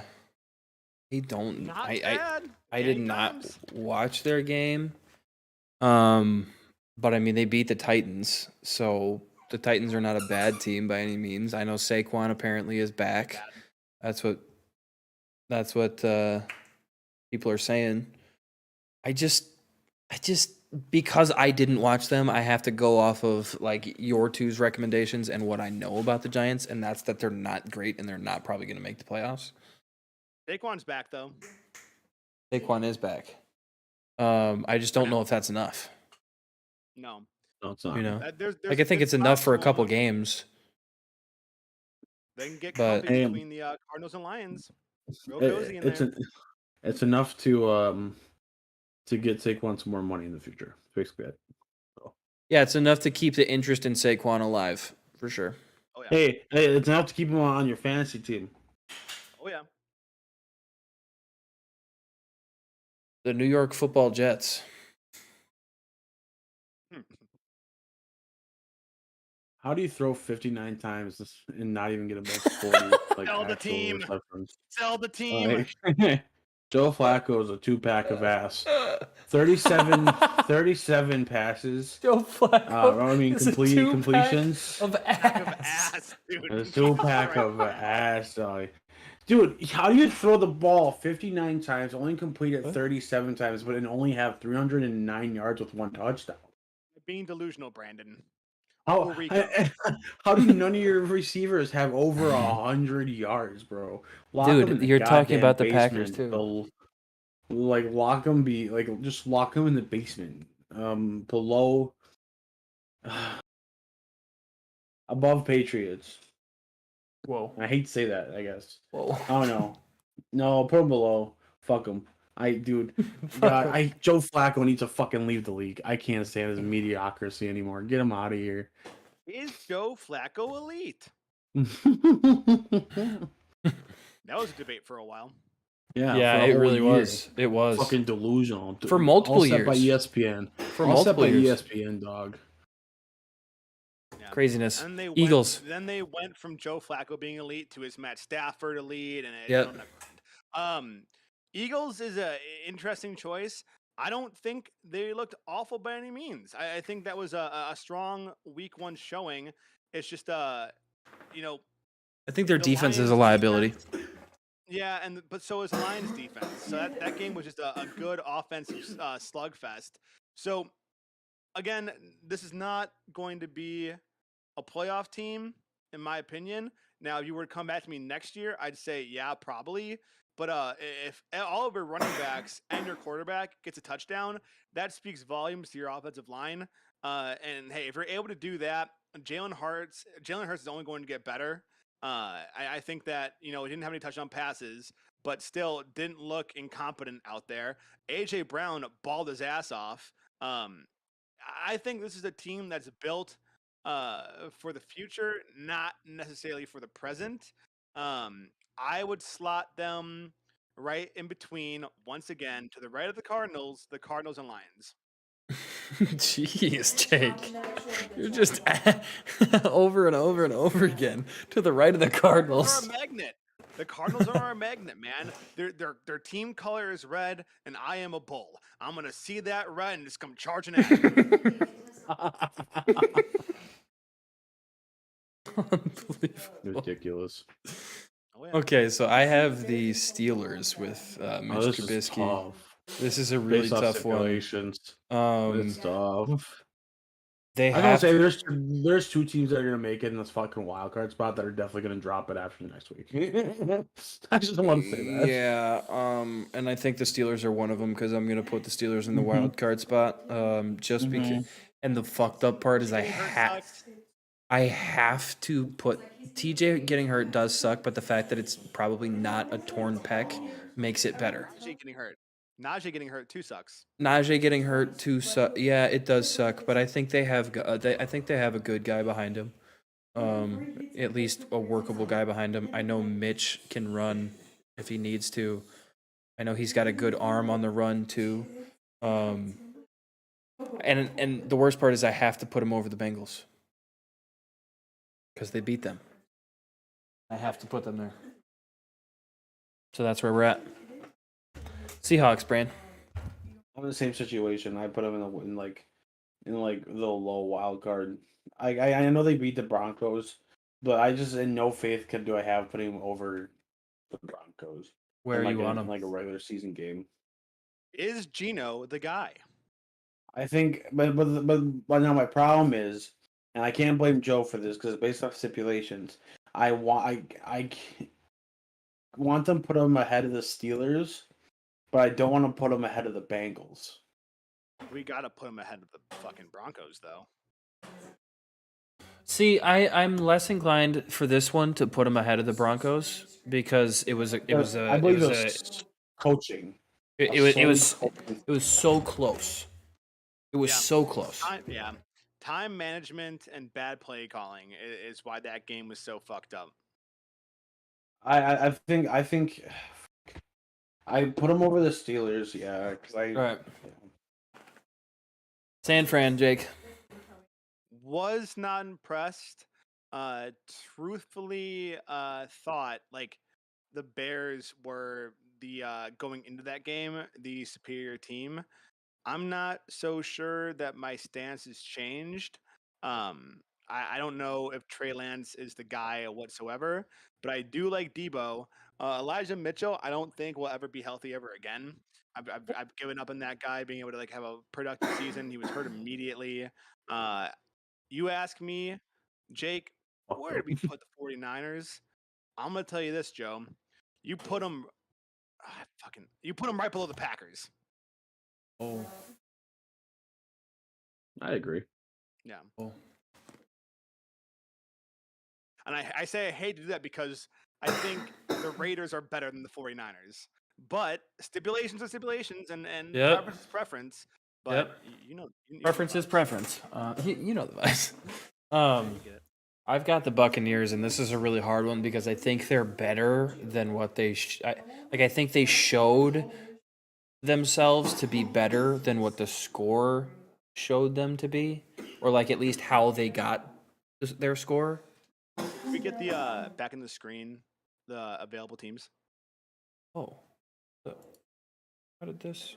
don't. Not I bad. I did Gang not times. watch their game. But I mean they beat the Titans, so the Titans are not a bad team by any means. I know Saquon apparently is back. Bad. That's what people are saying. I just because I didn't watch them, I have to go off of like your two's recommendations and what I know about the Giants, and that's that they're not great and they're not probably going to make the playoffs. Saquon's back though. Saquon is back. I just don't know if that's enough. No, it's not. You know, there's like I think it's enough for a couple games. They can get But- comfy between the Cardinals and Lions. Real cozy in there. It's enough to get Saquon some more money in the future. Basically, it. Yeah, it's enough to keep the interest in Saquon alive for sure. Oh yeah. Hey, it's enough to keep him on your fantasy team. Oh yeah. The New York Football Jets. How do you throw 59 times and not even get above 40? Like Sell the actual team. receptions? Sell the team. Like, Joe Flacco is a 2-pack of ass. 37 passes. Joe Flacco. Completions. Of ass, dude. It's a 2-pack of ass, dog. Dude, how do you throw the ball 59 times, only complete it 37 times, but only have 309 yards with 1 touchdown? Being delusional, Brandon. How do none of your receivers have over 100 yards, bro? Dude, you're talking about the Packers too. Lock them just lock them in the basement. Below, above Patriots. Whoa. I hate to say that, I guess. Whoa. I don't know. No, put them below. Fuck them. Joe Flacco needs to fucking leave the league. I can't stand his mediocrity anymore. Get him out of here. Is Joe Flacco elite? That was a debate for a while. Yeah, it really was. It was fucking delusional for multiple years. By ESPN. For multiple years. ESPN, dog. Yeah. Craziness. And Eagles. Then they went from Joe Flacco being elite to his Matt Stafford elite, and Eagles is a interesting choice. I don't think they looked awful by any means. I think that was a strong week 1 showing. It's just I think their defense is a liability. Defense, yeah, but so is Lions defense. So that game was just a good offensive slugfest. So again, this is not going to be a playoff team, in my opinion. Now, if you were to come back to me next year, I'd say yeah, probably. But if all of your running backs and your quarterback gets a touchdown, that speaks volumes to your offensive line. And hey, if you're able to do that, Jalen Hurts is only going to get better. I think that, he didn't have any touchdown passes, but still didn't look incompetent out there. AJ Brown balled his ass off. I think this is a team that's built for the future, not necessarily for the present. I would slot them right in between, once again, to the right of the Cardinals and Lions. Jeez, Jake. You're just over and over and over again to the right of the Cardinals. They're a magnet. The Cardinals are a magnet, man. Their team color is red, and I am a bull. I'm gonna see that red and just come charging at it. Unbelievable. Ridiculous. Oh, yeah. Okay, so I have the Steelers with Mitch Trubisky. This is a really tough one. It's tough. They I have say there's 2 teams that are gonna make it in this fucking wild card spot that are definitely gonna drop it after next week. I just don't want to say that. Yeah, and I think the Steelers are one of them because I'm gonna put the Steelers in the wild card spot. Because, and the fucked up part is I have to put TJ getting hurt does suck, but the fact that it's probably not a torn pec makes it better. TJ getting hurt. Najee getting hurt too sucks. Najee getting hurt too. Yeah, it does suck. But I think they have. I think they have a good guy behind him. At least a workable guy behind him. I know Mitch can run if he needs to. I know he's got a good arm on the run too. And the worst part is I have to put him over the Bengals because they beat them. I have to put them there. So that's where we're at. Seahawks, Bran. I'm in the same situation. I put them in the low wild card. I know they beat the Broncos, but I just in no faith do I have putting them over the Broncos. Where you on them? Like a regular season game. Is Geno the guy? I think, but now my problem is, and I can't blame Joe for this because it's based off stipulations. I want them to put them ahead of the Steelers, but I don't want to put them ahead of the Bengals. We got to put them ahead of the fucking Broncos, though. See, I'm less inclined for this one to put them ahead of the Broncos because it was coaching. It was so close. It was so close. Time management and bad play calling is why that game was so fucked up. I think I put them over the Steelers, because All right. San Fran, Jake. Was not impressed. Truthfully, thought like the Bears were the going into that game the superior team. I'm not so sure that my stance has changed. I don't know if Trey Lance is the guy whatsoever, but I do like Debo. Elijah Mitchell, I don't think will ever be healthy ever again. I've given up on that guy being able to have a productive season. He was hurt immediately. You ask me, Jake, where did we put the 49ers? I'm gonna tell you this, Joe. You put them, right below the Packers. Oh, I agree. Yeah. Oh. And I say I hate to do that because I think the Raiders are better than the 49ers. But stipulations are stipulations, and preference is preference. But preference is preference. You know the vibes. I've got the Buccaneers, and this is a really hard one because I think they're better than what they. I think they showed themselves to be better than what the score showed them to be, or at least how they got their score. Can we get the back in the screen the available teams? Oh, how did this?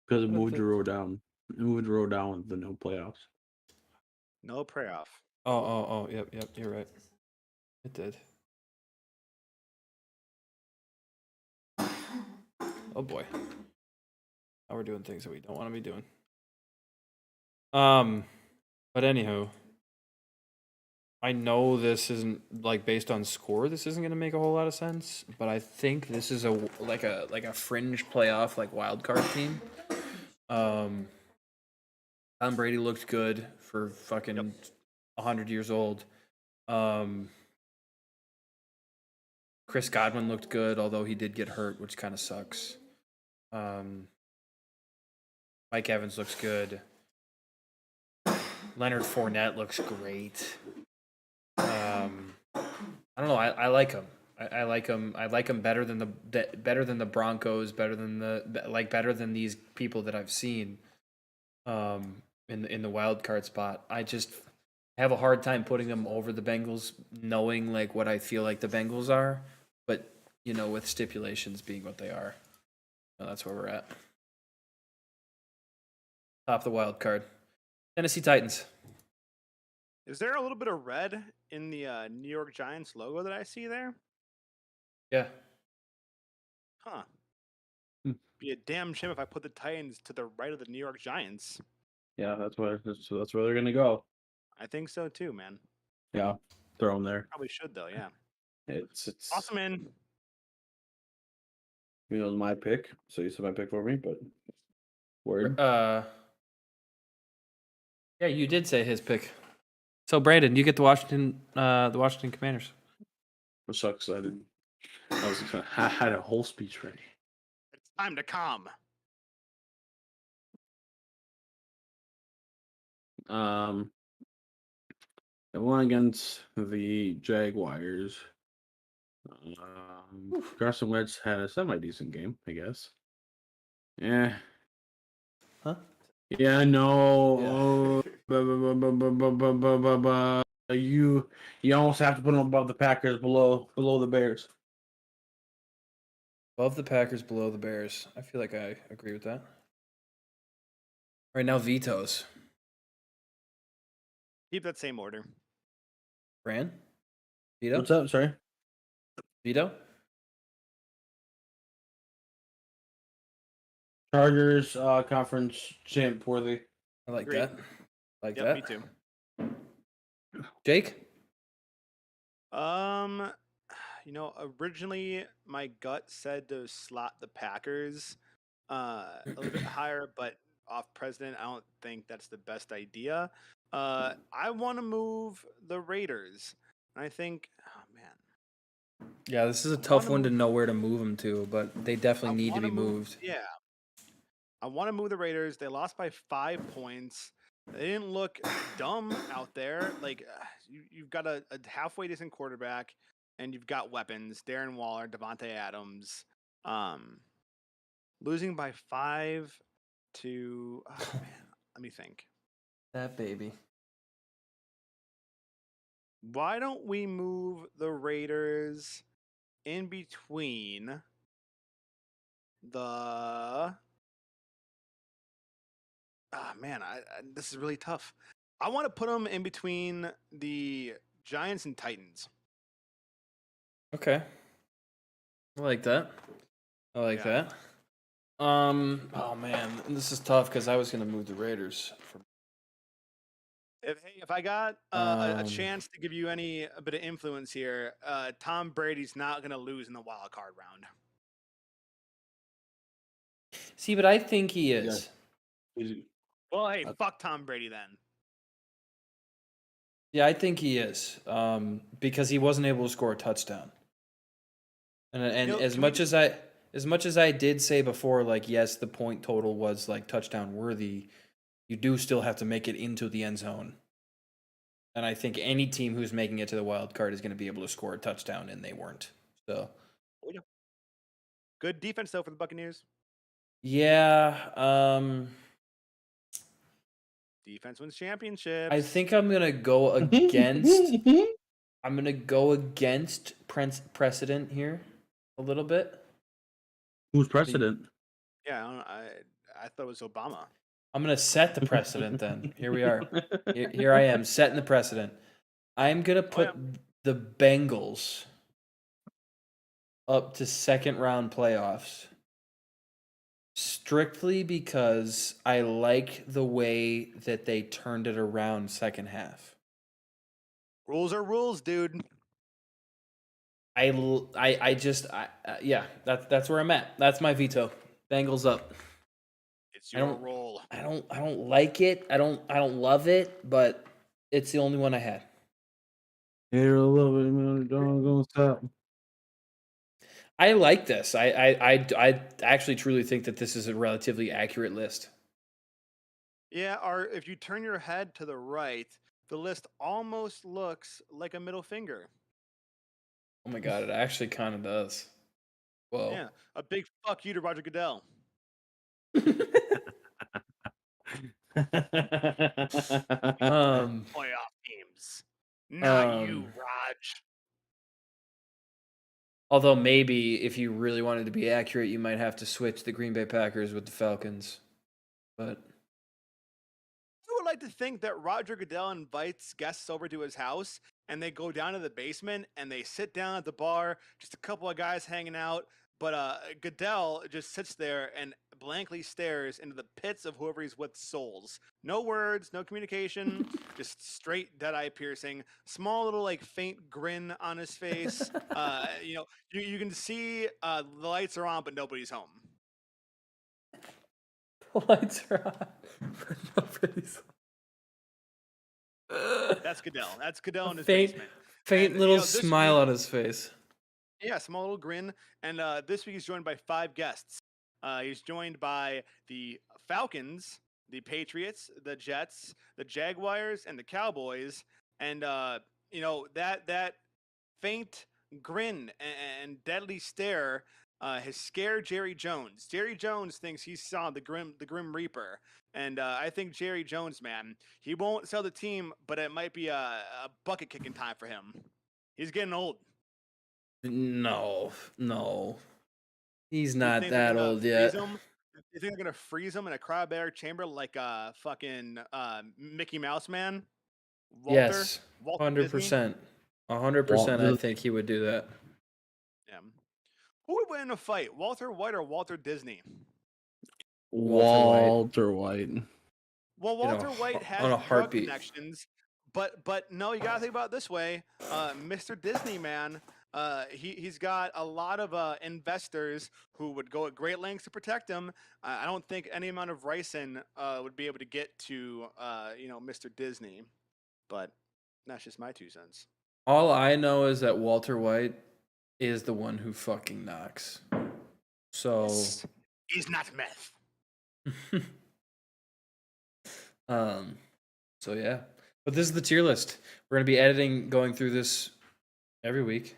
Because it moved the row down. It moved the row down with the no playoffs. No playoff. Oh, yep, you're right. It did. Oh boy. Now we're doing things that we don't want to be doing. But anywho, I know this isn't based on score. This isn't going to make a whole lot of sense, but I think this is a fringe playoff wild card team. Tom Brady looked good for fucking 100 years old. Chris Godwin looked good, although he did get hurt, which kind of sucks. Mike Evans looks good. Leonard Fournette looks great. I don't know. I like him. I like him. I like him better than the Broncos. Better than these people that I've seen. In the wild card spot, I just have a hard time putting them over the Bengals, knowing what I feel like the Bengals are, but with stipulations being what they are. That's where we're at. Top of the wild card, Tennessee Titans. Is there a little bit of red in the New York Giants logo that I see there? Yeah. Huh. Be a damn shame if I put the Titans to the right of the New York Giants. Yeah, that's where they're gonna go. I think so too, man. Yeah, throw them there. Probably should though. Yeah. It's awesome, man. It was my pick, so you said my pick for me, but word. Yeah, you did say his pick. So Brandon, you get the Washington Commanders. Which sucks. I had a whole speech ready. Time to calm. They won against the Jaguars. Carson Wentz had a semi-decent game, I guess. Yeah. Huh? Yeah, no. You almost have to put them above the Packers, below the Bears. Above the Packers, below the Bears. I feel like I agree with that. All right, now vetoes. Keep that same order. Fran? Veto? What's up? Sorry. Veto? Chargers conference champ worthy. I like Agreed. that. Like Yep, that. me too. Jake? Originally my gut said to slot the Packers a little bit higher, but off president, I don't think that's the best idea. I want to move the Raiders. I think, oh man, Yeah, this is a I tough wanna one to move- know where to move them to, but they definitely need to be moved. Yeah, I want to move the Raiders. They lost by 5 points. They didn't look dumb out there. Like you've got a halfway decent quarterback, and you've got weapons: Darren Waller, Devontae Adams. Losing by 5 to man, let me think. That baby. Why don't we move the Raiders in between the? Man, this is really tough. I want to put them in between the Giants and Titans. Okay. I like that. I like Yeah. that. Oh man, this is tough because I was gonna move the Raiders. If I got a chance to give you a bit of influence here, Tom Brady's not going to lose in the wild card round. See, but I think he is. Well, hey, fuck Tom Brady then. Yeah, I think he is. Because he wasn't able to score a touchdown. And as much as I did say before, like, yes, the point total was like touchdown worthy, you do still have to make it into the end zone. And I think any team who's making it to the wild card is going to be able to score a touchdown, and they weren't. So, good defense though for the Buccaneers. Yeah. Defense wins championships. I think I'm gonna go against. I'm gonna go against precedent here a little bit. Who's precedent? Yeah, I thought it was Obama. I'm gonna set the precedent then. Here we are. Here I am setting the precedent. I'm gonna put the Bengals up to second round playoffs. Strictly because I like the way that they turned it around second half. Rules are rules, dude. Yeah, that's where I'm at. That's my veto. Bengals up. It's your role. I don't like it. I don't love it, but it's the only one I had. Here a little bit, don't go stop. I like this. I actually truly think that this is a relatively accurate list. Yeah, or if you turn your head to the right, the list almost looks like a middle finger. Oh my god, it actually kind of does. Whoa. Yeah, a big fuck you to Roger Goodell. Playoff teams. Not you, Raj. Although maybe if you really wanted to be accurate, you might have to switch the Green Bay Packers with the Falcons. But I would like to think that Roger Goodell invites guests over to his house and they go down to the basement and they sit down at the bar, just a couple of guys hanging out. But Goodell just sits there and blankly stares into the pits of whoever he's with souls. No words, no communication, just straight dead-eye piercing. Small little like faint grin on his face. You can see the lights are on, but nobody's home. the lights are on, but nobody's. That's Goodell. That's Goodell in his faint, basement. faint little smile on his face. Yeah, small little grin. And this week he's joined by 5 guests. He's joined by the Falcons, the Patriots, the Jets, the Jaguars, and the Cowboys. And that faint grin and deadly stare has scared Jerry Jones. Jerry Jones thinks he saw the Grim Reaper, and I think Jerry Jones, man, he won't sell the team, but it might be a bucket kicking time for him. He's getting old. No. He's not that old yet. You think they're gonna freeze him in a cryobaric chamber like fucking Mickey Mouse man? Walter? Yes, 100%. 100%. I think he would do that. Yeah. Who would win in a fight, Walter White or Walter Disney? Walter White. Well, Walter White has drug connections, but no, you gotta think about it this way. Mr. Disney, man, he's got a lot of investors who would go at great lengths to protect him. I don't think any amount of ricin would be able to get to Mr. Disney, but that's just my 2 cents. All I know is that Walter White is the one who fucking knocks. So he's not meth. So yeah. But this is the tier list. We're gonna be going through this every week.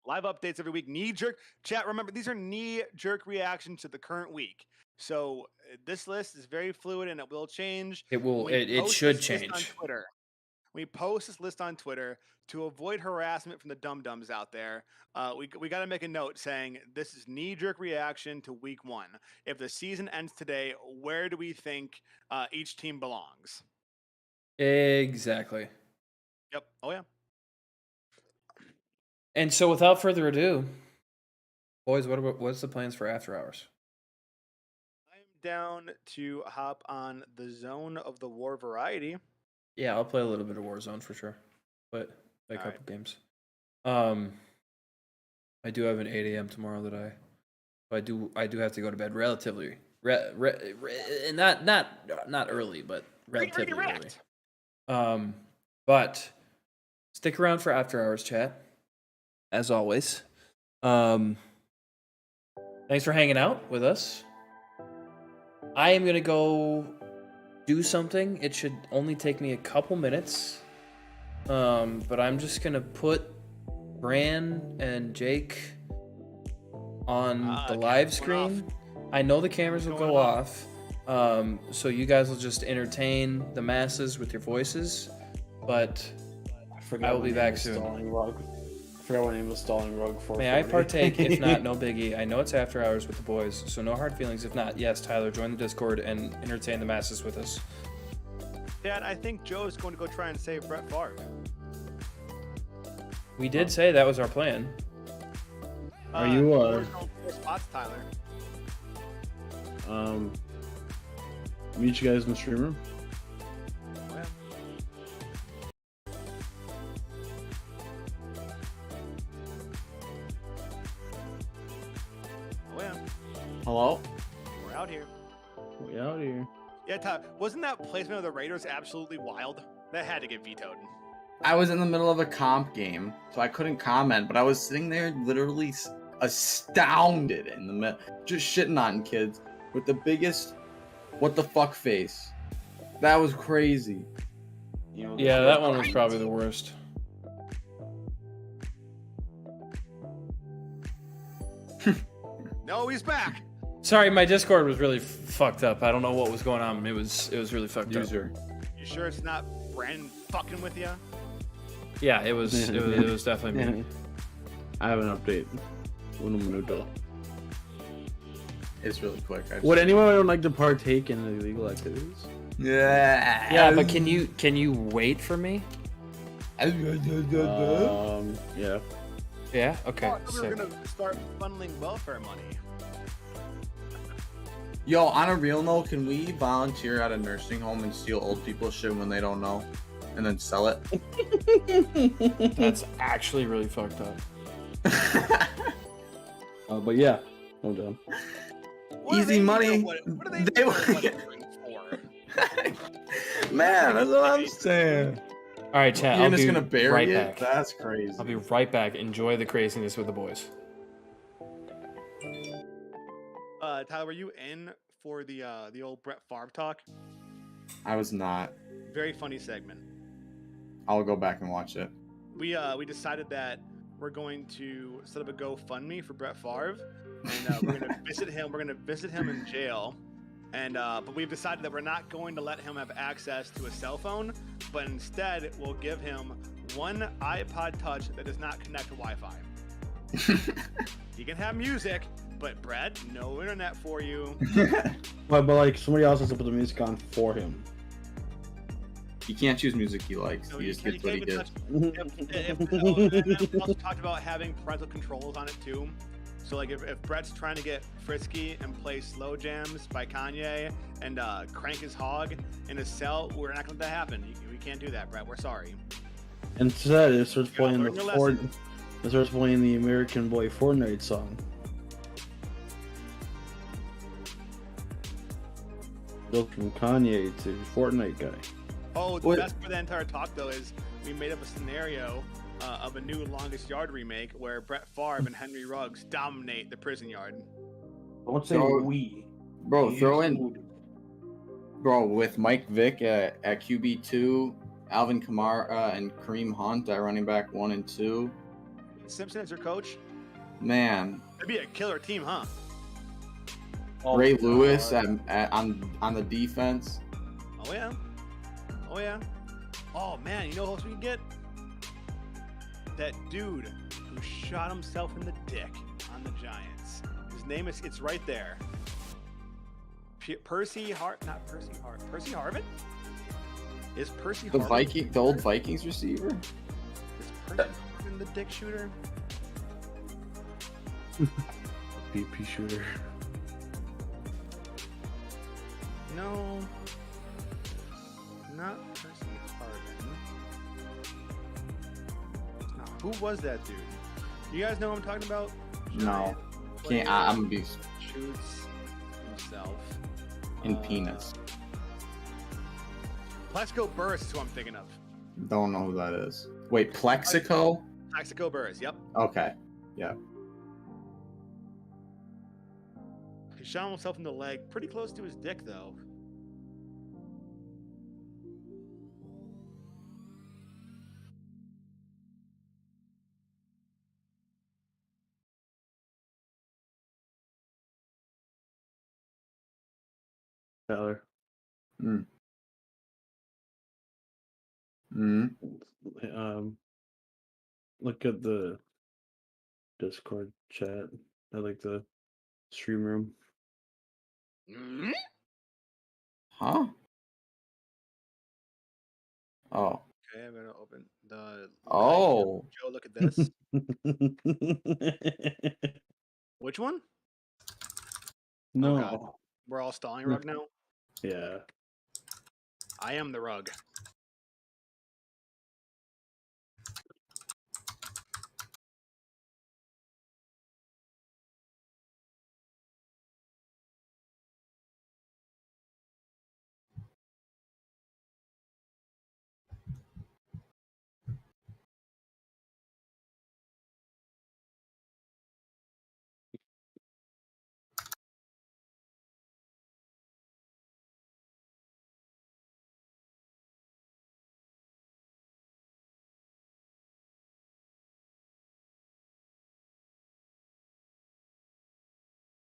Live updates every week. Knee-jerk. Chat, remember, these are knee-jerk reactions to the current week. So this list is very fluid and it will change. It should change. On Twitter. We post this list on Twitter to avoid harassment from the dum-dums out there. We got to make a note saying this is knee-jerk reaction to week 1. If the season ends today, where do we think each team belongs? Exactly. Yep. Oh, yeah. And so without further ado, boys, what's the plans for After Hours? I'm down to hop on the Zone of the War variety. Yeah, I'll play a little bit of Warzone for sure. But play a couple games. I do have an 8 a.m. tomorrow that I do have to go to bed relatively not early, but relatively early. But stick around for After Hours chat, as always. Thanks for hanging out with us. I am gonna go do something. It should only take me a couple minutes. But I'm just gonna put Bran and Jake on the live screen. I know the cameras will go off. So you guys will just entertain the masses with your voices. But I will be back soon. I forgot what name was Stalling Rug for. May I partake? If not, no biggie. I know it's After Hours with the boys, so no hard feelings. If not, yes, Tyler, join the Discord and entertain the masses with us. Dad, I think Joe's going to go try and save Brett Favre. We did say that was our plan. Are you spots, Tyler? Meet you guys in the stream room. Hello? We're out here. We out here. Yeah, Tyler, wasn't that placement of the Raiders absolutely wild? That had to get vetoed. I was in the middle of a comp game, so I couldn't comment, but I was sitting there literally astounded in the middle, just shitting on kids with the biggest what the fuck face. That was crazy. Yeah, that one was probably the worst. No, he's back. Sorry, my Discord was really fucked up. I don't know what was going on. It was really fucked up. You sure it's not Brandon fucking with you? Yeah, it was definitely me. I have an update. Un minuto. It's really quick. Would anyone like to partake in illegal activities? Yeah. Yeah, but can you wait for me? Yeah. Yeah. Okay. We're gonna start funneling welfare money. Yo, on a real note, can we volunteer at a nursing home and steal old people's shit when they don't know, and then sell it? That's actually really fucked up. But yeah, I'm done. Easy money. What are they doing for? Man, that's what I'm saying. All right, chat. You're just gonna bury it? Back. That's crazy. I'll be right back. Enjoy the craziness with the boys. Tyler, were you in for the old Brett Favre talk? I was not. Very funny segment. I'll go back and watch it. We decided that we're going to set up a GoFundMe for Brett Favre, and we're going to visit him. We're going to visit him in jail, and but we've decided that we're not going to let him have access to a cell phone, but instead we'll give him one iPod Touch that does not connect to Wi-Fi. He can have music, but Brett, no internet for you. But like somebody else has to put the music on for him. He can't choose music he likes. So he you just can't gets what he even gets. and we also talked about having parental controls on it too. So like if Brett's trying to get frisky and play Slow Jams by Kanye and crank his hog in his cell, we're not going to let that happen. We can't do that, Brett. We're sorry. Instead, it starts playing learn your lesson. It starts playing the American Boy Fortnite song. Go from Kanye to Fortnite guy. Oh, the What? best for the entire talk though is we made up a scenario of a new Longest Yard remake where Brett Favre and Henry Ruggs dominate the prison yard. Don't say So- we. Bro, throw in. Bro, with Mike Vick at QB2, Alvin Kamara and Kareem Hunt at running back 1 and 2. Simpson as your coach? Man, That'd be a killer team, huh? Ray Lewis on the defense. Oh yeah. Oh yeah. Oh man, you know who else we can get? That dude who shot himself in the dick on the Giants. His name is, it's right there. Percy Harvin? Is Percy The Harvin the old Vikings receiver. Is Percy Harvin the dick shooter? BP shooter. No. Not Percy Harvin. No, who was that dude? You guys know what I'm talking about? No. Giant I'm player gonna be shoots himself in penis. Plaxico Burress is who I'm thinking of. Don't know who that is. Wait, Plexico? Plaxico Burress, yep. Okay. Yeah. He shot himself in the leg, pretty close to his dick though. Tyler. Mm. Look at the Discord chat. I like the stream room. Huh? Oh. Okay, I'm gonna open the. Oh. Joe, look at this. Which one? No. God. We're all stalling rug now. Yeah. I am the rug.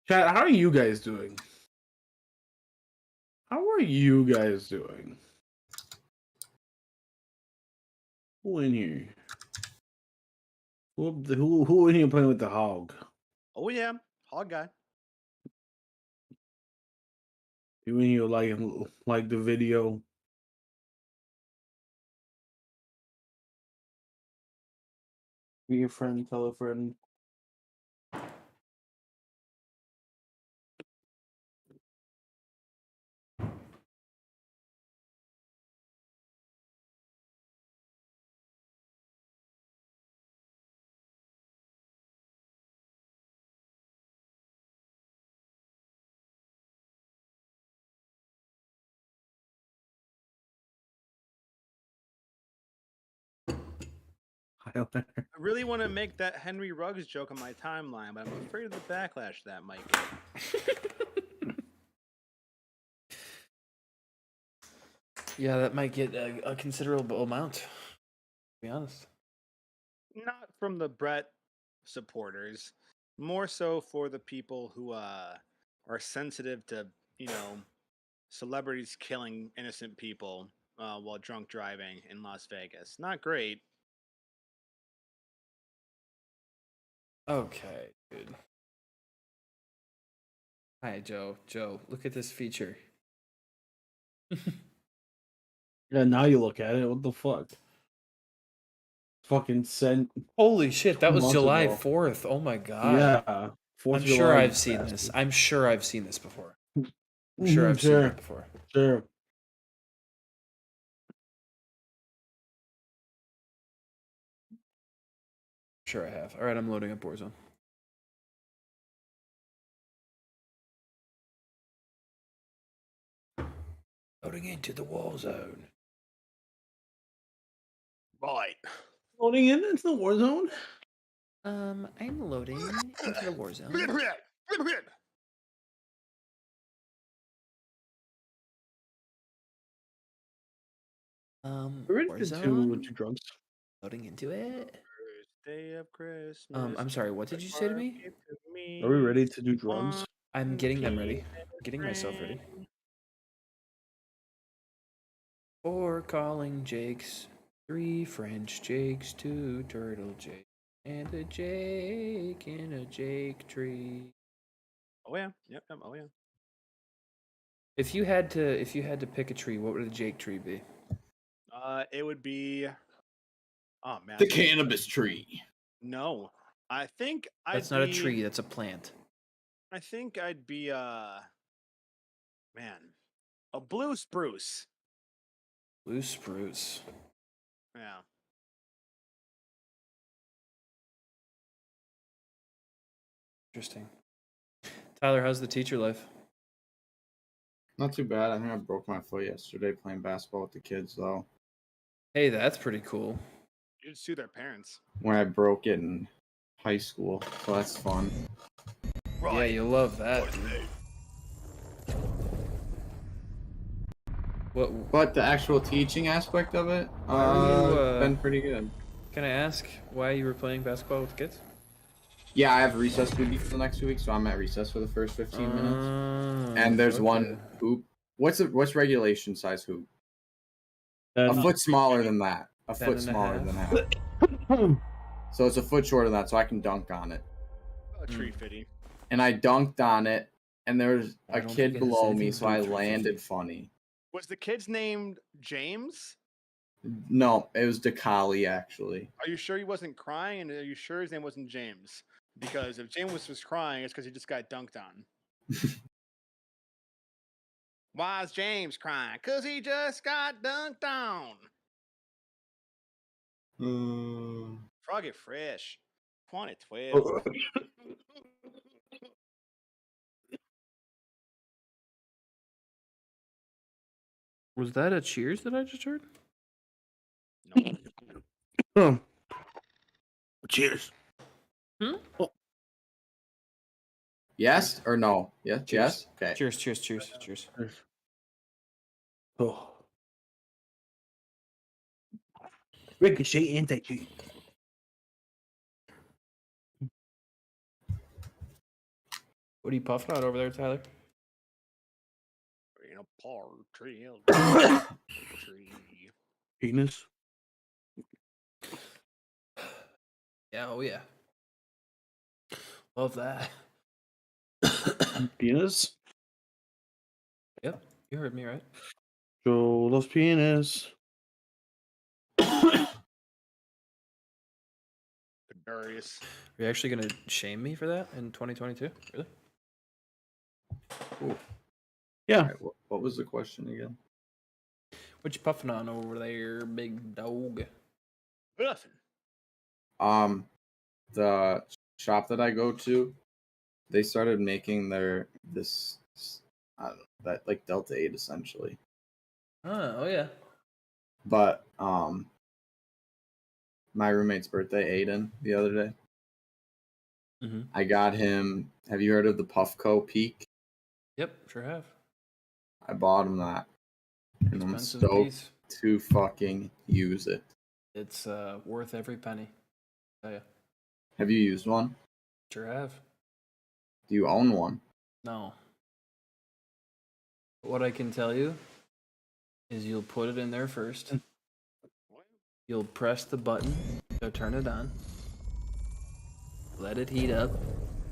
Chat, how are you guys doing? How are you guys doing? Who in here? Who in here playing with the hog? Oh yeah, hog guy. You in here like the video? Be a friend, tell a friend. I really want to make that Henry Ruggs joke on my timeline, but I'm afraid of the backlash that might get. Yeah, that might get a considerable amount. To be honest. Not from the Brett supporters, more so for the people who are sensitive to, celebrities killing innocent people while drunk driving in Las Vegas. Not great. Okay, dude. Hi, Joe. Joe, look at this feature. Yeah, now you look at it. What the fuck? Fucking sent. Holy shit, that was months July ago. 4th. Oh my god. Yeah. 4th I'm of sure July, I've seen this. bastard. I'm sure I've seen this before. I'm sure I've seen Sure. that before. Sure. Sure I have. All right, I'm loading up Warzone. Loading into the war zone. Right. Loading in into the war zone. I'm loading into the war zone. We're ready war to zone. do drugs. Loading into it. Day of Christmas. I'm sorry. What did you say to me? Are we ready to do drugs? I'm getting them ready. Getting myself ready. Or calling Jakes. 3 French Jakes, 2 turtle Jakes, and a Jake in a Jake tree. Oh yeah. Yep. Oh yeah. If you had to pick a tree, what would a Jake tree be? It would be. Oh man. The cannabis tree. No, I think That's not a tree. That's a plant. I think I'd be man, a blue spruce. Blue spruce. Yeah. Interesting. Tyler, how's the teacher life? Not too bad. I think I broke my foot yesterday playing basketball with the kids, though. Hey, that's pretty cool. You'd sue their parents. When I broke it in high school, so that's fun. Yeah, you love that, dude. What But the actual teaching aspect of it, been pretty good. can I ask why you were playing basketball with kids? Yeah, I have recess duty for the next 2 weeks, so I'm at recess for the first 15 minutes. And there's one hoop. What's regulation size hoop? A foot smaller than that. A 10 foot and a smaller than half. that. So it's a foot shorter than that, so I can dunk on it. A tree fitty. And I dunked on it, and there was I a don't kid think it has below me, anything so to do I with 350. landed funny. Was the kid's named James? No, it was DeCali, actually. Are you sure he wasn't crying? And are you sure his name wasn't James? Because if James was crying, it's because he just got dunked on. Why is James crying? Because he just got dunked on. Froggy Fresh. 2012. Was that a cheers that I just heard? No. Cheers. Yes or no? Yes. Cheers. Yes. Okay. Cheers, cheers, cheers, cheers. Oh. Ricochet anti-cheat. What are you puffing on over there, Tyler? In a tree. Penis. Yeah, oh yeah. Love that. Penis. Yep, you heard me right. Joe loves penis. Darius. Are you actually gonna shame me for that in 2022? Really? Ooh. Yeah. All right, what was the question again? What you puffing on over there, big dog? Nothing. The shop that I go to, they started making this I don't know, that like Delta 8 essentially. Oh yeah. But my roommate's birthday, Aiden, the other day. Mm-hmm. I got him. Have you heard of the Puffco Peak? Yep, sure have. I bought him that. And I'm Expensive stoked piece. to fucking use it. It's worth every penny. Tell ya. Have you used one? Sure have. Do you own one? No. What I can tell you is you'll put it in there first. You'll press the button to turn it on. Let it heat up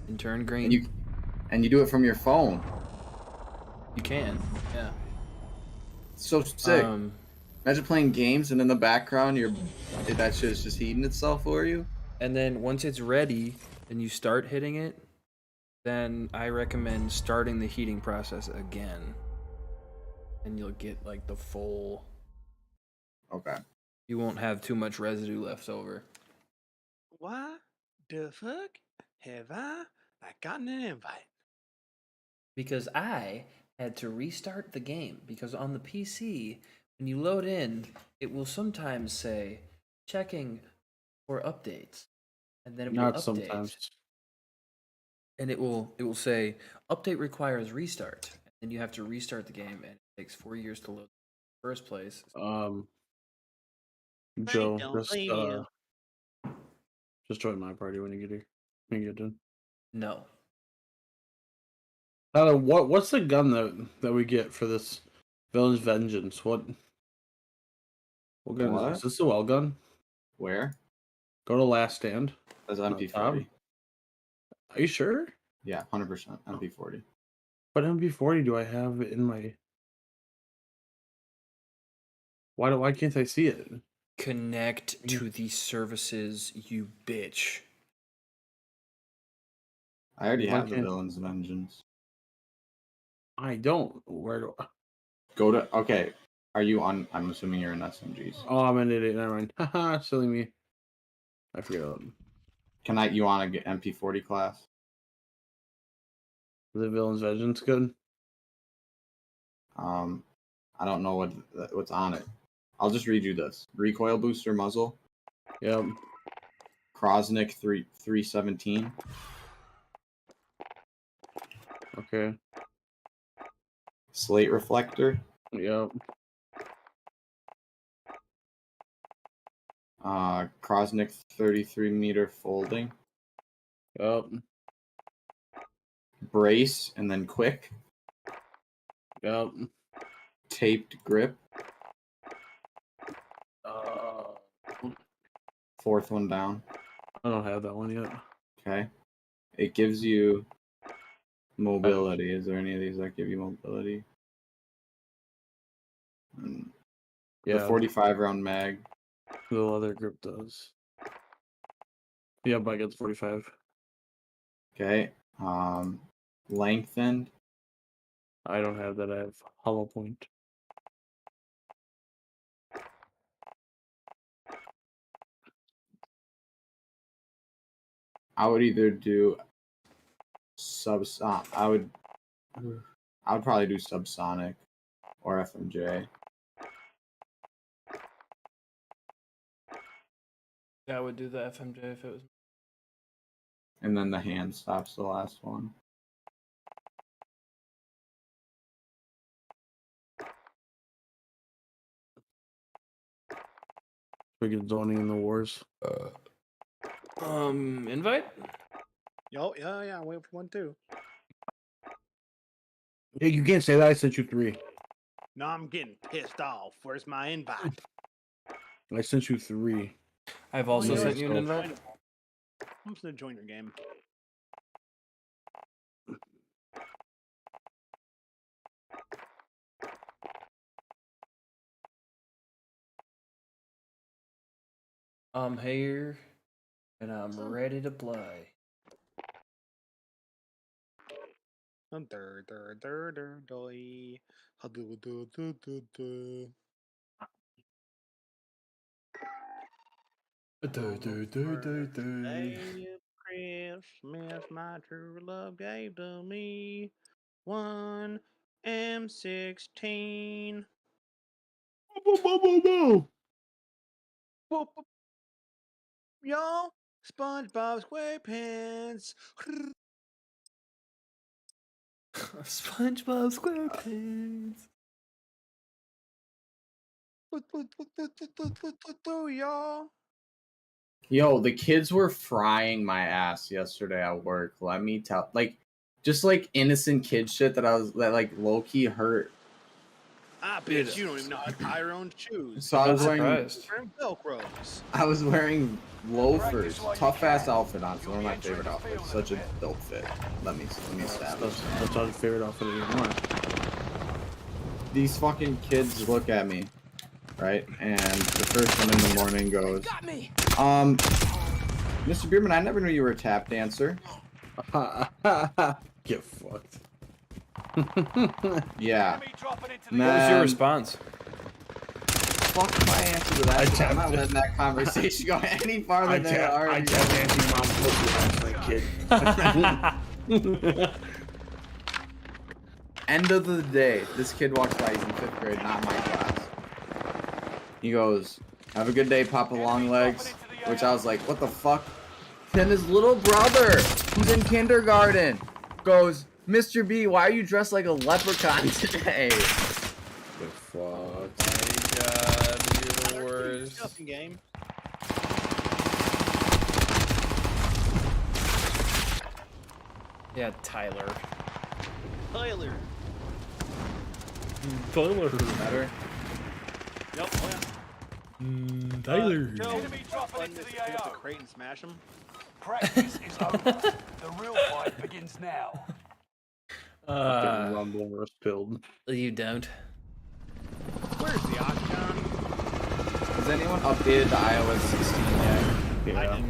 and turn green. And you do it from your phone. You can, yeah. It's so sick. Um, Imagine playing games and in the background that shit is just heating itself for you. and then once it's ready and you start hitting it, then I recommend starting the heating process again. And you'll get like the full. Okay. You won't have too much residue left over. Why the fuck have I not gotten an invite? Because I had to restart the game because on the PC, when you load in, it will sometimes say checking for updates, and then it will Not update, sometimes. and it will say update requires restart, and then you have to restart the game, and it takes 4 years to load in the first place. Joe, don't blame you. just join my party when you get here. When you get done. No, Tyler, what's the gun that we get for this Villain's Vengeance? What gun What? is this? The well gun? Where? Go to Last Stand. That's On MP40. Are you sure? Yeah, 100% MP40. What MP40 do I have in my? Why can't I see it? connect to the services, you bitch. I already Why have the can't- Villain's Vengeance. I don't. Where do? Go to. Okay. Are you on? I'm assuming you're in SMGs. Oh, I'm an idiot. Never mind. Haha, silly me. I forgot. You want to get MP40 class? The Villain's Vengeance good? I don't know what's on it. I'll just read you this: recoil booster muzzle, Yep. Krosnick 317, Okay. slate reflector, Yep. Krosnick 33 meter folding, Yep. brace, and then quick, Yep. taped grip, fourth one down. I don't have that one yet. Okay. It gives you mobility. Is there any of these that give you mobility? Yeah. The 45 round mag. The leather grip does. Yep, I get the 45. Okay. Lengthened. I don't have that. I have hollow point. I would either do I would probably do subsonic or FMJ. Yeah, I would do the FMJ if it was. And then the hand stop's the last one. We get zoning in the wars. Invite? Yo, yeah, I'm waiting for one too. Yeah, you can't say that. I sent you 3. No, I'm getting pissed off. Where's my invite? I sent you 3. I've also yeah, sent you an so- invite. I'm just gonna join your game. I'm here, and I'm ready to play. Doy. Ha-do-do-do-do-do. Day of Christmas, my true love gave to me one M16. Y'all, SpongeBob SquarePants. SpongeBob SquarePants. y'all. Yo, the kids were frying my ass yesterday at work. Let me tell, like, just like innocent kid shit that like low key hurt. Ah, Dude. bitch, you don't even know how to tie your own shoes. So I was wearing surprised. Velcros. loafers, tough ass outfit on. So one of my favorite outfits. Such a dope fit. Let me stab it. That's our favorite outfit anymore. These fucking kids look at me, right? And the first one in the morning goes, Mr. Bierman, I never knew you were a tap dancer. Get fucked. Yeah. What was your response? Fuck my answer to that. I'm not letting that conversation go any farther than it I already tapped Auntie's mom pussy last night, kid. End of the day, this kid walks by, he's in 5th grade, not my class. He goes, have a good day, Papa Longlegs. Which I was like, what the fuck? Then his little brother, who's in kindergarten, goes, Mr. B, why are you dressed like a leprechaun today? Get fucked. My God, you're the worst. Disgusting game. Yeah, Tyler. Tyler. Tyler. Better? Yep. Oh, yeah. Tyler. Joe, Enemy dropping button into this the thing up AO. the crate and smash him. Practice is over. The real fight begins now. Getting rumble and roast pilled. You don't. Where's the octagon? Has anyone updated to iOS 16 yet? Yeah.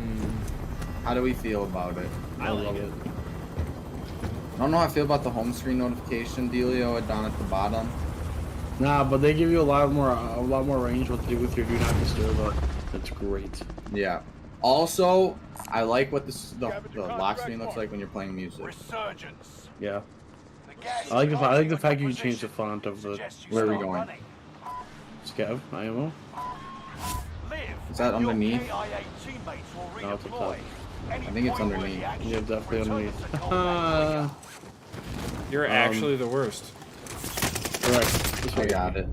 How do we feel about it? I like it. I don't know how I feel about the home screen notification dealio down at the bottom. Nah, but they give you a lot more range what to do with your do not disturb. That's great. Yeah. Also, I like what the lock screen looks like when you're playing music. Resurgence. Yeah. The gas I like is the fact you can in change the position. font of the Suggest you Where are we start going? running. scav IMO. Live. Is that and your underneath? KIA teammates will No, it's up redeploy. Any I think it's point-worthy underneath. action Yeah, definitely returns underneath. the combat You're actually the worst. Correct. This I way. got it.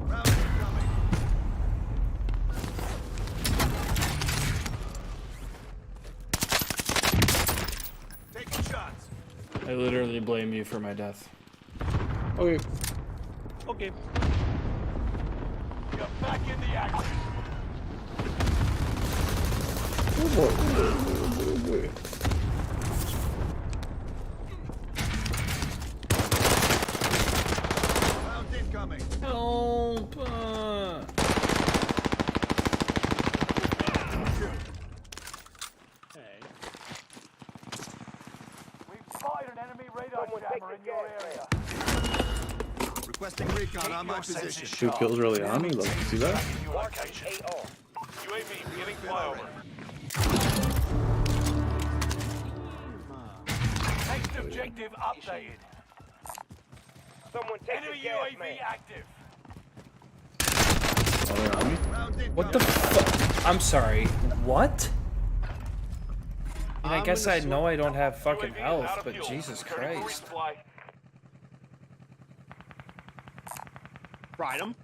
Taking shots. I literally blame you for my death. Okay. Okay. You're back in the action. Round incoming. Help! Hey. We've spotted an enemy radar jammer in your area. Requesting recon on my Your senses position. 2 sharp. kills early on. Let's see that. Tracking your location. UAV beginning flyover. Next objective updated. Enemy UAV active. Oh, they're on me. What the fuck? I'm sorry. What? I mean, I guess I know I don't have fucking UAV is health, out of but fuel. Jesus Ready for Christ. resupply. Ride him.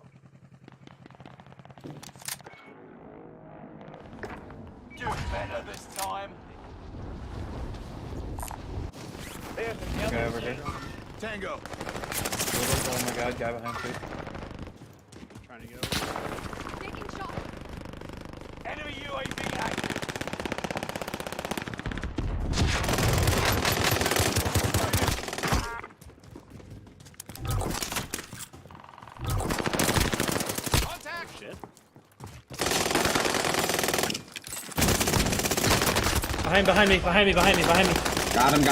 Do better this time. Guy over here. Tango. Oh my God, guy behind me. Trying to get over. Enemy UAV active. Shit. Behind me. Got him.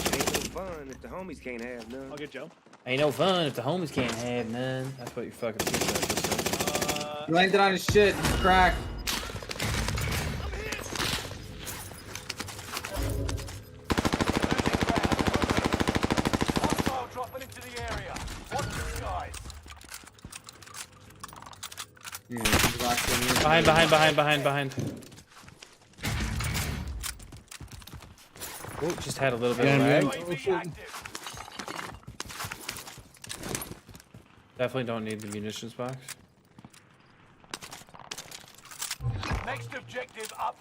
Ain't no fun if the homies can't have none. I'll get Joe. Ain't no fun if the homies can't have none. That's what your fucking sister just said. He landed on his shit. He's cracked. Hostile dropping into the area. Watch the skies. Yeah, he's locked in here. Behind. Oh, just had a little bit of Yeah, lag. man. UAV active. Definitely don't need the munitions box.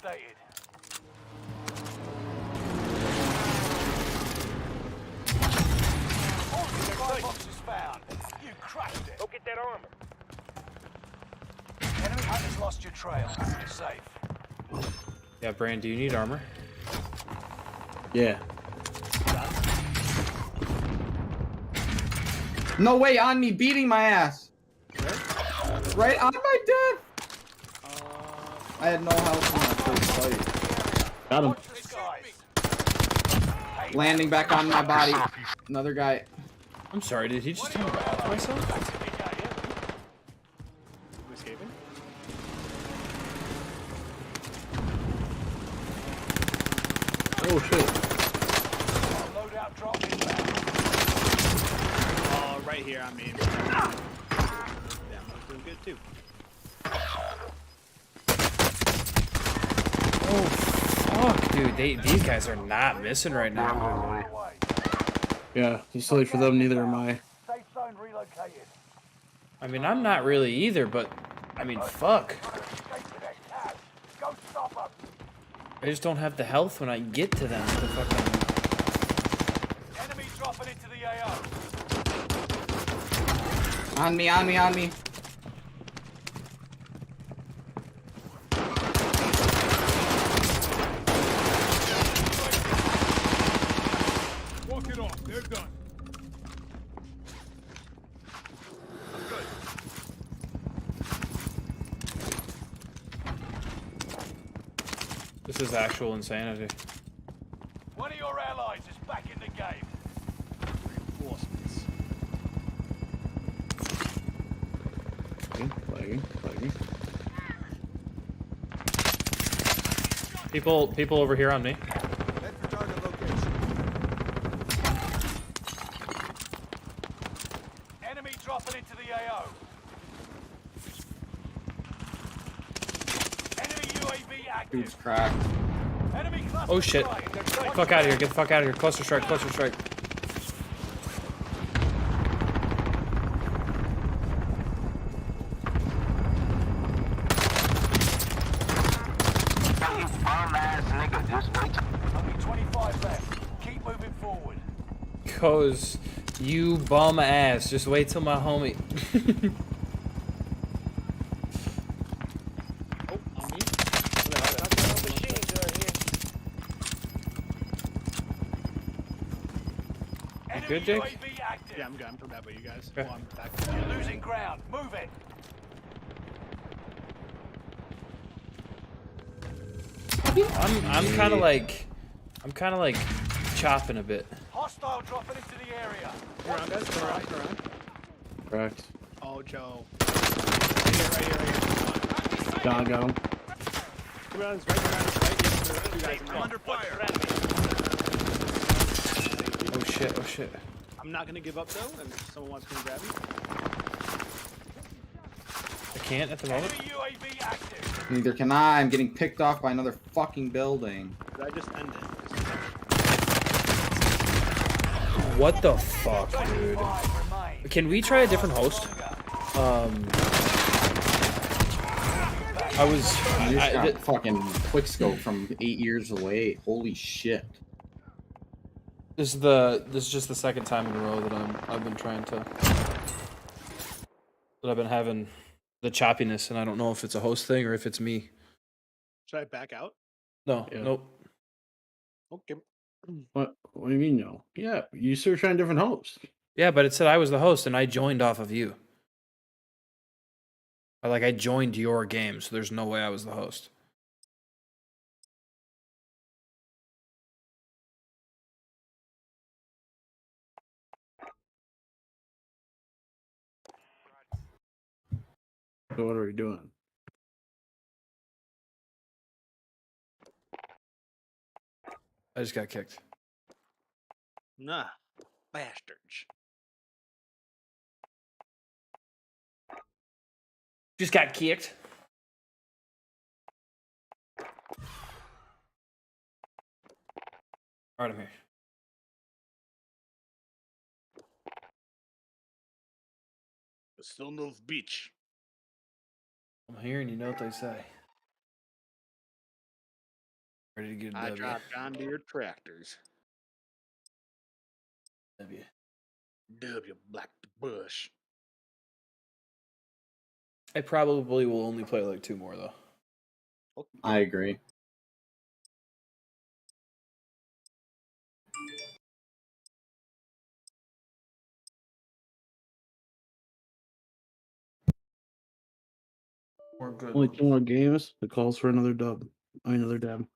updated. Supply box is found. You crushed it. Go get that armor. Enemy hunters lost your trail. You're safe. Yeah, Brand, do you need armor? Yeah. No way, on me, beating my ass. Right on my death. I had no health in my first fight. Got him. Watch the skies. Landing back on my body. Another guy. I'm sorry, did he just tell me to myself? You escaping? Oh shit. Loadout drop inbound. Right here, I mean. Yeah, I'm doing good too. Oh, fuck, dude. These guys are not missing right now. Away. Yeah, just silly for them, neither am I. Safe zone relocated. I mean, I'm not really either, but, I mean, fuck. Escape to that cash. Go stop them. I just don't have the health when I get to them. What the fuck? Enemy dropping into the AO. On me, on me, on me. Walk it off. They're done. This is actual insanity. One of your allies is back in the game. Reinforcements. Flagging. People over here on me. Head for target location. Enemy dropping into the AO. Enemy UAV active. Dude's cracked. Enemy cluster Oh, shit. strike. Fuck out of here. Get the fuck out of here. Cluster strike, cluster strike. Only 25 left. Keep moving forward. Goes, you bum ass. Just wait till my homie. Oh, on me? Machine gun here. Enemy good, Jake? UAV active. Yeah, I'm good. I'm coming back with you guys. Okay. Well, I'm back. You're losing ground. Move it. I'm kind of like chopping a bit. Hostile dropping into the area. Turn around, guys. Turn around. Turn around. Correct. Oh, Joe. Right here. Got him. Come around, it's right behind us, right? Yes, there are two guys in there. Under fire. Oh shit, oh shit. I'm not gonna give up though, and if someone wants to come grab me. I can't at the moment. Enemy UAV active. Neither can I. I'm getting picked off by another fucking building. Did I just end it? What the fuck, dude? 5 remain. Can we try a different host? I was. I just got th- fucking quickscope from 8 years away. Holy shit. this is just the second time in a row that I've been trying to. That I've been having the choppiness, and I don't know if it's a host thing or if it's me. Should I back out? No, Yeah. nope. Okay. What do you mean no? Yeah, you still trying different hosts. Yeah, but it said I was the host, and I joined off of you. I joined your game, so there's no way I was the host. So what are we doing? I just got kicked. Nah, bastards. Just got kicked. Alright, I'm here. Still no beach. I'm here, and you know what they say. Ready to get a I W. drop John Deere tractors. W. W Black Bush. I probably will only play like 2 more though. I agree. We're good. Only 2 more games. It calls for another dub. Another dab.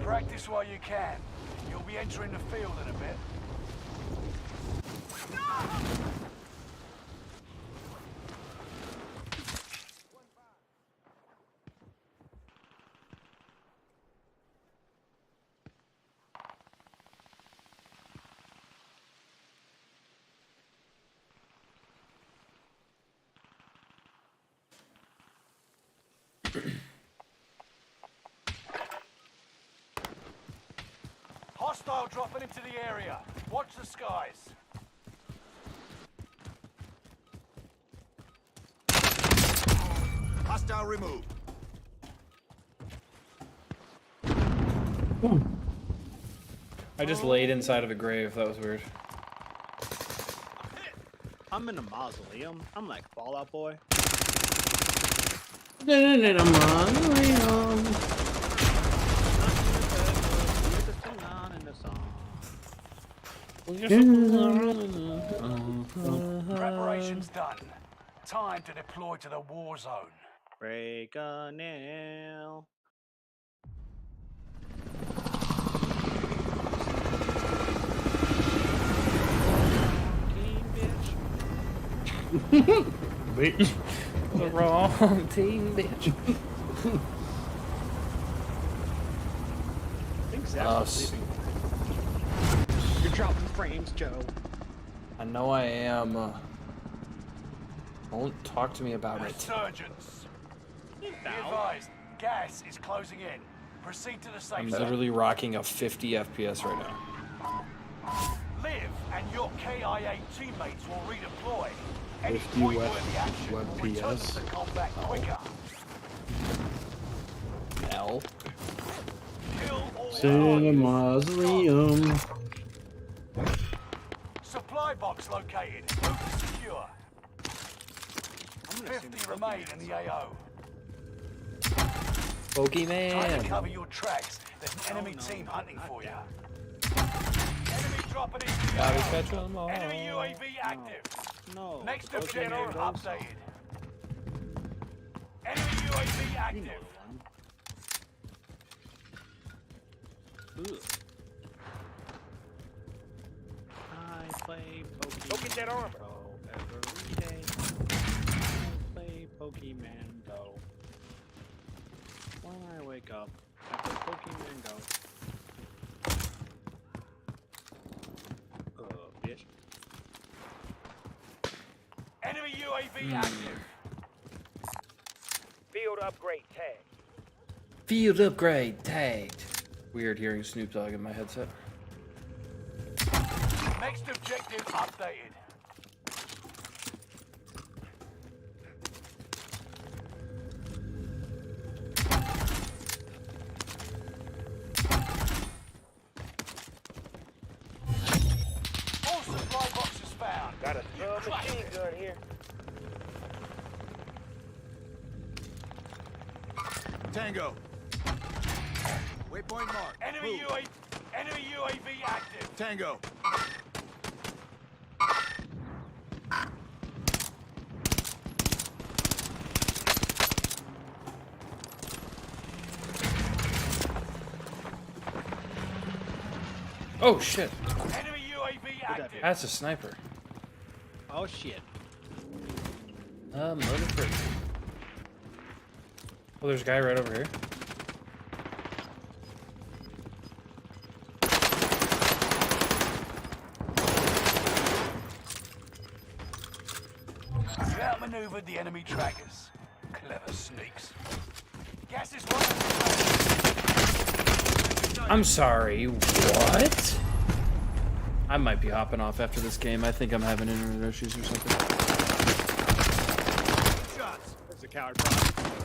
Practice while you can. You'll be entering the field in a bit. Hostile dropping into the area. Watch the skies. Hostile removed. I just laid inside of a grave. That was weird. I'm in a mausoleum. I'm like Fallout Boy. Preparation's done. Time to deploy to the war zone. Break a nail. Bitch. The wrong team, bitch. I think Zach's leaving. You're dropping frames, Joe. I know I am. Don't talk to me about it. Resurgence. Be advised, gas is closing in. Proceed to the safe I'm zone. literally rocking a 50 FPS right now. Live and your KIA teammates will redeploy. Any 50 point-worthy action web will return PS. to the combat quicker. L. Kill all In a targets. mausoleum. Supply box located. Move to secure. I'm gonna assume 50 remain in the AO. Try to Pokemon. cover your tracks. There's an enemy team hunting for you. Enemy dropping into the Gotta AO. catch 'em all. Enemy UAV active. No. Next Pokemon objective goes. updated. Enemy UAV active. Ooh. I play Pokemon. Go get that armor. Go every day. I play Pokemon Go. When I wake up, I play Pokemon Go. Bitch. Enemy UAV active. Field upgrade tag. Field upgrade tagged. Weird hearing Snoop Dogg in my headset. Next objective updated. All supply boxes found. Got a submachine gun here. Tango. Waypoint mark. Enemy Move. UAV active. Tango. Oh shit. Enemy UAV active. That's a sniper. Oh shit. Motherfucker. Oh, there's a guy right over here. You outmaneuvered the enemy trackers. Clever sneaks. Gas is running. I'm sorry, what? I might be hopping off after this game. I think I'm having internet issues or something. Shots. There's a coward fraud.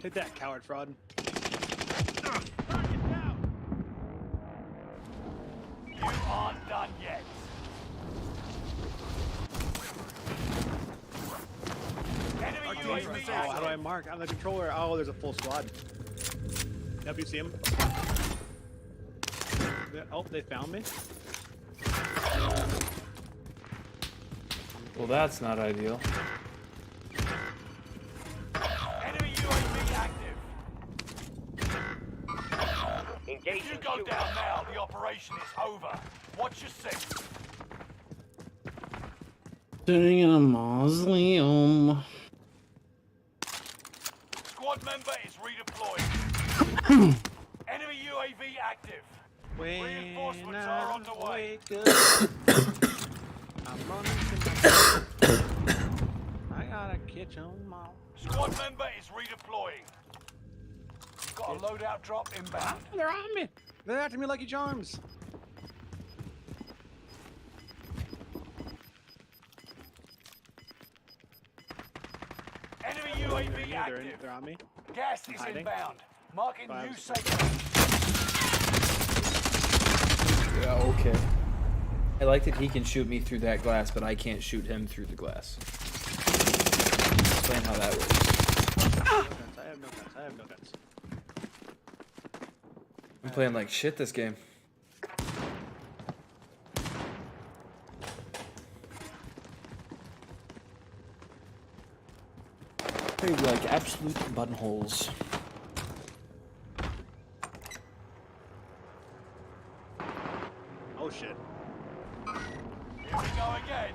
Take that, coward fraud. You aren't done yet. Enemy UAV Oh, how do I mark? I'm the controller. Oh, there's a full squad. Yep, you see him? Oh, they found me. Well, that's not ideal. Enemy UAV active. Engage If you and go shoot. down now, the operation is over. Watch your six. Sitting in a mausoleum. Squad member is redeployed. Enemy UAV active. Reinforcements are on the way. I'm running to my I gotta catch 'em all. Squad member is redeploying. You've got a loadout drop inbound. They're on me. They're after me, Lucky Charms. Enemy UAV active. They're on me. Gas is hiding. inbound. Marking new Five. safe. Yeah, okay. I like that he can shoot me through that glass, but I can't shoot him through the glass. Explain how that works. I have no guns. I have no guns. I'm playing like shit this game. They like absolute buttonholes. Oh shit. Here we go again.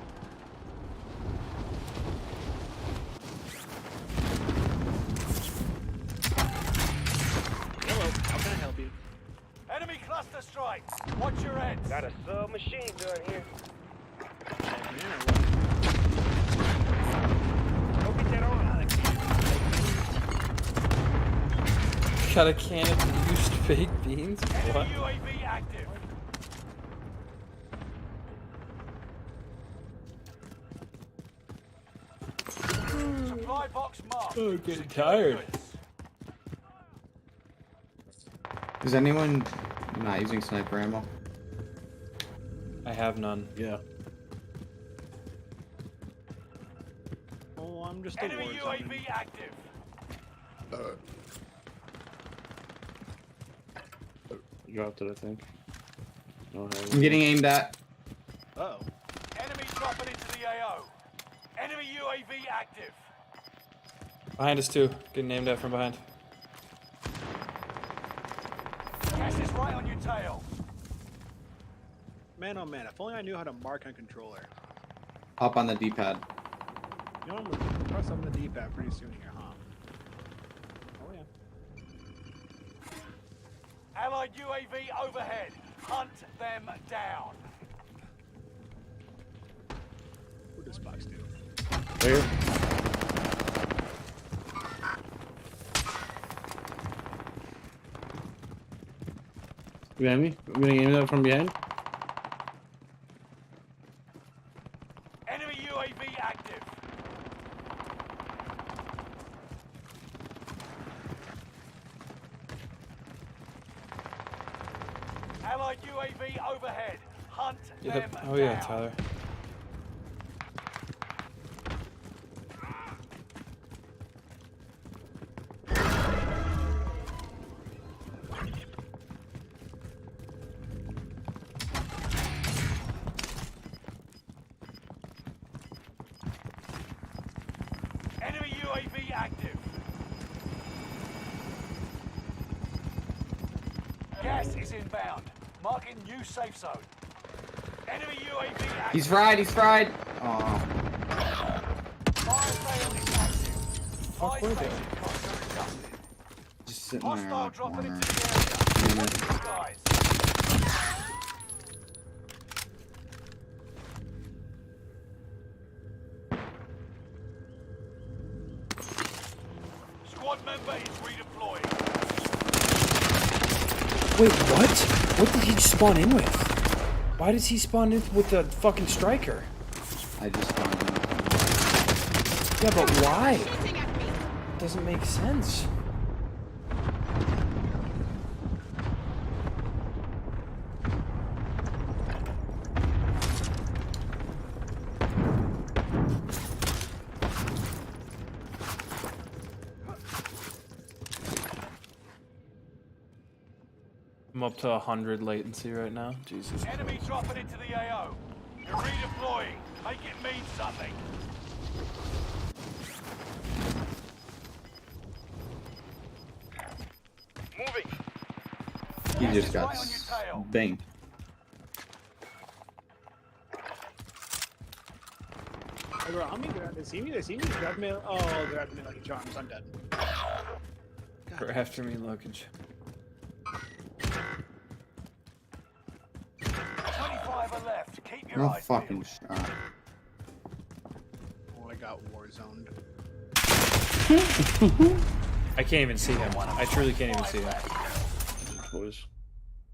Hello. How can I help you? Enemy cluster strike. Watch your heads. Got a submachine gun here. Go get that on. Got a can of used baked beans? What? Enemy UAV active. Supply box marked. Oh, getting Secure tired. goods. Is anyone not using sniper ammo? I have none. Yeah. Oh, I'm just a Enemy war UAV active. Dropped it, I think. No, I'm getting aimed at. Uh oh. Enemy dropping into the AO. Enemy UAV active. Behind us too. Getting aimed at from behind. Gas is right on your tail. Man, oh man, if only I knew how to mark on controller. Up on the D-pad. You know, I'm gonna press up on the D-pad pretty soon here, huh? Oh yeah. Allied UAV overhead. Hunt them down. What does Fox do? There. Behind me? I'm getting aimed at from behind. Enemy UAV active. Allied UAV overhead. Hunt Yep. them Oh yeah, down. Tyler. Enemy UAV active. Gas is inbound. Marking new safe zone. Enemy UAV active. He's fried. He's fried. Oh. Fire sale is active. Fuck were they? Station costs are adjusted. Just sitting there Hostile on the dropping corner. into the area. Damn it. Watch the skies. Squad member is redeploying. Wait, what? What did he spawn in with? Why does he spawn in with the fucking striker? I just found him. Yeah, but why? Doesn't make sense. I'm up to 100 latency right now. Jesus. Enemy dropping into the AO. You're redeploying. Make it mean something. Moving. He just got Right on your tail. banged. Hey, bro, how many they see me? They see me? Grab me. Oh, they're after me like a charms. I'm dead. For after me, luggage. 25 are left. Keep your No eyes fucking peeled. shot. Oh, I got war zoned. I can't even see him. I truly can't even see him. Boys.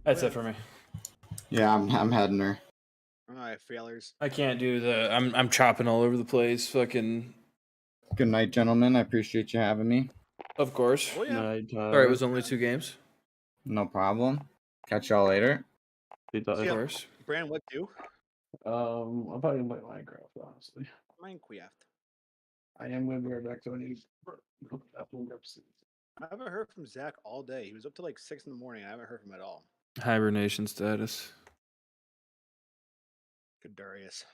That's it for me. Yeah, I'm heading her. Alright, failures. I can't do the. I'm chopping all over the place. Fucking. Good night, gentlemen. I appreciate you having me. Of course. Oh, yeah. Night, Sorry, it was only 2 games. No problem. Catch y'all later. Of course. Brand, what do? I'm probably gonna play Minecraft, honestly. Minecraft. I am gonna be right back to any. I haven't heard from Zach all day. He was up to like 6 in the morning. I haven't heard from him at all. Hibernation status. Good Darius.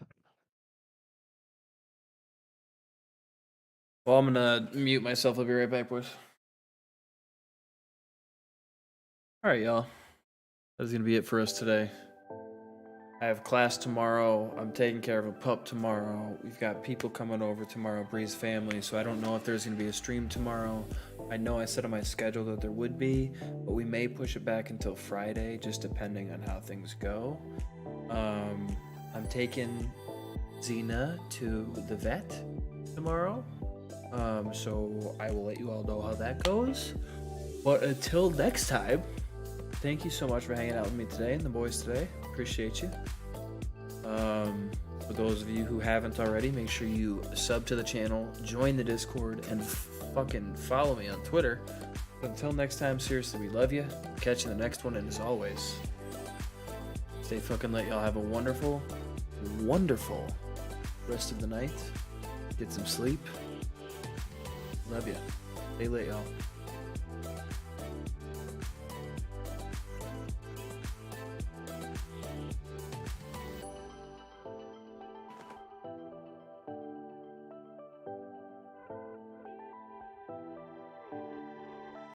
Well, I'm gonna mute myself. I'll be right back, boys. Alright, y'all. That's gonna be it for us today. I have class tomorrow. I'm taking care of a pup tomorrow. We've got people coming over tomorrow, Bree's family, so I don't know if there's gonna be a stream tomorrow. I know I said on my schedule that there would be, but we may push it back until Friday, just depending on how things go. I'm taking Xena to the vet tomorrow. So I will let you all know how that goes. But until next time, thank you so much for hanging out with me today and the boys today. Appreciate you. For those of you who haven't already, make sure you sub to the channel, join the Discord, and fucking follow me on Twitter. But until next time, seriously, we love you. Catch you in the next one, and as always, stay fucking lit. Y'all have a wonderful, wonderful rest of the night. Get some sleep. Love you. Stay lit, y'all.